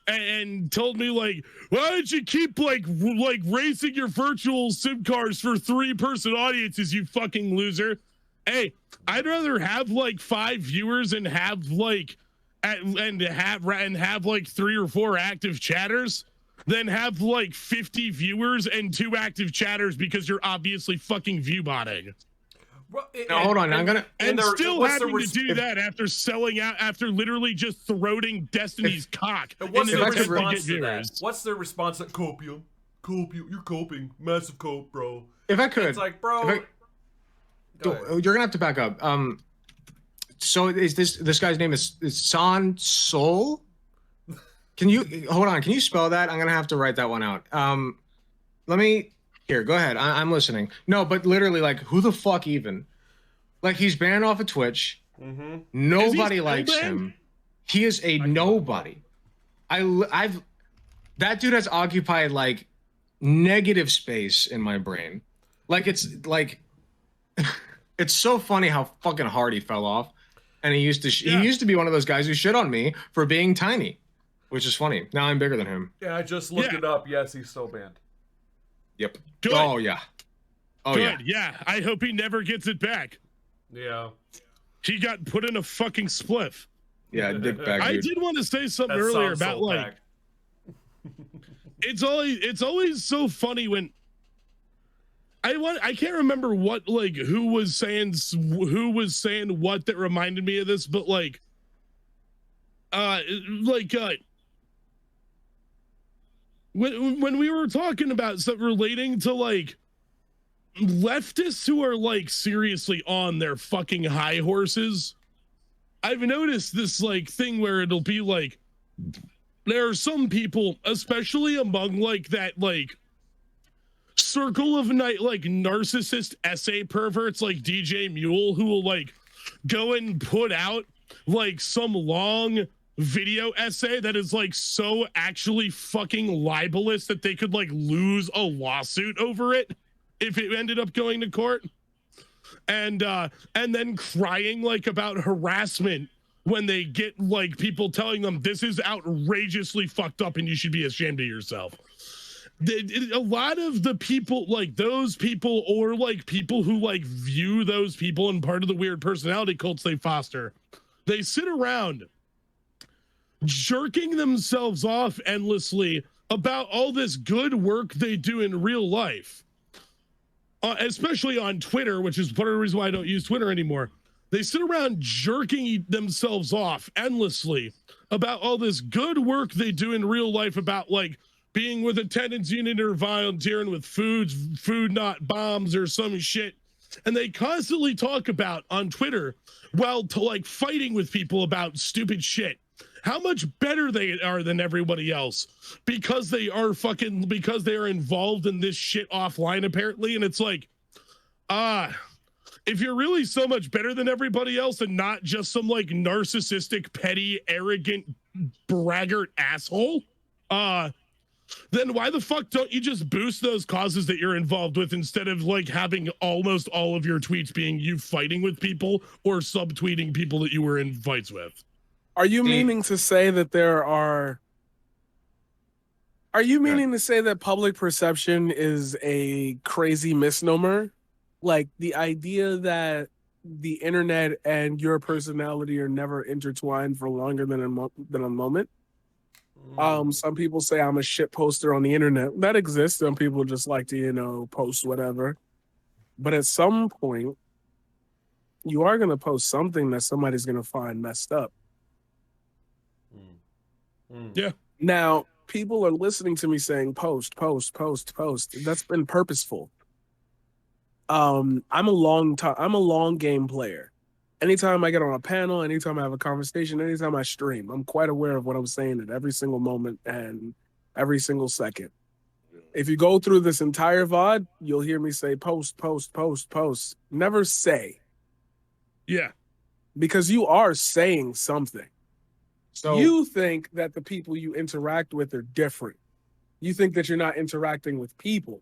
and told me like, why don't you keep like racing your virtual sim cars for 3-person audiences, you fucking loser. Hey, I'd rather have like 5 viewers and have like have like 3 or 4 active chatters than have like 50 viewers and 2 active chatters because you're obviously fucking view botting. Well, Now hold on, I'm gonna And still having to do that after selling out, after literally just throating Destiny's cock. What's in the the attempt to response get to that? viewers. What's their response? Like, cope you, you're coping, massive cope, bro. If I could, It's like, bro. you're gonna have to back up. So is this guy's name is San Sol? Can you hold on? Can you spell that? I'm gonna have to write that one out. Let me here. Go ahead. I'm listening. No, but literally, like, who the fuck even? Like, he's banned off of Twitch. Mm-hmm. Nobody likes him. He is a nobody. I've that dude has occupied like negative space in my brain. Like it's like it's so funny how fucking hard he fell off. And he used to be one of those guys who shit on me for being tiny, which is funny. Now I'm bigger than him. Yeah, I just looked it up. Yes, he's still banned. Yep. Good. Oh yeah. Oh Good. yeah. Yeah. I hope he never gets it back. Yeah. He got put in a fucking spliff. Yeah, dick bag, I dude. did want to say something That earlier sounds about so like back. it's always so funny when I can't remember what who was saying what that reminded me of this, but when we were talking about stuff relating to like leftists who are like seriously on their fucking high horses, I've noticed this like thing where it'll be like there are some people, especially among like that like circle of night like narcissist essay perverts like DJ Mule, who will like go and put out like some long video essay that is like so actually fucking libelous that they could like lose a lawsuit over it if it ended up going to court, and then crying like about harassment when they get like people telling them this is outrageously fucked up and you should be ashamed of yourself. A lot of the people, like those people, or like people who like view those people and part of the weird personality cults they foster, they sit around jerking themselves off endlessly about all this good work they do in real life, especially on Twitter, which is part of the reason why I don't use Twitter anymore. They sit around jerking themselves off endlessly about all this good work they do in real life, about like being with attendance unit or volunteering with food not bombs or some shit. And they constantly talk about on Twitter, well, to like fighting with people about stupid shit. How much better they are than everybody else because they are involved in this shit offline, apparently. And it's like, if you're really so much better than everybody else and not just some like narcissistic, petty, arrogant, braggart asshole, then why the fuck don't you just boost those causes that you're involved with instead of like having almost all of your tweets being you fighting with people or subtweeting people that you were in fights with? Are you meaning to say that Are you meaning to say that public perception is a crazy misnomer? Like the idea that the internet and your personality are never intertwined for longer than a moment? Some people say I'm a shit poster on the internet. That exists. Some people just like to, post whatever. But at some point, you are going to post something that somebody's going to find messed up. Yeah. Now, people are listening to me saying post. That's been purposeful. I'm a long game player. Anytime I get on a panel, anytime I have a conversation, anytime I stream, I'm quite aware of what I'm saying at every single moment and every single second. If you go through this entire VOD, you'll hear me say post. Never say. Yeah. Because you are saying something. So you think that the people you interact with are different. You think that you're not interacting with people.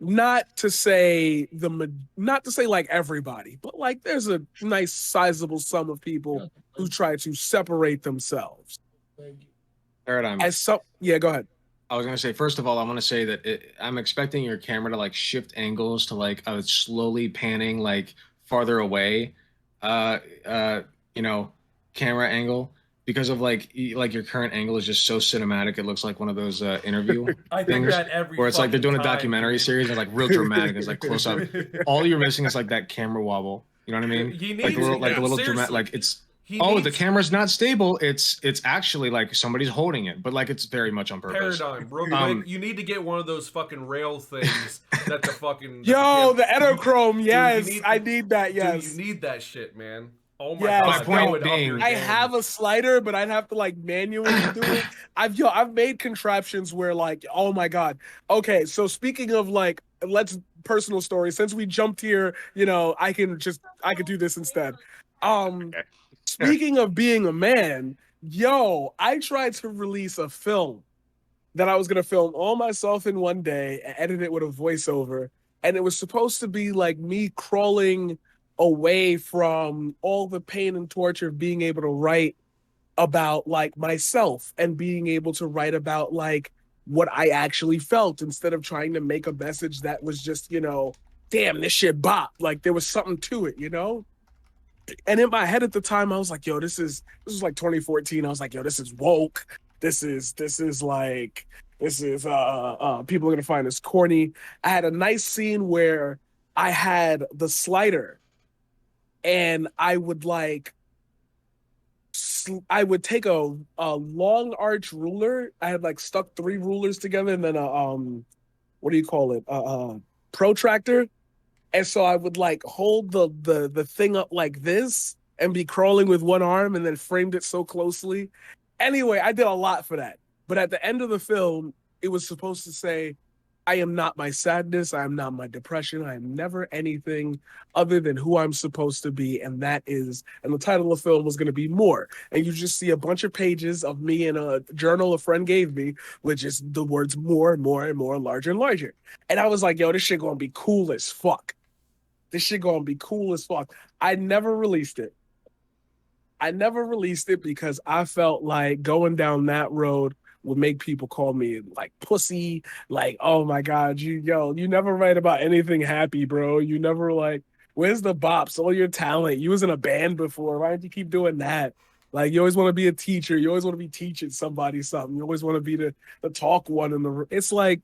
Not to say like everybody, but like there's a nice sizable sum of people who try to separate themselves. Paradigm. Yeah, go ahead. I was gonna say, first of all, I want to say that I'm expecting your camera to like shift angles to like a slowly panning like farther away, camera angle, because of like your current angle is just so cinematic. It looks like one of those interview I think things that every where it's like they're doing a fucking time, documentary dude. series and like real dramatic. It's like close up. All you're missing is like that camera wobble. You know what I mean? He Like needs a little seriously. dramatic. Like it's He the needs- camera's not stable. It's actually like somebody's holding it, but like it's very much on purpose. Paradigm, real quick. You need to get one of those fucking rail things that the fucking the Enochrome. Yes, I need that. Yes, dude, you need that shit, man. Oh my yes, god! My point that would up being- your I game. have a slider, but I'd have to like manually do it. I've made contraptions where like, oh my god. Okay, so speaking of like, let's personal story. Since we jumped here, I could do this instead. Speaking of being a man, I tried to release a film that I was gonna film all myself in one day and edit it with a voiceover, and it was supposed to be like me crawling away from all the pain and torture of being able to write about like myself and being able to write about like what I actually felt instead of trying to make a message that was just, damn, this shit bop. Like there was something to it, And in my head at the time, I was like, this was like 2014. I was like, this is woke. This is people are gonna find this corny. I had a nice scene where I had the slider and I would take a long arch ruler. I had like stuck 3 rulers together and then a protractor. And so I would like hold the thing up like this and be crawling with one arm and then framed it so closely. Anyway, I did a lot for that. But at the end of the film, it was supposed to say, I am not my sadness. I am not my depression. I am never anything other than who I'm supposed to be. And the title of the film was going to be More. And you just see a bunch of pages of me in a journal a friend gave me, which is the words more and more and more, larger and larger. And I was like, this shit going to be cool as fuck. This shit going to be cool as fuck. I never released it. Because I felt like going down that road would make people call me like pussy, like, oh my God, you never write about anything happy, bro. You never like, where's the bops? All your talent. You was in a band before. Why did you keep doing that? Like you always want to be a teacher. You always want to be teaching somebody something. You always want to be the talk one in the room. It's like,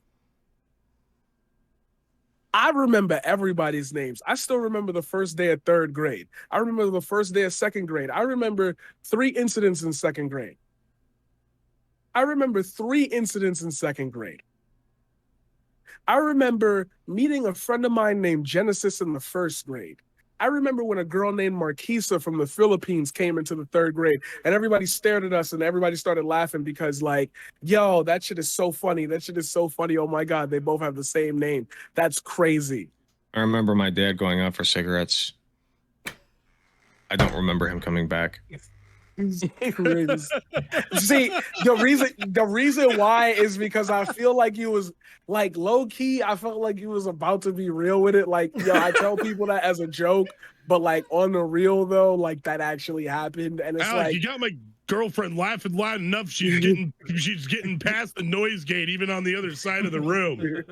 I remember everybody's names. I still remember the first day of 3rd grade. I remember the first day of 2nd grade. I remember 3 incidents in 2nd grade. I remember 3 incidents in 2nd grade. I remember meeting a friend of mine named Genesis in the 1st grade. I remember when a girl named Marquisa from the Philippines came into the 3rd grade and everybody stared at us and everybody started laughing because like, yo, that shit is so funny. That shit is so funny. Oh my God, they both have the same name. That's crazy. I remember my dad going out for cigarettes. I don't remember him coming back. See, the reason why is because I feel like you was like low key. I felt like you was about to be real with it. Like, yo, I tell people that as a joke, but like on the real though, like that actually happened. And it's Alec, like you got my girlfriend laughing loud enough. She's getting past the noise gate, even on the other side of the room.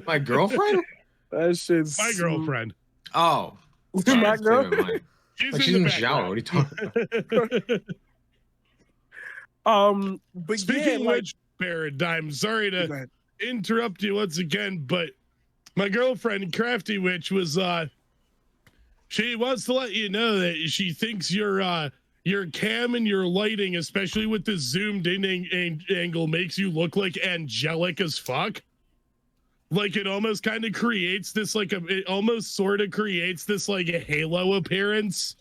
My girlfriend? That shit's My girlfriend. Oh, my girl. She's in the shower. What are you talking about? But speaking yeah, like, which, Paradigm, sorry go to ahead. interrupt you once again, but my girlfriend Crafty Witch was she wants to let you know that she thinks your cam and your lighting, especially with the zoomed in angle, makes you look like angelic as fuck. Like it almost kind of creates this it almost sort of creates this like a halo appearance.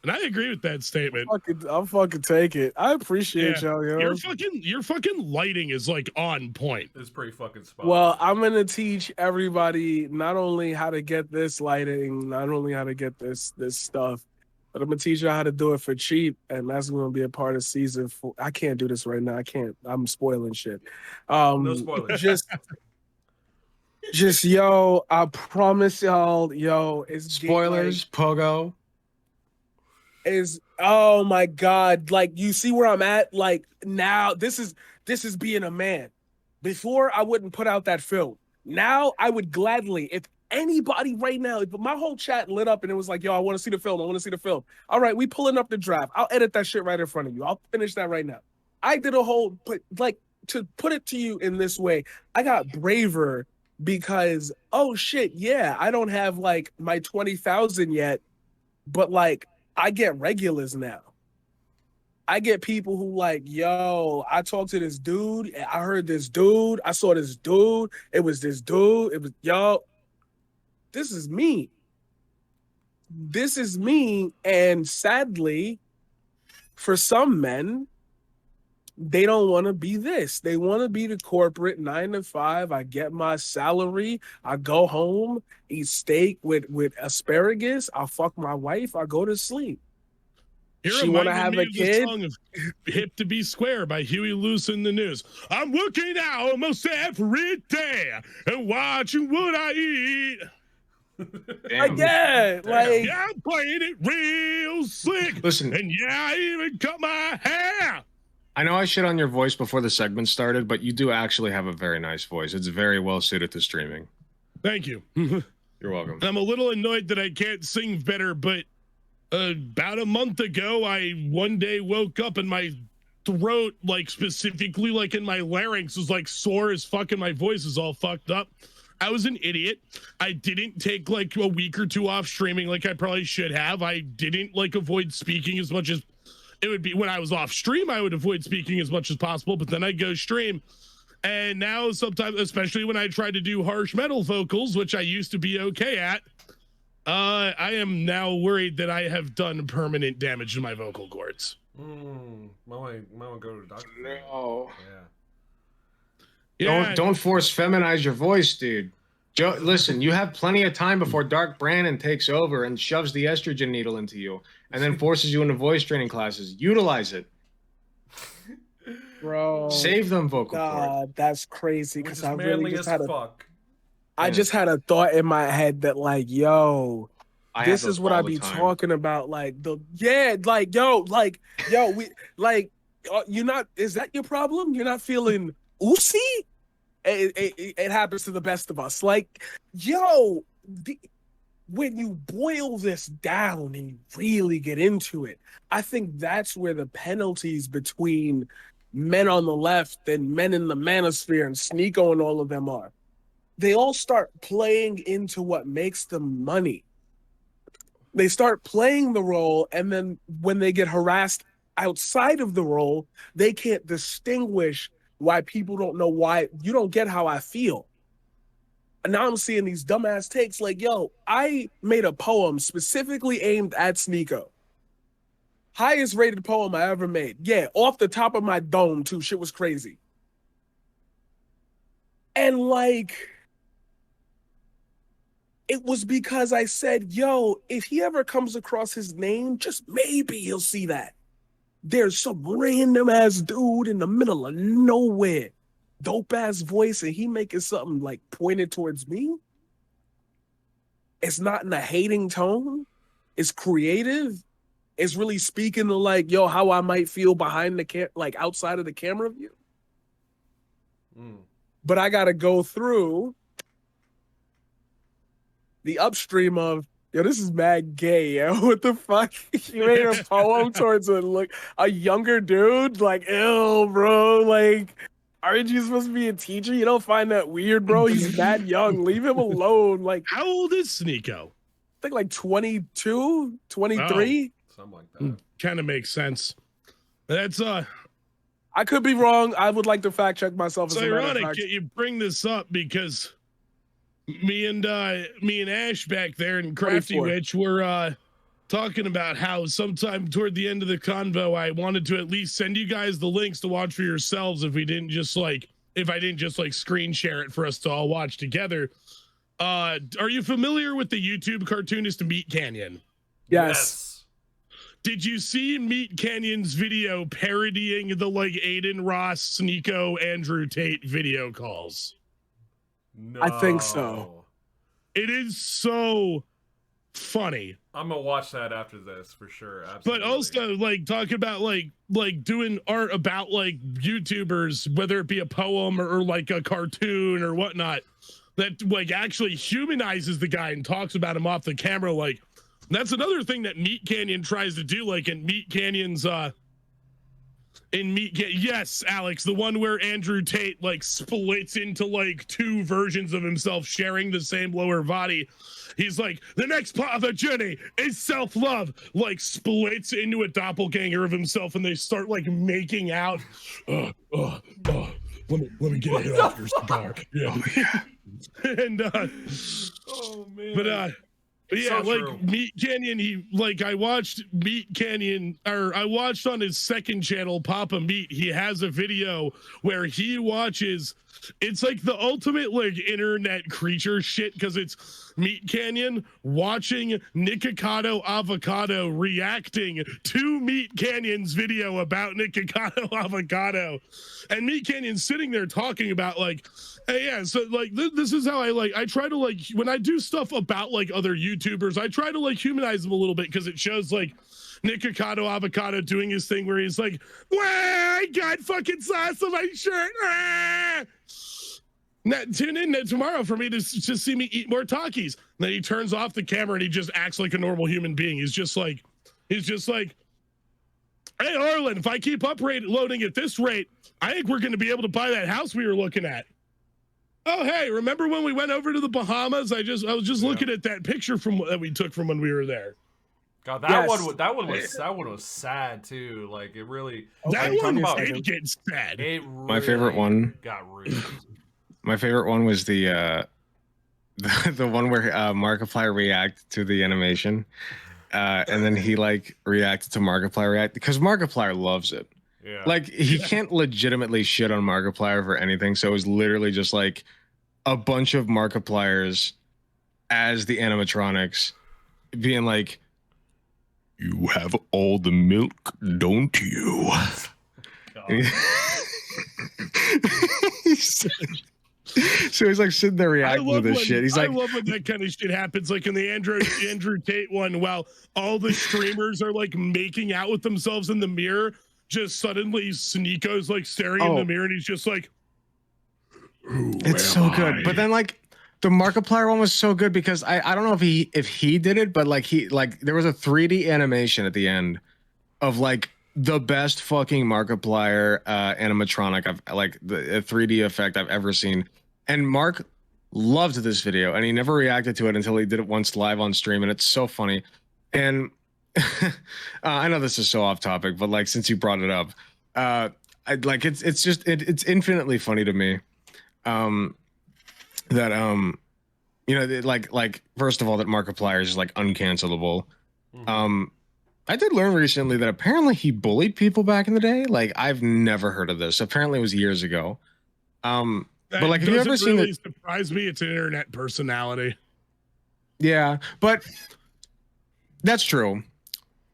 And I agree with that statement. I'll fucking take it. I appreciate y'all, yo. Your fucking lighting is like on point. It's pretty fucking spot. Well, I'm gonna teach everybody not only how to get this lighting, not only how to get this stuff, but I'm gonna teach you how to do it for cheap, and that's gonna be a part of season 4. I can't do this right now. I can't. I'm spoiling shit. No spoilers. Just yo, I promise y'all, yo, it's Spoilers, Pogo. Is oh my God, like you see where I'm at? Like now this is being a man. Before I wouldn't put out that film. Now I would gladly, if anybody right now, if my whole chat lit up and it was like, yo, I want to see the film. I want to see the film. All right, we pulling up the draft. I'll edit that shit right in front of you. I'll finish that right now. I did a whole, but like to put it to you in this way, I got braver because, oh shit, yeah, I don't have like my 20,000 yet, but like I get regulars now. I get people who like, yo, I talked to this dude, I heard this dude, I saw this dude, it was this dude, it was, yo, this is me. This is me, and sadly, for some men, they don't want to be this. They want to be the corporate 9 to 5. I get my salary. I go home, eat steak with asparagus. I fuck my wife. I go to sleep. She want to have a kid. The song of "Hip to Be Square" by Huey Lewis in the News. I'm working out almost every day and watching what I eat. Like, yeah, like yeah, I'm playing it real slick. Listen, and yeah, I even cut my hair. I know I shit on your voice before the segment started, but you do actually have a very nice voice. It's very well suited to streaming. Thank you. You're welcome. I'm a little annoyed that I can't sing better, but about a month ago, I one day woke up and my throat, like specifically like in my larynx, was like sore as fuck and my voice is all fucked up. I was an idiot. I didn't take like a week or two off streaming like I probably should have. I didn't like avoid speaking as much as it would be when I was off stream. I would avoid speaking as much as possible, but then I'd go stream. And now sometimes, especially when I try to do harsh metal vocals, which I used to be okay at, I am now worried that I have done permanent damage to my vocal cords. Might go to the doctor. No. Yeah. Don't force feminize your voice, dude. Joe, listen, you have plenty of time before Dark Brandon takes over and shoves the estrogen needle into you and then forces you into voice training classes. Utilize it. Bro. Save them vocal cords. That's crazy because I really just had fuck. I just had a thought in my head that like, yo, this is what I be talking about. Like you're not, is that your problem? You're not feeling oosy? It happens to the best of us. Like, yo, when you boil this down and you really get into it, I think that's where the penalties between men on the left and men in the manosphere and Sneeko and all of them are. they all start playing into what makes them money. They start playing the role, and then when they get harassed outside of the role, they can't distinguish why people don't know why. You don't get how I feel. And now I'm seeing these dumbass takes like, yo, I made a poem specifically aimed at Sneeko. Highest rated poem I ever made. Yeah, off the top of my dome, too. Shit was crazy. And like, it was because I said, yo, if he ever comes across his name, just maybe he'll see that. There's some random ass dude in the middle of nowhere, dope ass voice, and he making something like pointed towards me. It's not in a hating tone. It's creative. It's really speaking to like, yo, how I might feel behind the like outside of the camera view. But I gotta go through the upstream of, yo, this is mad gay, yo. What the fuck? You made a poem towards a younger dude? Like, ew, bro. Like, aren't you supposed to be a teacher? You don't find that weird, bro? He's mad young. Leave him alone. Like, how old is Sneeko? I think like 22, 23. Oh, something like that. Kind of makes sense. That's I could be wrong. I would like to fact check myself. It's ironic you bring this up because me and Ash back there in Crafty Witch were talking about how sometime toward the end of the convo I wanted to at least send you guys the links to watch for yourselves if I didn't just screen share it for us to all watch together. Are you familiar with the YouTube cartoonist Meat Canyon? Yes. Did you see Meat Canyon's video parodying the like Aiden Ross, Sneeko, Andrew Tate video calls? No. I think so. It is so funny. I'm gonna watch that after this for sure. Absolutely. But also like talking about like doing art about like YouTubers, whether it be a poem or like a cartoon or whatnot, that like actually humanizes the guy and talks about him off the camera. Like, that's another thing that Meat Canyon tries to do, like in Meat Canyon's yes, Alex, the one where Andrew Tate like splits into like two versions of himself sharing the same lower body. He's like, the next part of the journey is self-love, like splits into a doppelganger of himself, and they start like making out. Let me get a hit off your cigar. Yeah. And oh man. But yeah, So like true. Meat Canyon, I watched Meat Canyon, or I watched on his second channel, Papa Meat, he has a video where he watches, it's like the ultimate like internet creature shit, because it's Meat Canyon watching Nikocado Avocado reacting to Meat Canyon's video about Nikocado Avocado. And Meat Canyon's sitting there talking about like, hey, yeah, so like this is how I try to like, when I do stuff about like other YouTubers, I try to like humanize them a little bit, because it shows like Nikocado Avocado doing his thing where he's like, "Wah, I got fucking sauce on my shirt." Ah! Now, tune in tomorrow for me to see me eat more Takis. Then he turns off the camera and he just acts like a normal human being. He's just like, hey, Arlen, if I keep loading at this rate, I think we're going to be able to buy that house we were looking at. Oh, hey, remember when we went over to the Bahamas? I was just looking at that picture that we took from when we were there. God, that one was sad too. Like it really. That one did get sad. It really My favorite one got rude. My favorite one was the one where Markiplier reacted to the animation, and then he like reacted to Markiplier because Markiplier loves it. Yeah. Like he can't legitimately shit on Markiplier for anything, so it was literally just like a bunch of Markipliers as the animatronics being like, "You have all the milk, don't you?" So he's like sitting there reacting to this shit. He's like, I love when that kind of shit happens, like in the Andrew Tate one, while all the streamers are like making out with themselves in the mirror. Just suddenly Sneeko's like staring in the mirror and he's just like, it's so good. But then like the Markiplier one was so good because I don't know if he did it, but like there was a 3D animation at the end of like the best fucking Markiplier animatronic I've like the 3D effect I've ever seen. And Mark loved this video, and he never reacted to it until he did it once live on stream, and it's so funny. And I know this is so off topic, but like since you brought it up, it's infinitely funny to me that you know, like first of all, that Markiplier is like uncancelable. I did learn recently that apparently he bullied people back in the day. Like, I've never heard of this. Apparently it was years ago. But like, have you ever seen it? Surprise me, it's an internet personality. Yeah, but that's true.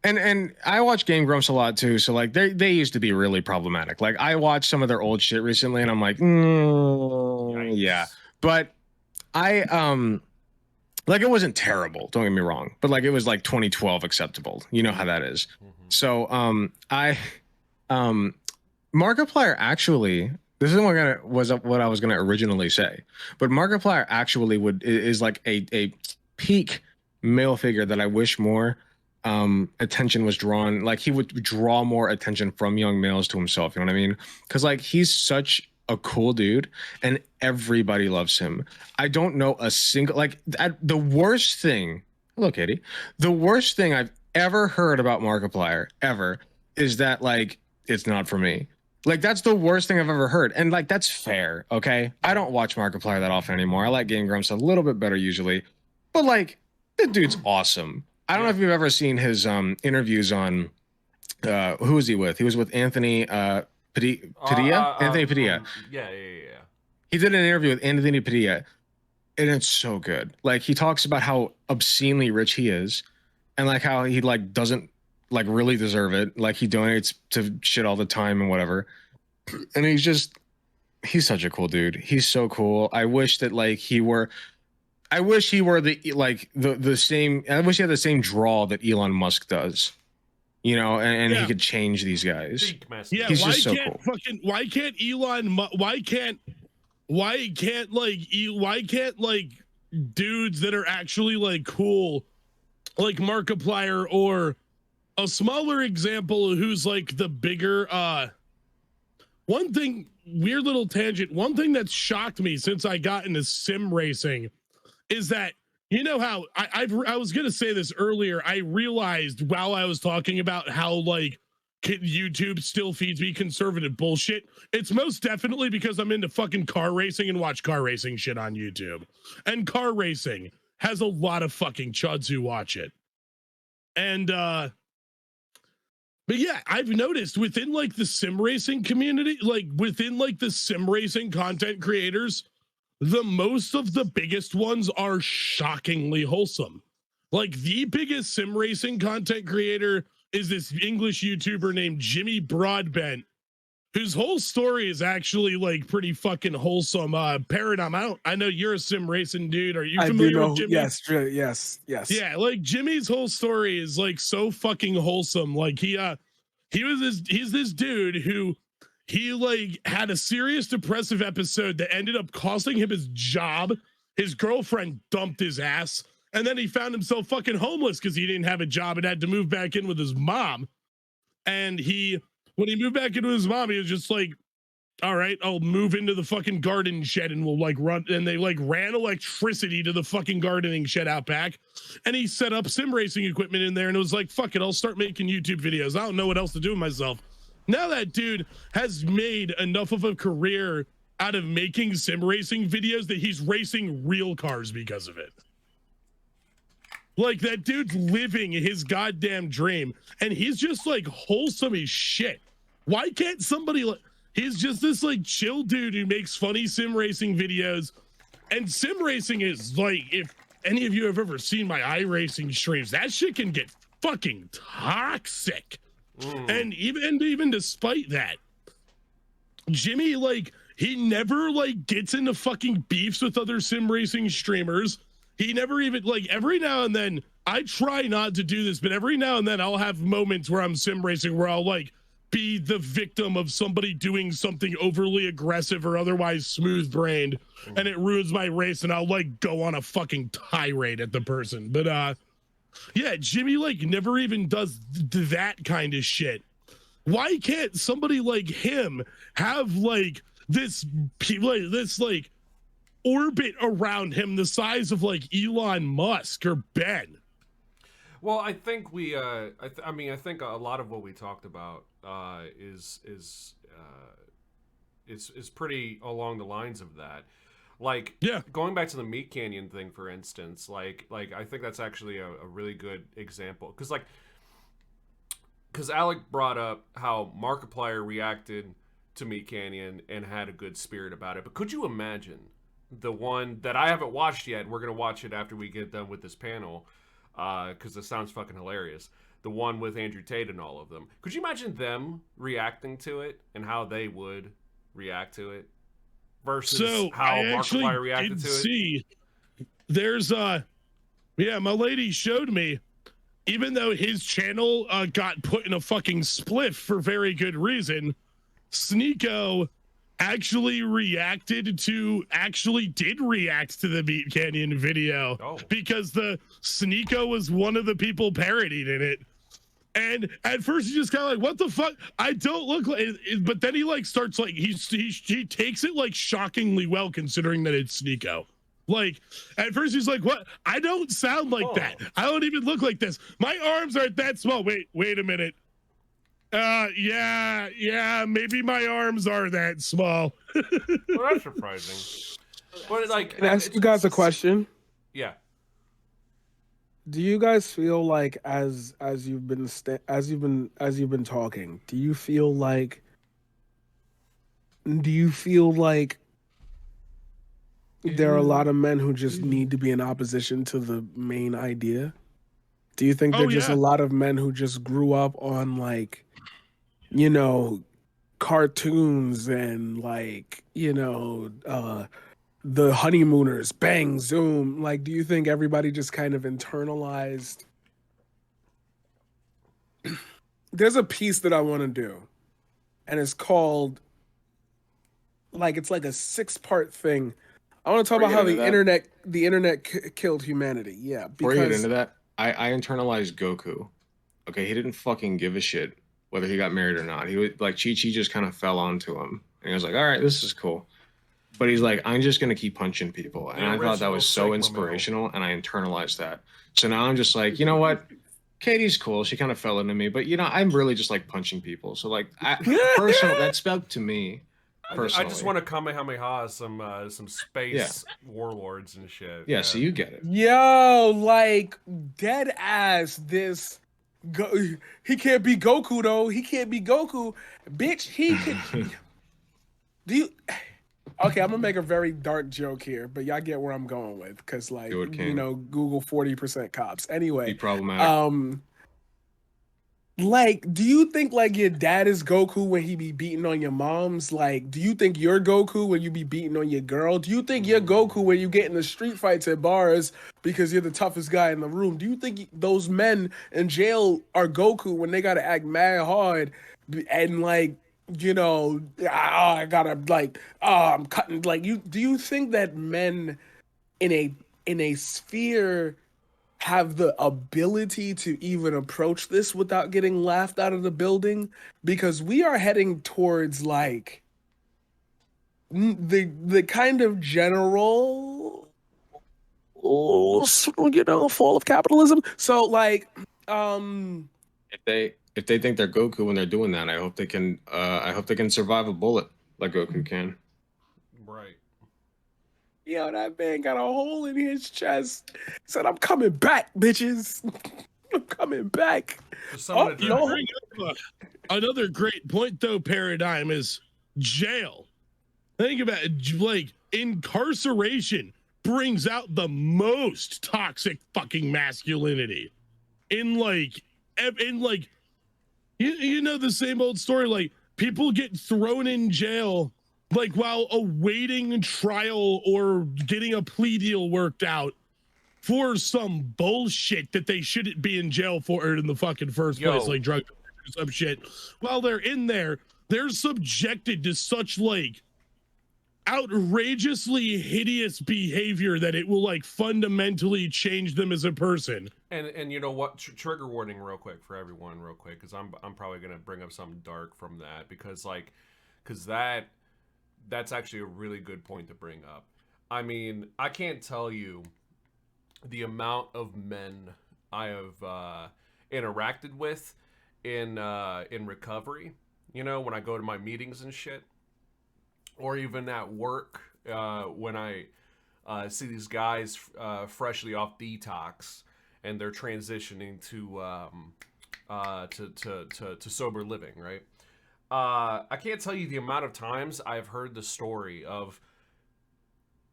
And I watch Game Grumps a lot too, so like they used to be really problematic. Like, I watched some of their old shit recently, and I'm like, yeah. But I like, it wasn't terrible, don't get me wrong, but like, it was like 2012 acceptable. You know how that is. So Markiplier actually, this is what I was gonna originally say, but Markiplier actually is like a peak male figure that I wish more attention was drawn. Like, he would draw more attention from young males to himself, you know what I mean? Because like, he's such a cool dude and everybody loves him. I don't know a single, like, the worst thing, hello Katie, the worst thing I've ever heard about Markiplier ever is that like, it's not for me. Like, that's the worst thing I've ever heard, and like, that's fair. Okay, I don't watch Markiplier that often anymore. I like Game Grumps a little bit better usually, but like, the dude's awesome. I don't know if you've ever seen his interviews on who was he with? He was with Anthony Padilla? Anthony Padilla. Yeah. He did an interview with Anthony Padilla, and it's so good. Like, he talks about how obscenely rich he is, and like how he like doesn't like really deserve it. Like, he donates to shit all the time and whatever. And he's such a cool dude. He's so cool. I wish that like he were the same. I wish he had the same draw that Elon Musk does. You know, and he could change these guys. Yeah, he's why just so can't cool. why can't like dudes that are actually like cool, like Markiplier, or a smaller example who's like the bigger one thing, weird little tangent, one thing that's shocked me since I got into sim racing is that, you know how I was gonna say this earlier. I realized while I was talking about how like YouTube still feeds me conservative bullshit. It's most definitely because I'm into fucking car racing and watch car racing shit on YouTube. And car racing has a lot of fucking chuds who watch it. And but yeah, I've noticed within like the sim racing community, like within like the sim racing content creators, the most of the biggest ones are shockingly wholesome. Like, the biggest sim racing content creator is this English YouTuber named Jimmy Broadbent, whose whole story is actually like pretty fucking wholesome. Paradigm, I know you're a sim racing dude. Are you familiar with Jimmy? Yes. Yeah, like Jimmy's whole story is like so fucking wholesome. Like, he's this dude who, he like had a serious depressive episode that ended up costing him his job. His girlfriend dumped his ass, and then he found himself fucking homeless because he didn't have a job and had to move back in with his mom. And when he moved back into his mom, he was just like, all right, I'll move into the fucking garden shed and we'll like run. And they like ran electricity to the fucking gardening shed out back. And he set up sim racing equipment in there and it was like, fuck it, I'll start making YouTube videos. I don't know what else to do with myself. Now that dude has made enough of a career out of making sim racing videos that he's racing real cars because of it. Like, that dude's living his goddamn dream, and he's just like wholesome as shit. Why can't somebody like, he's just this like chill dude who makes funny sim racing videos. And sim racing is like, if any of you have ever seen my iRacing streams, that shit can get fucking toxic. And even despite that, Jimmy, like, he never like gets into fucking beefs with other sim racing streamers. He never even, like, every now and then, I try not to do this, but every now and then I'll have moments where I'm sim racing where I'll like be the victim of somebody doing something overly aggressive or otherwise smooth brained, and it ruins my race, and I'll like go on a fucking tirade at the person. But yeah, Jimmy like never even does that kind of shit. Why can't somebody like him have like this like orbit around him the size of like Elon Musk or Ben. Well, I think we, I think a lot of what we talked about is pretty along the lines of that. Like, yeah, going back to the Meat Canyon thing, for instance, like I think that's actually a really good example, because Alec brought up how Markiplier reacted to Meat Canyon and had a good spirit about it. But could you imagine the one that I haven't watched yet? We're gonna watch it after we get done with this panel, because it sounds fucking hilarious. The one with Andrew Tate and all of them. Could you imagine them reacting to it and how they would react to it versus how Markiplier reacted to it? There's my lady showed me, even though his channel got put in a fucking spliff for very good reason, Sneeko actually did react to the Meat Canyon video because the Sneeko was one of the people parodied in it. And at first he's just kind of like, what the fuck? I don't look like it. But then he like starts like, he takes it like shockingly well, considering that it's Sneeko. Like, at first he's like, what? I don't sound like that. I don't even look like this. My arms aren't that small. Wait a minute. Yeah, maybe my arms are that small. Well, that's surprising. But like, can I ask you guys a question? Yeah. Do you guys feel like as you've been talking, do you feel like there are a lot of men who just need to be in opposition to the main idea? Do you think there are just a lot of men who just grew up on like, you know, cartoons and like, you know, the honeymooners, bang, zoom? Like, do you think everybody just kind of internalized? There's a piece that I want to do, and it's called, like, it's like a 6-part thing. I want to talk about how the internet killed humanity. Yeah, before you get into that, I internalized Goku. Okay, he didn't fucking give a shit whether he got married or not. He was like, Chi-Chi just kind of fell onto him, and he was like, all right, this is cool. But he's like, I'm just gonna keep punching people, and I thought that was so inspirational, and I internalized that. So now I'm just like, you know what? Katie's cool. She kind of fell into me, but you know, I'm really just like punching people. So like, personally, that spoke to me. Personally. I just want to Kamehameha some space warlords and shit. Yeah, so you get it. Yo, like, dead ass. This, he can't be Goku though. He can't be Goku, bitch. He could. Do you? Okay, I'm gonna make a very dark joke here, but y'all get where I'm going with, because like, you know, Google 40% cops. Anyway, be problematic. Like, do you think like your dad is Goku when he be beating on your moms? Like, do you think you're Goku when you be beating on your girl? Do you think you're Goku when you get in the street fights at bars because you're the toughest guy in the room? Do you think those men in jail are Goku when they gotta act mad hard and like, you know, I gotta like, I'm cutting, like, you? Do you think that men in a sphere have the ability to even approach this without getting laughed out of the building? Because we are heading towards like the kind of general, you know, fall of capitalism. So like, if they think they're Goku when they're doing that, I hope they can survive a bullet like Goku can. Right. Yo, that man got a hole in his chest. Said, I'm coming back, bitches. I'm coming back. Another great point, though, Paradigm, is jail. Think about it. Like, incarceration brings out the most toxic fucking masculinity. In you know the same old story, like, people get thrown in jail like while awaiting trial or getting a plea deal worked out for some bullshit that they shouldn't be in jail for in the fucking first place, like drug or some shit. While they're in there, they're subjected to such like outrageously hideous behavior that it will like fundamentally change them as a person. And you know what? Trigger warning, real quick for everyone, real quick, because I'm probably gonna bring up something dark from that, because that's actually a really good point to bring up. I mean, I can't tell you the amount of men I have interacted with in recovery. You know, when I go to my meetings and shit, or even at work when I see these guys freshly off detox and they're transitioning to sober living, right? I can't tell you the amount of times I've heard the story of,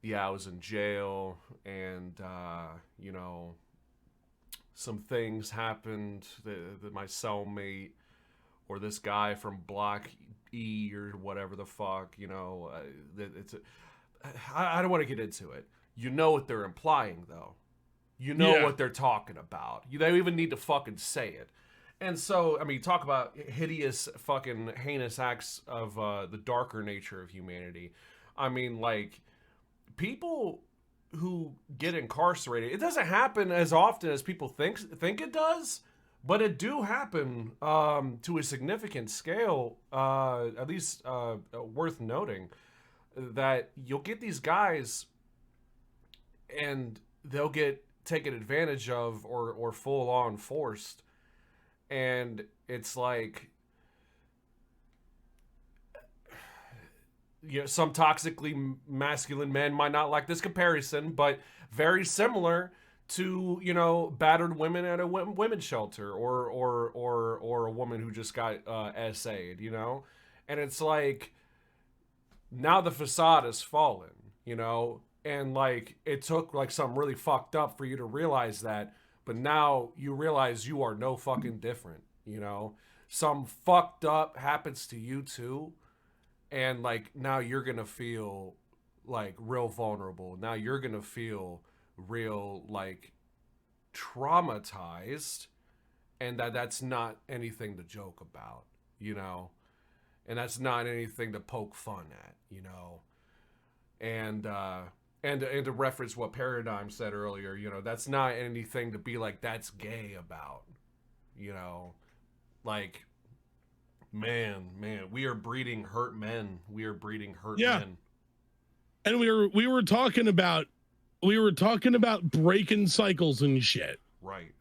yeah, I was in jail and, you know, some things happened that my cellmate or this guy from Block E or whatever the fuck, you know, I don't want to get into it. You know what they're implying, though. You know what they're talking about. They don't even need to fucking say it. And so, I mean, talk about hideous fucking heinous acts of the darker nature of humanity. I mean, like, people who get incarcerated, it doesn't happen as often as people think it does, but it do happen to a significant scale, at least worth noting, that you'll get these guys and they'll get taken advantage of or full on forced. And it's like, you know, some toxically masculine men might not like this comparison, but very similar to, you know, battered women at a women's shelter or a woman who just got SA'd, you know? And it's like, now the facade has fallen, you know? And like, it took like something really fucked up for you to realize that, but now you realize you are no fucking different, you know? Some fucked up happens to you too. And like, now you're gonna feel like real vulnerable. Now you're gonna feel real like traumatized, and that's not anything to joke about, you know? And that's not anything to poke fun at, you know? And to reference what Paradigm said earlier, you know, that's not anything to be like, that's gay about, you know? Like, man, we are breeding hurt men. We are breeding hurt men. And we were talking about breaking cycles and shit. Right.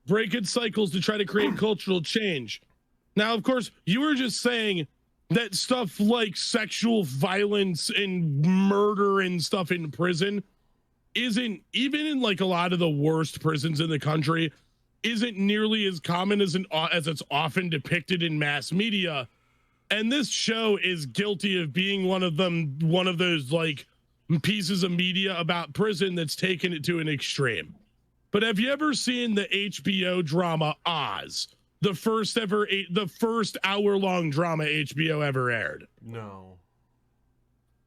Breaking cycles to try to create cultural change. Now, of course, you were just saying that stuff like sexual violence and murder and stuff in prison isn't, even in like a lot of the worst prisons in the country, isn't nearly as common as it's often depicted in mass media. And this show is guilty of being one of those like pieces of media about prison that's taken it to an extreme. But have you ever seen the HBO drama Oz? The first hour-long drama HBO ever aired. No.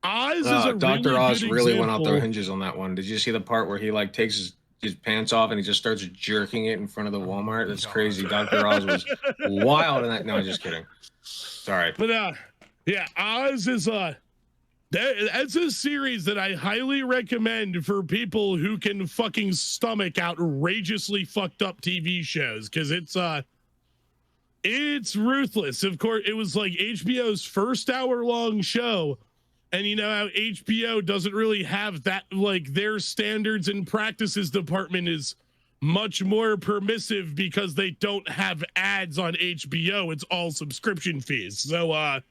Oz is a Dr. really Oz good really example. went off the hinges on that one. Did you see the part where he like takes his pants off and he just starts jerking it in front of the Walmart? That's crazy. Dr. Oz was wild in that. No, just kidding. Sorry. But yeah, Oz is that's a series that I highly recommend for people who can fucking stomach outrageously fucked up TV shows, because it's ruthless. Of course, it was like HBO's first hour-long show, and you know how HBO doesn't really have that, like their standards and practices department is much more permissive because they don't have ads on HBO. It's all subscription fees. So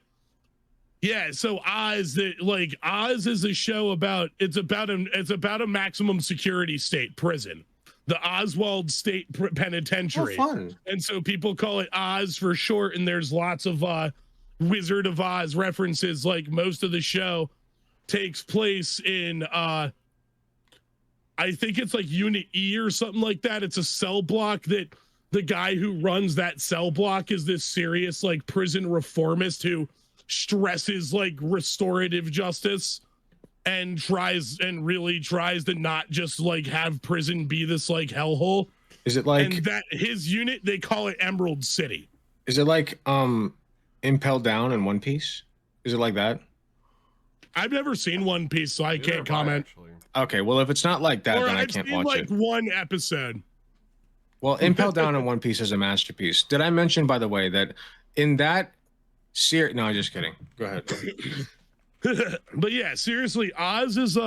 yeah, so Oz is a show about it's about a maximum security state prison, the Oswald State Penitentiary. Oh, fun. And so people call it Oz for short, and there's lots of Wizard of Oz references. Like, most of the show takes place in I think it's like Unit E or something like that. It's a cell block that the guy who runs that cell block is this serious like prison reformist who stresses like restorative justice and really tries to not just like have prison be this like hellhole. Is it like, and that his unit, they call it Emerald City. Is it like Impel Down in One Piece? Is it like that? I've never seen One Piece, so I can't comment. Okay, well, if it's not like that, then I I've can't seen watch like it. one episode. Well, Impel Down in One Piece is a masterpiece. Did I mention, by the way, that in that series? No, I'm just kidding. Go ahead. But yeah, seriously, Oz is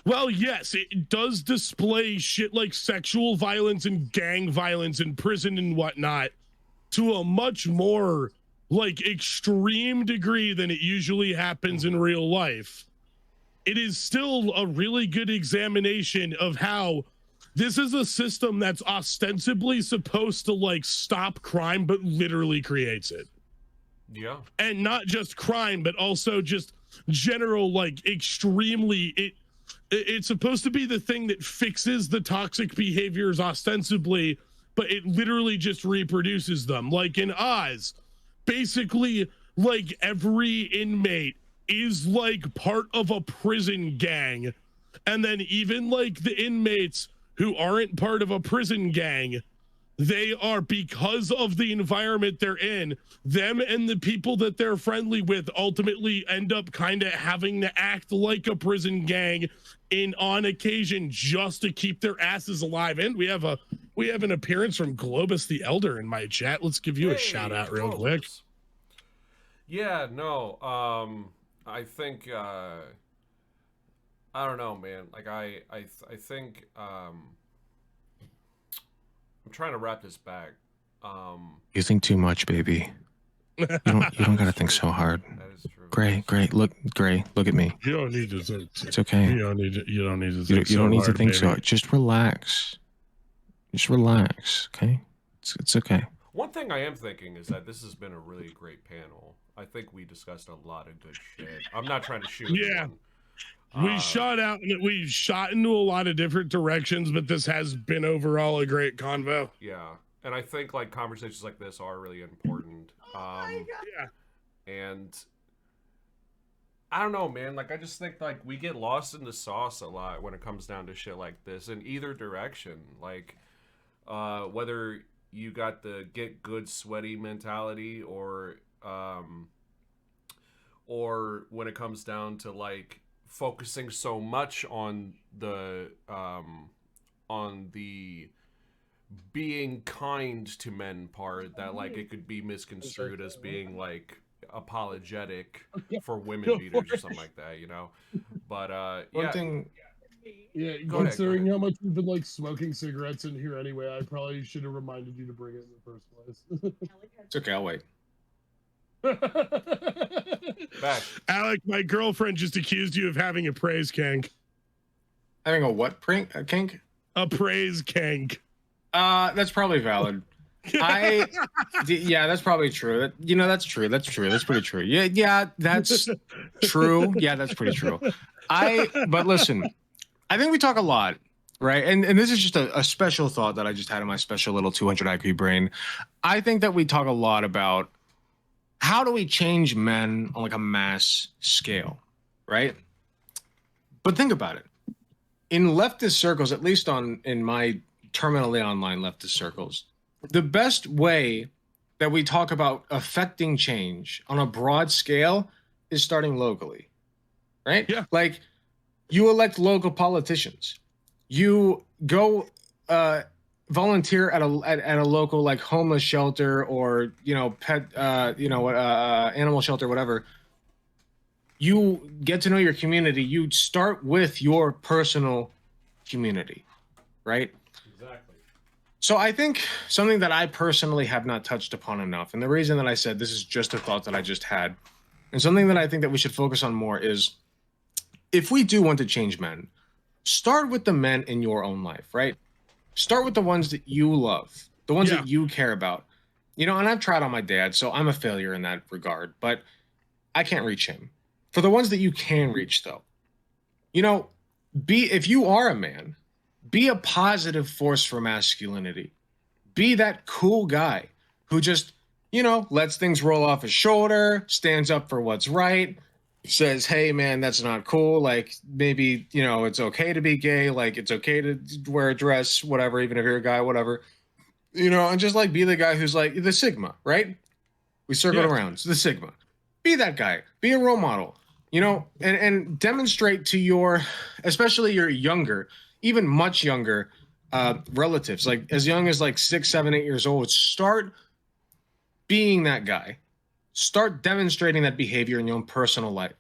Well, yes, it does display shit like sexual violence and gang violence in prison and whatnot to a much more like extreme degree than it usually happens in real life. It is still a really good examination of how this is a system that's ostensibly supposed to like stop crime, but literally creates it. Yeah. And not just crime, but also just general, like extremely, it's supposed to be the thing that fixes the toxic behaviors ostensibly, but it literally just reproduces them. Like in Oz, basically like every inmate is like part of a prison gang. And then even like the inmates who aren't part of a prison gang, they are, because of the environment they're in, them and the people that they're friendly with ultimately end up kind of having to act like a prison gang on occasion just to keep their asses alive. And we have an appearance from Globus the Elder in my chat. Let's give you a shout out real quick. Yeah, no, I think I don't know, man. Like I think I'm trying to wrap this back. You think too much, baby. You don't gotta think so hard. That is true. Gray, look at me. You don't need to think. It's okay. You don't need to think. You so don't need hard, to think baby. so hard. Just relax. Just relax, okay? It's okay. One thing I am thinking is that this has been a really great panel. I think we discussed a lot of good shit. I'm not trying to shoot anyone. We shot into a lot of different directions, but this has been overall a great convo. Yeah, and I think like conversations like this are really important. Yeah, and I don't know, man. Like I just think like we get lost in the sauce a lot when it comes down to shit like this in either direction. Like whether you got the get good sweaty mentality or when it comes down to like focusing so much on the being kind to men part that like it could be misconstrued as being like apologetic for women beaters or something like that, you know. But Yeah, Go ahead, considering how much we've been like smoking cigarettes in here anyway, I probably should have reminded you to bring it in the first place. It's okay, I'll wait. Alec, my girlfriend just accused you of having a praise kink. Having a what kink? A praise kink. That's probably valid. Yeah, that's probably true. That's true. That's pretty true. Yeah, that's true. Yeah, that's pretty true. But listen, I think we talk a lot, right? And this is just a special thought that I just had in my special little 200 IQ brain. I think that we talk a lot about how do we change men on like a mass scale, right? But think about it. In leftist circles, at least in my terminally online leftist circles, the best way that we talk about affecting change on a broad scale is starting locally, right? Yeah. Like you elect local politicians, you go volunteer at a local like homeless shelter or pet animal shelter, whatever. You get to know your community. You start with your personal community, right? Exactly. So I think something that I personally have not touched upon enough, and the reason that I said this is just a thought that I just had, and something that I think that we should focus on more is, if we do want to change men, start with the men in your own life, right? Start with the ones that you love, the ones that you care about. And I've tried on my dad, so I'm a failure in that regard, but I can't reach him. For the ones that you can reach, though, if you are a man, be a positive force for masculinity. Be that cool guy who just, lets things roll off his shoulder, stands up for what's right, says, hey, man, that's not cool. Like, maybe, it's okay to be gay. Like, it's okay to wear a dress, whatever, even if you're a guy, whatever. And just, like, be the guy who's, like, the Sigma, right? We circled around. It's the Sigma. Be that guy. Be a role model, and demonstrate to especially your younger, even much younger relatives, like as young as like 6, 7, 8 years old, start being that guy. Start demonstrating that behavior in your own personal life,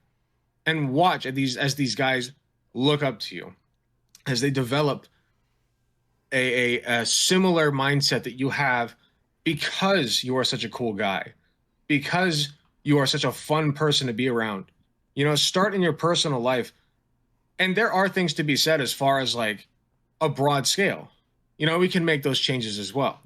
and watch as these guys look up to you, as they develop a similar mindset that you have because you are such a cool guy, because you are such a fun person to be around. You know, start in your personal life. And there are things to be said as far as like a broad scale. You know, we can make those changes as well.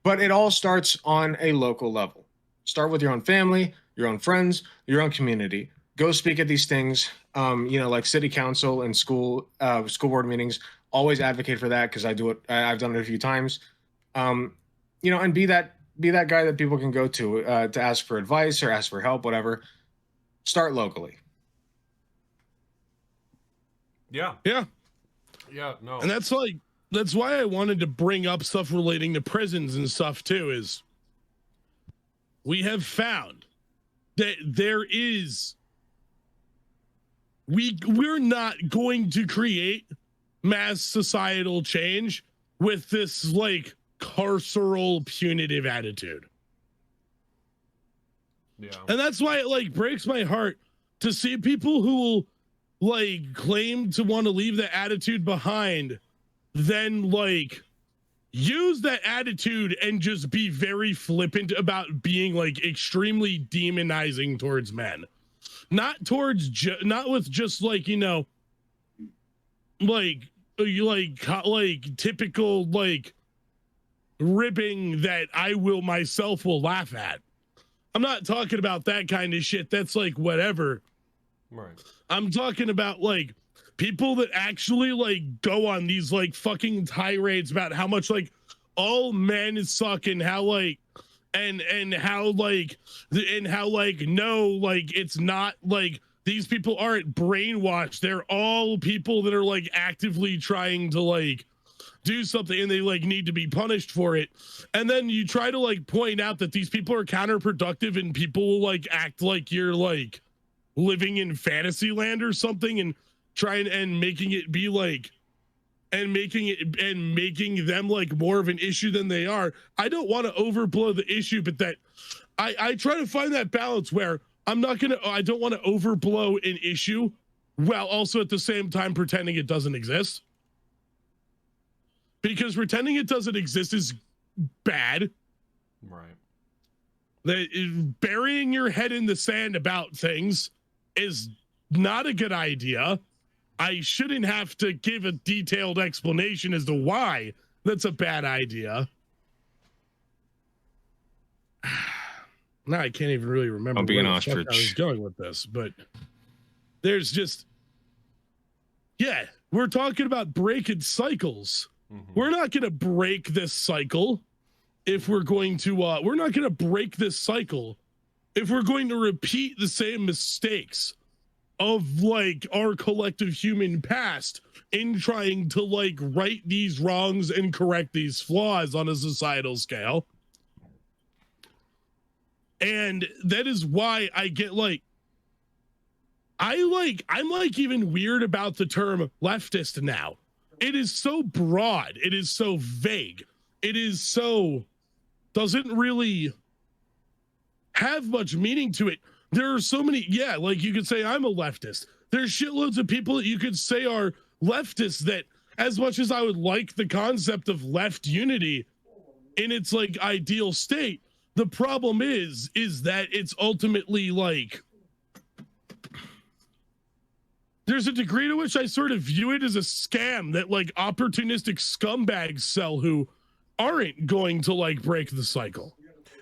But it all starts on a local level. Start with your own family, your own friends, your own community. Go speak at these things, you know, like city council and school board meetings. Always advocate for that because I do it. I've done it a few times. You know, and be that guy that people can go to ask for advice or ask for help, whatever. Start locally. Yeah. Yeah. Yeah. No. And that's why I wanted to bring up stuff relating to prisons and stuff too, is we have found that there is, we're not going to create mass societal change with this like carceral punitive attitude. Yeah. And that's why it like breaks my heart to see people who will like claim to want to leave that attitude behind, then like use that attitude and just be very flippant about being like extremely demonizing towards men. Not towards not with just like, you know, like typical like ribbing that I will myself will laugh at. I'm not talking about that kind of shit. That's like whatever. Right. I'm talking about like people that actually like go on these like fucking tirades about how much like all men suck and how like and how like no, like it's not like these people aren't brainwashed. They're all people that are like actively trying to like do something and they like need to be punished for it. And then you try to like point out that these people are counterproductive and people will like act like you're like living in fantasy land or something and trying and making it be like and making them like more of an issue than they are. I don't want to overblow the issue, but that I try to find that balance where I don't want to overblow an issue while also at the same time pretending it doesn't exist. Because pretending it doesn't exist is bad. Right. Burying your head in the sand about things is not a good idea. I shouldn't have to give a detailed explanation as to why that's a bad idea. Now I can't even really remember I'll be an where the fuck ostrich. I was going with this, but there's just, yeah, we're talking about breaking cycles. Mm-hmm. We're not going to break this cycle if we're going to, we're not going to break this cycle if we're going to repeat the same mistakes of like our collective human past in trying to like right these wrongs and correct these flaws on a societal scale. And that is why I get like, I'm like even weird about the term leftist now. It is so broad. It is so vague. It is so, doesn't really have much meaning to it. There are so many, yeah, like you could say I'm a leftist. There's shitloads of people that you could say are leftists that, as much as I would like the concept of left unity in its like ideal state, the problem is that it's ultimately like, there's a degree to which I sort of view it as a scam that like opportunistic scumbags sell who aren't going to like break the cycle.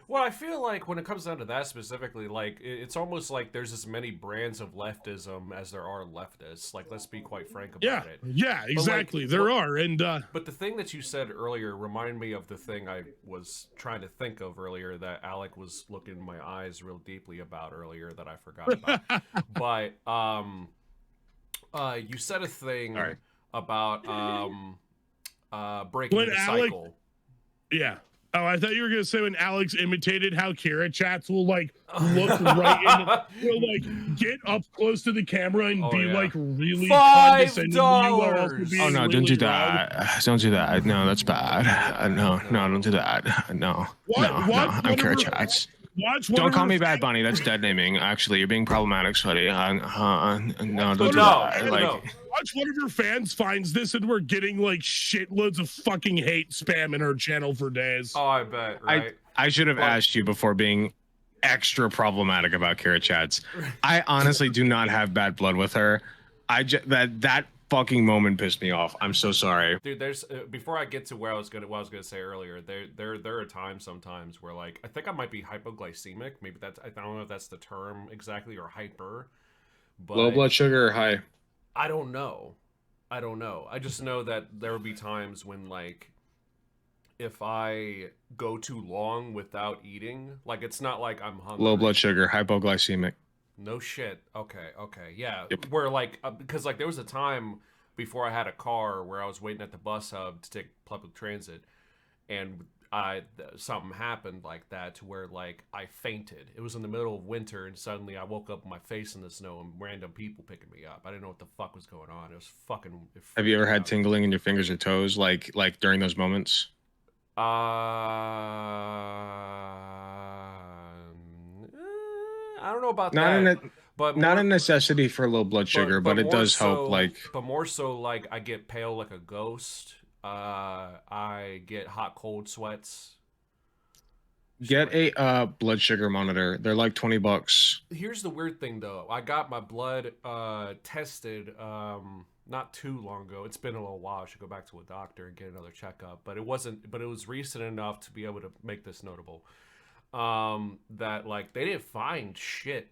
Well, I feel like when it comes down to that specifically, like it's almost like there's as many brands of leftism as there are leftists. Like, let's be quite frank about it. Yeah, exactly. There are, and but the thing that you said earlier reminded me of the thing I was trying to think of earlier that Alec was looking in my eyes real deeply about earlier that I forgot about. But you said a thing about breaking the cycle. Yeah. Oh, I thought you were gonna say when Alex imitated how Kira chats will like look right in, will like get up close to the camera and be like really condescending. $5. Oh no! Don't do that! Don't do that! No, that's bad. No, don't do that. No, no. I'm Kira chats. Watch one Don't of call her me Bad Bunny. That's dead naming. Actually, you're being problematic, sweaty. No, don't do No, that. no, Like, no. Watch one of your fans finds this, and we're getting like shitloads of fucking hate spam in her channel for days. Oh, I bet, right? I should have asked you before being extra problematic about Kara Chats. I honestly do not have bad blood with her. That fucking moment pissed me off. I'm so sorry. Dude, there's before I get to what I was gonna say earlier, there are times sometimes where like I think I might be hypoglycemic. Maybe that's, I don't know if that's the term exactly, or hyper. But Low blood sugar or high? I don't know. I just know that there will be times when like if I go too long without eating, like it's not like I'm hungry. Low blood sugar, hypoglycemic. No shit. Okay, yeah. Yep. Where like because like there was a time before I had a car where I was waiting at the bus hub to take public transit, and something happened like that to where like I fainted. It was in the middle of winter, and suddenly I woke up with my face in the snow and random people picking me up. I didn't know what the fuck was going on. It was fucking. Have you ever had tingling in your fingers or toes, like during those moments? I don't know about Not that. But not more, a necessity for low blood sugar, but it more does so, help. Like, but more so, like I get pale like a ghost. I get hot cold sweats. get a blood sugar monitor. They're like $20. Here's the weird thing, though. I got my blood tested not too long ago. It's been a little while. I should go back to a doctor and get another checkup. But it wasn't. But it was recent enough to be able to make this notable. That like they didn't find shit,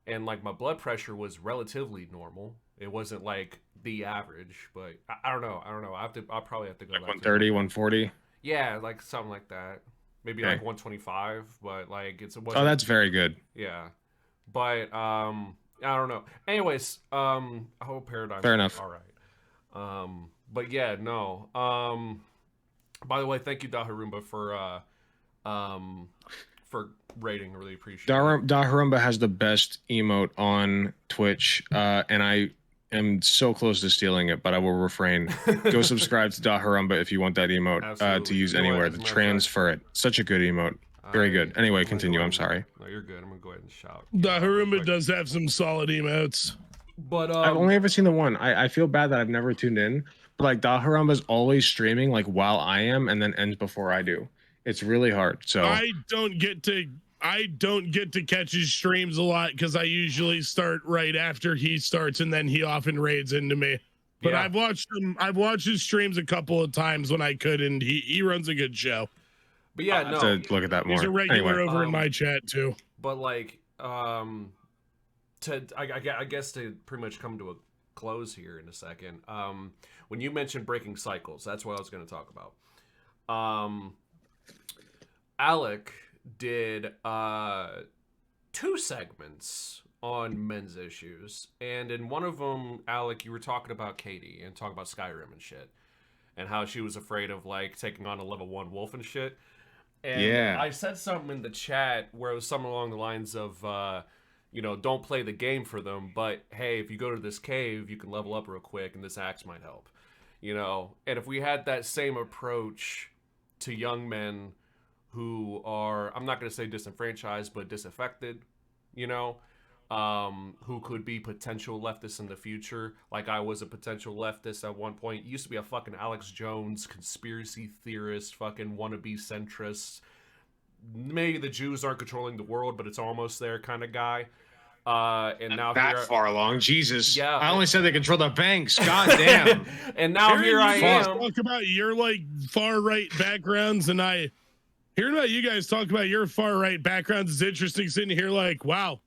and like my blood pressure was relatively normal. It wasn't like the average, but I don't know. I'll probably have to go. Like back 130, 140. Yeah, like something like that. Maybe Okay. like 125, but like it wasn't. Oh, that's very good. Yeah, but I don't know. Anyways, I hope Paradigm. Fair enough. All right. But yeah, no. By the way, thank you, Daharumba, for rating. I really appreciate it. Daharumba has the best emote on Twitch, and I am so close to stealing it, but I will refrain. Go subscribe to Daharumba if you want that emote to Absolutely. use You know what, anywhere. as a To matter of transfer it. Such a good emote. Very good. Anyway, continue. I'm sorry. No, you're good. I'm gonna go ahead and shout. The Harumba does have some solid emotes. But I've only ever seen the one. I feel bad that I've never tuned in, but like Daharumba's always streaming like while I am, and then ends before I do. It's really hard. So I don't get to catch his streams a lot because I usually start right after he starts, and then he often raids into me. But Yeah. I've watched his streams a couple of times when I could, and he runs a good show. But yeah, I'll no. have to look at that more. He's a regular Anyway. over in my chat too. But like, I guess to pretty much come to a close here in a second. When you mentioned breaking cycles, that's what I was going to talk about. Alec did 2 segments on men's issues, and in one of them, Alec, you were talking about Katie and talking about Skyrim and shit, and how she was afraid of like taking on a level 1 wolf and shit. And Yeah. I said something in the chat where it was something along the lines of, don't play the game for them, but hey, if you go to this cave, you can level up real quick, and this axe might help. And if we had that same approach to young men who are, I'm not going to say disenfranchised, but disaffected, who could be potential leftists in the future. Like I was a potential leftist at one point. Used to be a fucking Alex Jones conspiracy theorist, fucking wannabe centrist. Maybe the Jews aren't controlling the world, but it's almost there kind of guy. And now that here, far along, Jesus. Yeah. I only said they control the banks. God damn. and now here I am. Talk about your like far right backgrounds, and hearing about you guys talk about your far right backgrounds is interesting. Sitting here like, wow,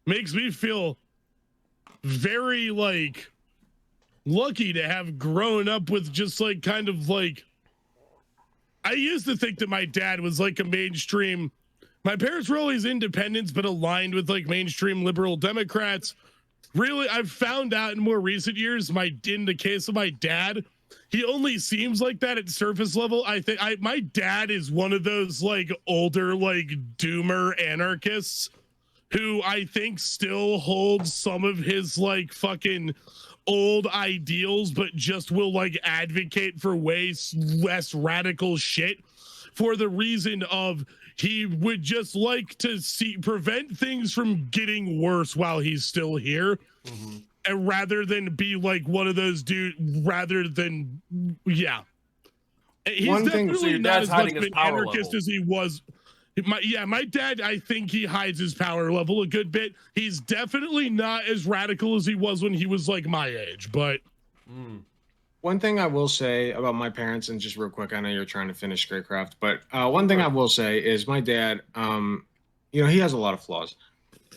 makes me feel very like lucky to have grown up with just like kind of like, I used to think that my dad was like a mainstream. My parents were always independents, but aligned with like mainstream liberal Democrats. Really, I've found out in more recent years, in the case of my dad, he only seems like that at surface level. I think my dad is one of those like older, like doomer anarchists who I think still holds some of his like fucking old ideals, but just will like advocate for way less radical shit for the reason of he would just like to prevent things from getting worse while he's still here. And rather than be like one of those dudes, he's One thing- definitely So your not dad's as much hiding of his an power anarchist level. as he was. My dad, I think he hides his power level a good bit. He's definitely not as radical as he was when he was like my age, but One thing I will say about my parents, and just real quick, I know you're trying to finish Greatcraft, but one thing I will say is my dad, he has a lot of flaws.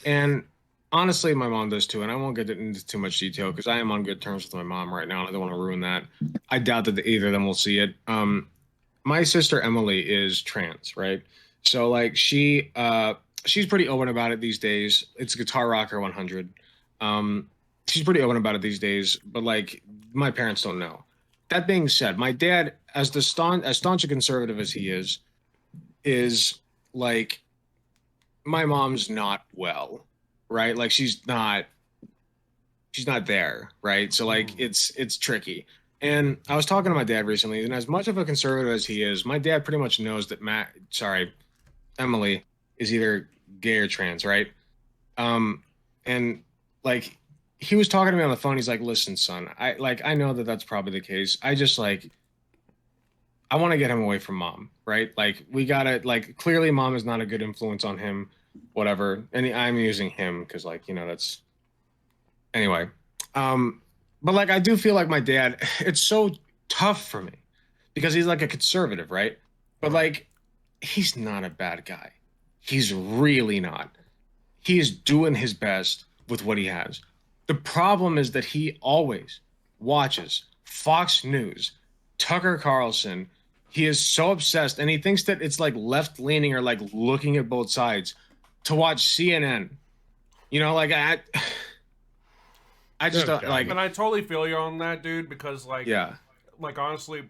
And honestly, my mom does too, and I won't get into too much detail because I am on good terms with my mom right now, and I don't want to ruin that. I doubt that either of them will see it. My sister Emily is trans, right? So like she's pretty open about it these days. It's Guitar Rocker 100. She's pretty open about it these days, but like my parents don't know. That being said, my dad, as staunch a conservative as he is like, my mom's not well, right? Like she's not there, right? So like it's tricky. And I was talking to my dad recently, and as much of a conservative as he is, my dad pretty much knows that Emily is either gay or trans, right? And like he was talking to me on the phone. He's like, "Listen, son, I know that that's probably the case. I just like I want to get him away from mom, right? Like we gotta clearly mom is not a good influence on him, whatever. And I'm using him because that's anyway. But like I do feel like my dad, it's so tough for me because he's like a conservative, right? But like he's not a bad guy. He's really not. He is doing his best with what he has. The problem is that he always watches Fox News, Tucker Carlson. He is so obsessed, and he thinks that it's like left-leaning or like looking at both sides to watch CNN. I just don't like. And I totally feel you on that, dude, because like honestly, I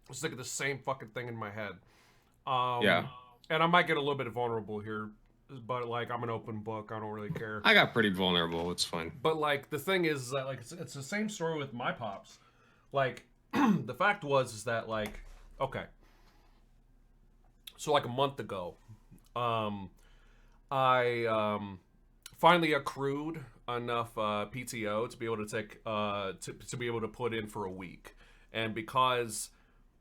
was thinking the same fucking thing in my head. And I might get a little bit vulnerable here, but like I'm an open book. I don't really care. I got pretty vulnerable. It's fine. But like the thing is that like it's the same story with my pops. Like the fact is that like okay. So like a month ago, I finally accrued enough PTO to be able to take to be able to put in for a week, and because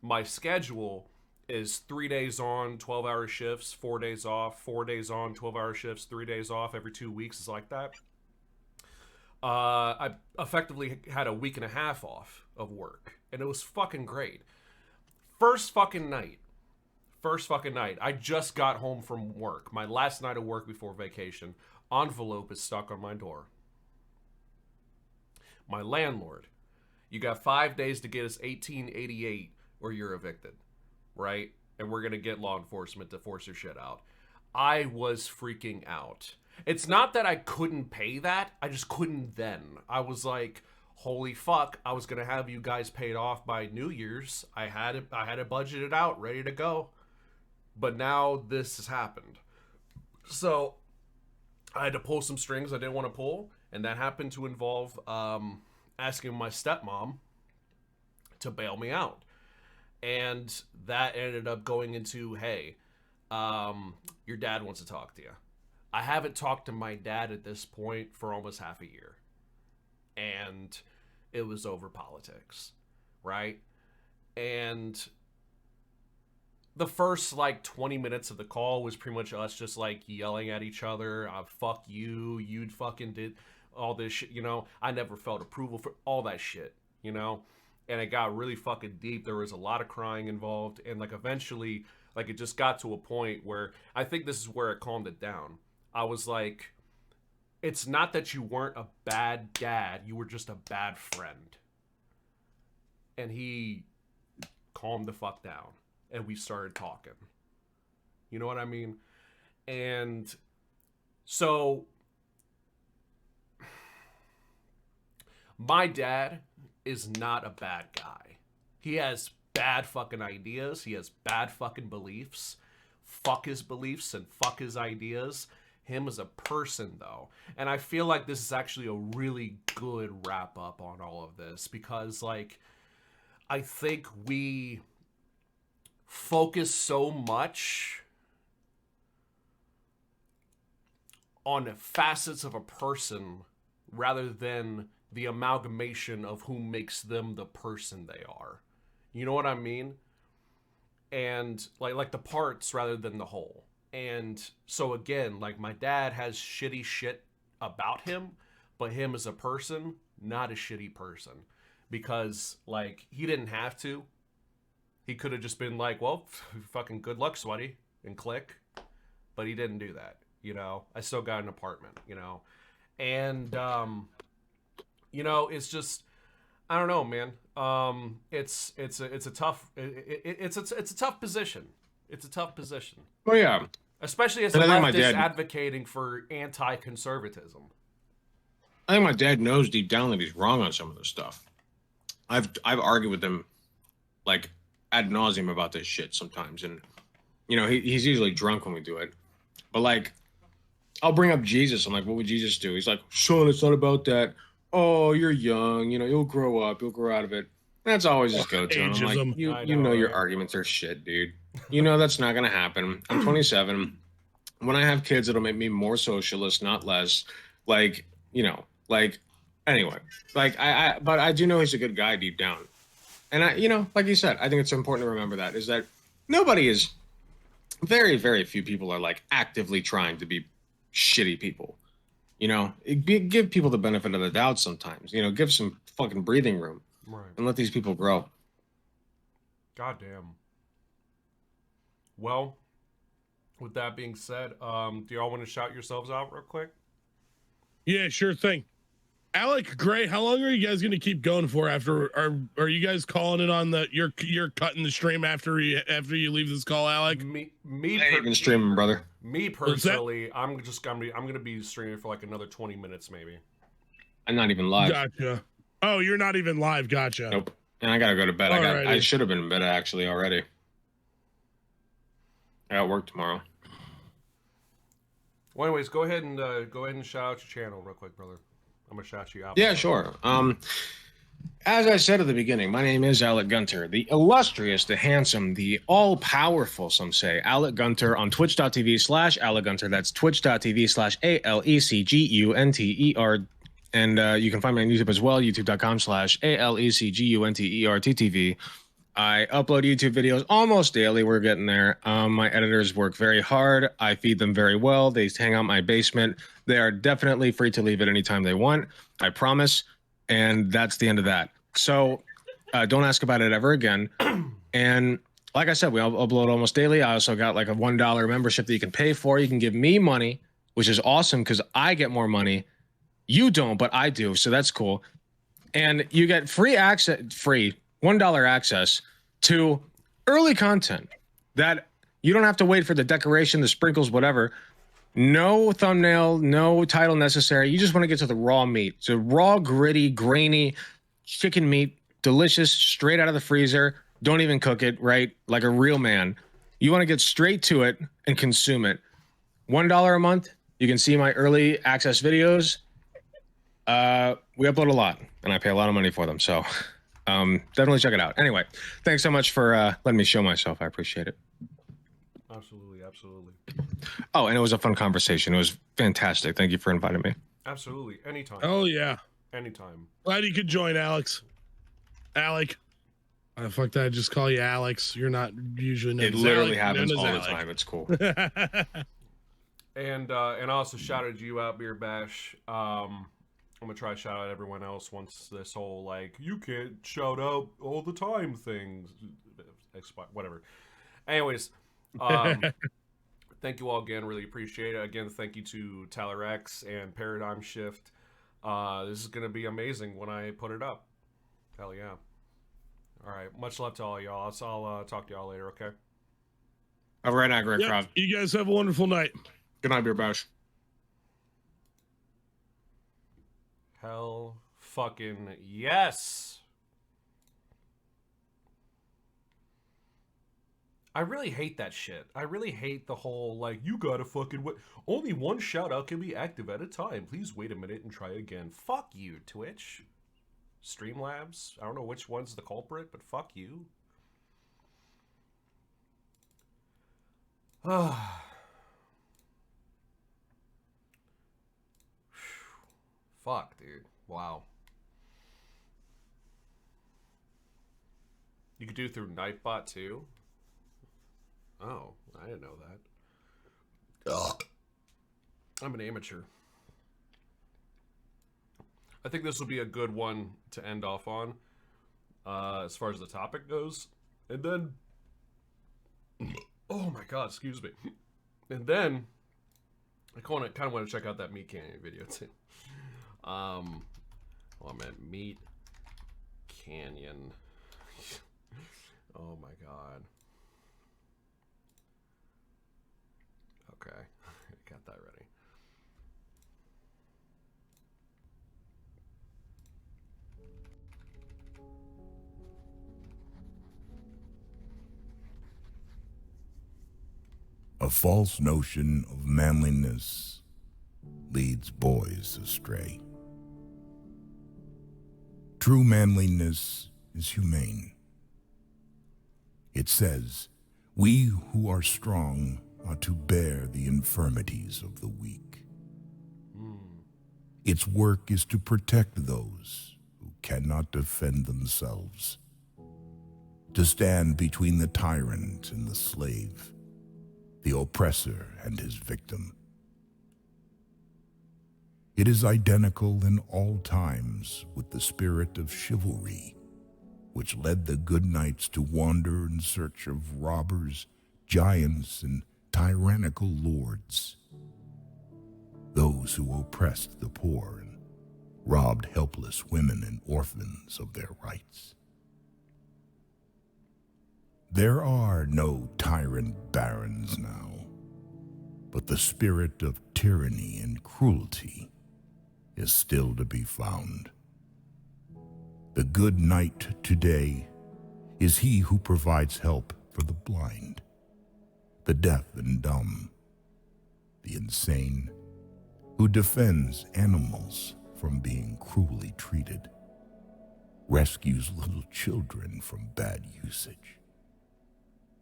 my schedule is 3 days on, 12-hour shifts, 4 days off, 4 days on, 12-hour shifts, 3 days off every 2 weeks is like that. I effectively had a week and a half off of work, and it was fucking great. First fucking night, I just got home from work. My last night of work before vacation. Envelope is stuck on my door. My landlord, you got 5 days to get us 1888 or you're evicted, right? And we're gonna get law enforcement to force your shit out. I was freaking out. It's not that I couldn't pay that, I just couldn't then. I was like, holy fuck, I was gonna have you guys paid off by New Year's. I had it budgeted out, ready to go. But now this has happened. So I had to pull some strings I didn't want to pull, and that happened to involve asking my stepmom to bail me out. And that ended up going into, hey, your dad wants to talk to you. I haven't talked to my dad at this point for almost half a year. And it was over politics, right? And the first like 20 minutes of the call was pretty much us just like yelling at each other. Fuck you, you fucking did all this shit, I never felt approval for all that shit, and it got really fucking deep. There was a lot of crying involved, and like eventually like it just got to a point where I think this is where it calmed it down. I was like, it's not that you weren't a bad dad, you were just a bad friend. And he calmed the fuck down. And we started talking. You know what I mean? And so my dad is not a bad guy. He has bad fucking ideas. He has bad fucking beliefs. Fuck his beliefs and fuck his ideas. Him as a person, though. And I feel like this is actually a really good wrap up on all of this because, like, I think we focus so much on facets of a person rather than the amalgamation of who makes them the person they are. You know what I mean? And like the parts rather than the whole. And so again, like my dad has shitty shit about him, but him as a person, not a shitty person. Because like he didn't have to. He could have just been like, well, fucking good luck, sweaty, and click. But he didn't do that, you know? I still got an apartment, you know? And, you know, it's just, I don't know, man. It's a tough position. It's a tough position. Well, yeah. Especially as a leftist advocating for anti-conservatism. I think my dad knows deep down that he's wrong on some of this stuff. I've argued with him like ad nauseum about this shit sometimes, and you know he's usually drunk when we do it. But like, I'll bring up Jesus. I'm like, what would Jesus do? He's like, son, it's not about that. Oh, you're young. You know, you'll grow up. You'll grow out of it. That's always his go-to. I'm like, you know your arguments are shit, dude. You know that's not gonna happen. I'm 27. When I have kids, it'll make me more socialist, not less. Like, you know, like, anyway, like but I do know he's a good guy deep down. And I, you know, like you said, I think it's important to remember that is that nobody is, very, very few people are like actively trying to be shitty people. You know, give people the benefit of the doubt sometimes. You know, give some fucking breathing room, right, and let these people grow. Goddamn. Well, with that being said, do y'all want to shout yourselves out real quick? Yeah, sure thing. Alec, Gray, how long are you guys going to keep going for after? Are you guys calling it on the? You're cutting the stream after you leave this call, Alec? Me, I ain't even streaming, brother. Me personally, I'm gonna be streaming for like another 20 minutes maybe. I'm not even live. Gotcha. Oh, you're not even live. Gotcha. Nope. And I gotta go to bed. I should have been in bed actually already. I got work tomorrow. Well, anyways, go ahead and shout out your channel real quick, brother. I'm gonna shout you out. Yeah, sure. As I said at the beginning, my name is AlecGunter, the illustrious, the handsome, the all-powerful, some say, AlecGunter on twitch.tv/AlecGunter. That's twitch.tv/AlecGunter. And you can find me on YouTube as well, youtube.com/AlecGunterTTV. I upload YouTube videos almost daily. We're getting there. My editors work very hard. I feed them very well. They hang out in my basement. They are definitely free to leave at any time they want. I promise. And that's the end of that. So don't ask about it ever again. And like I said, we upload almost daily. I also got like a $1 membership that you can pay for. You can give me money, which is awesome because I get more money. You don't, but I do. So that's cool. And you get free $1 access to early content that you don't have to wait for the decoration, the sprinkles, whatever. No thumbnail, no title necessary. You just want to get to the raw meat. So raw, gritty, grainy chicken meat, delicious, straight out of the freezer. Don't even cook it, right? Like a real man. You want to get straight to it and consume it. $1 a month. You can see my early access videos. We upload a lot, and I pay a lot of money for them. So definitely check it out. Anyway, thanks so much for letting me show myself. I appreciate it. Absolutely, absolutely. Oh, and it was a fun conversation. It was fantastic. Thank you for inviting me. Absolutely. Anytime. Oh, yeah. Anytime. Glad you could join, Alex. Alec. Fuck that. Just call you Alex. You're not usually known It as literally Alec, happens known all as the Alec. time. It's cool. And also shouted you out, Beer Bash. I'm gonna try to shout out everyone else once this whole like you can't shout out all the time things, whatever. Anyways, thank you all again. Really appreciate it. Again, thank you to Talorx and Paradigm Shift. This is gonna be amazing when I put it up. Hell yeah! All right, much love to all y'all. I'll talk to y'all later. Okay. Have a right night, Greg Yep. Crowd. You guys have a wonderful night. Good night, Beer Bash. Hell fucking yes. I really hate that shit. I really hate the whole, like, you gotta fucking wait. Only one shout out can be active at a time. Please wait a minute and try again. Fuck you, Twitch. Streamlabs. I don't know which one's the culprit, but fuck you. fuck, dude. Wow. You could do through Nightbot too? Oh, I didn't know that. I'm an amateur. I think this will be a good one to end off on, as far as the topic goes. And then, oh my god, excuse me. And then, I kind of want to check out that Meat Canyon video too. Oh man, Meat Canyon. Oh my god. Okay, got that ready. A false notion of manliness leads boys astray. True manliness is humane. It says, we who are strong ought to bear the infirmities of the weak. Its work is to protect those who cannot defend themselves, to stand between the tyrant and the slave, the oppressor and his victim. It is identical in all times with the spirit of chivalry, which led the good knights to wander in search of robbers, giants, and tyrannical lords, those who oppressed the poor and robbed helpless women and orphans of their rights. There are no tyrant barons now, but the spirit of tyranny and cruelty is still to be found. The good knight today is he who provides help for the blind, the deaf and dumb, the insane, who defends animals from being cruelly treated, rescues little children from bad usage,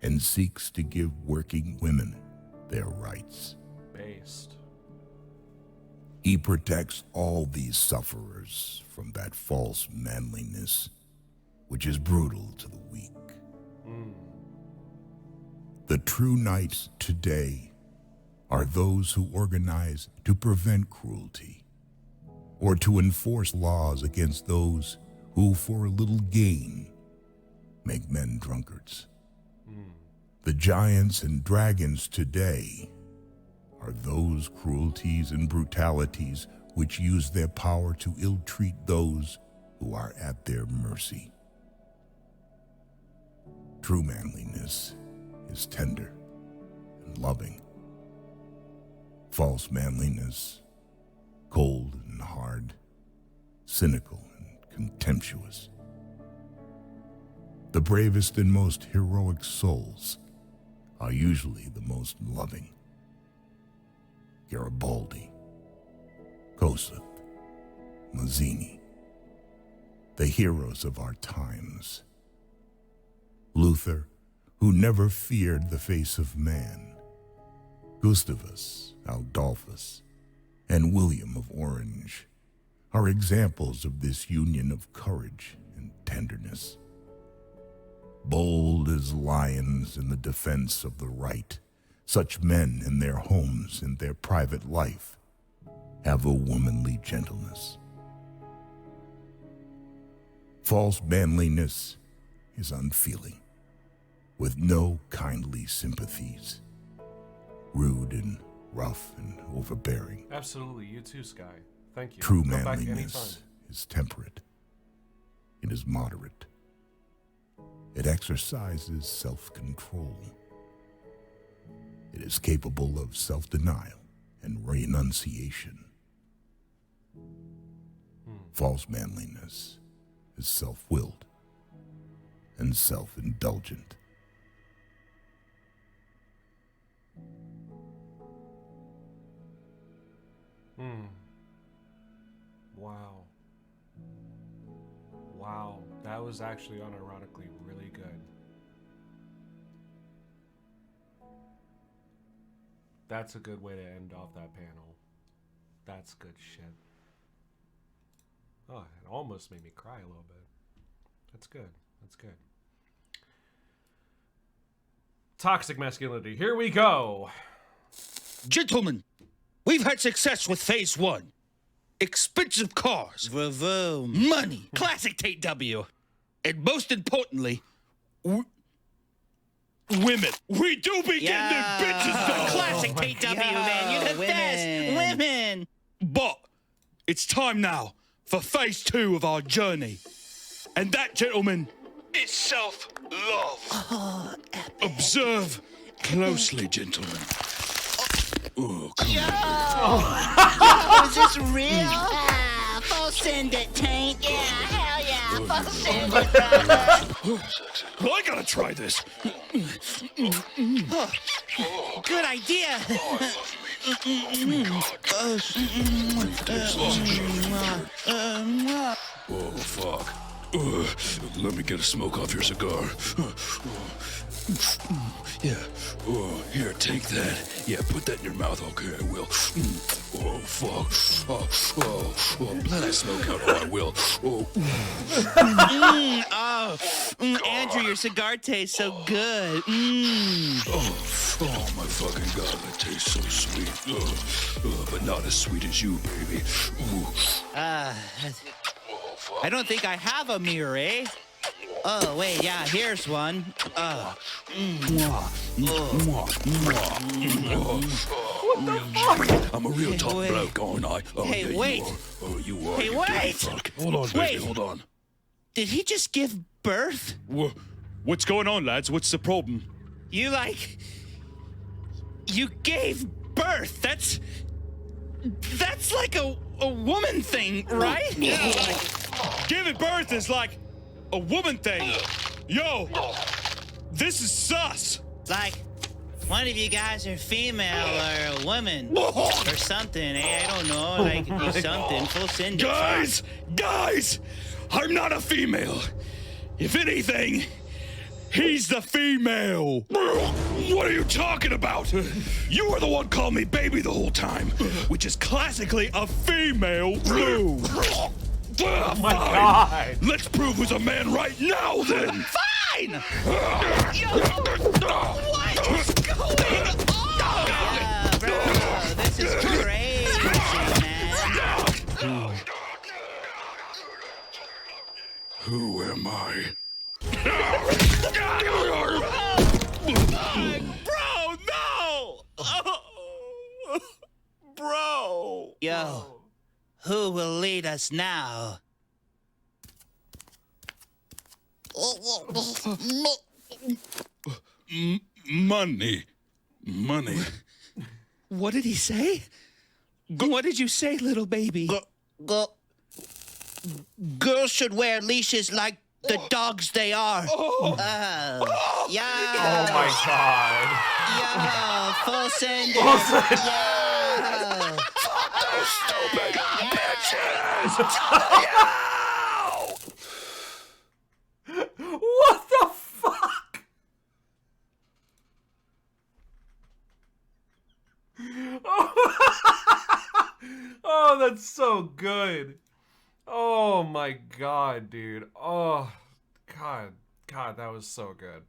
and seeks to give working women their rights. Based. He protects all these sufferers from that false manliness, which is brutal to the weak. The true knights today are those who organize to prevent cruelty, or to enforce laws against those who, for a little gain, make men drunkards. The giants and dragons today are those cruelties and brutalities which use their power to ill-treat those who are at their mercy. True manliness is tender and loving. False manliness, cold and hard, cynical and contemptuous. The bravest and most heroic souls are usually the most loving. Garibaldi, Kossuth, Mazzini, the heroes of our times. Luther, who never feared the face of man. Gustavus Adolphus and William of Orange are examples of this union of courage and tenderness. Bold as lions in the defense of the right, such men in their homes and their private life have a womanly gentleness. False manliness is unfeeling, with no kindly sympathies, rude and rough and overbearing. Absolutely, you too, Sky. Thank you. True Come back manliness anytime. is temperate. It is moderate. It exercises self-control. It is capable of self-denial and renunciation. False manliness is self-willed and self-indulgent. Wow. Wow. That was actually unironically really good. That's a good way to end off that panel. That's good shit. Oh, it almost made me cry a little bit. That's good. That's good. Toxic masculinity. Here we go. Gentlemen, we've had success with phase 1. Expensive cars. Vroom. Money. Classic Tate W. And most importantly, women. We do be getting them bitches, though. Classic Tate W, man. You're the best. Women. But it's time now for phase 2 of our journey. And that, gentlemen, is self-love. Observe closely, gentlemen. Oh, come Is this real? Full send it, Taint. Yeah, hell yeah. Full send it, brother. Well, I gotta try this. Good idea. Oh, fuck. Let me get a smoke off your cigar. Yeah. Oh, here, take that. Yeah, put that in your mouth. Okay, I will. Oh, fuck. Oh, blow that smoke out. Oh, I will. Andrew, your cigar tastes so good. Oh, my fucking God, that tastes so sweet. But not as sweet as you, baby. I don't think I have a mirror, eh? Oh, wait, yeah, here's one. What the fuck? I'm a real tough bloke, aren't I? Oh, Hey, yeah, wait. You are. Oh, you are. Hey, you wait. dirty fuck. Hold on, baby, Wait. hold on. Did he just give birth? What's going on, lads? What's the problem? You gave birth. That's like a woman thing, right? Giving birth is like a woman thing. Yo, this is sus. Like, one of you guys are female or a woman or something, eh? I don't know. Like, do something. Full send. Guys, I'm not a female. If anything, he's the female. What are you talking about? You were the one calling me baby the whole time, which is classically a female move. Oh my God. Let's prove who's a man right now, then. Fine! Yo, what is going on? Yeah, bro, this is crazy, man. Who am I? Bro, no! Bro! Yo, who will lead us now? Money. What did he say? What did you say, little baby? Girls should wear leashes like the dogs they are. Yeah. Oh my God. Yeah, full send. Full send. Yeah. Stupid bitches! What the fuck? Oh, that's so good. Oh my God, dude. Oh, God, that was so good.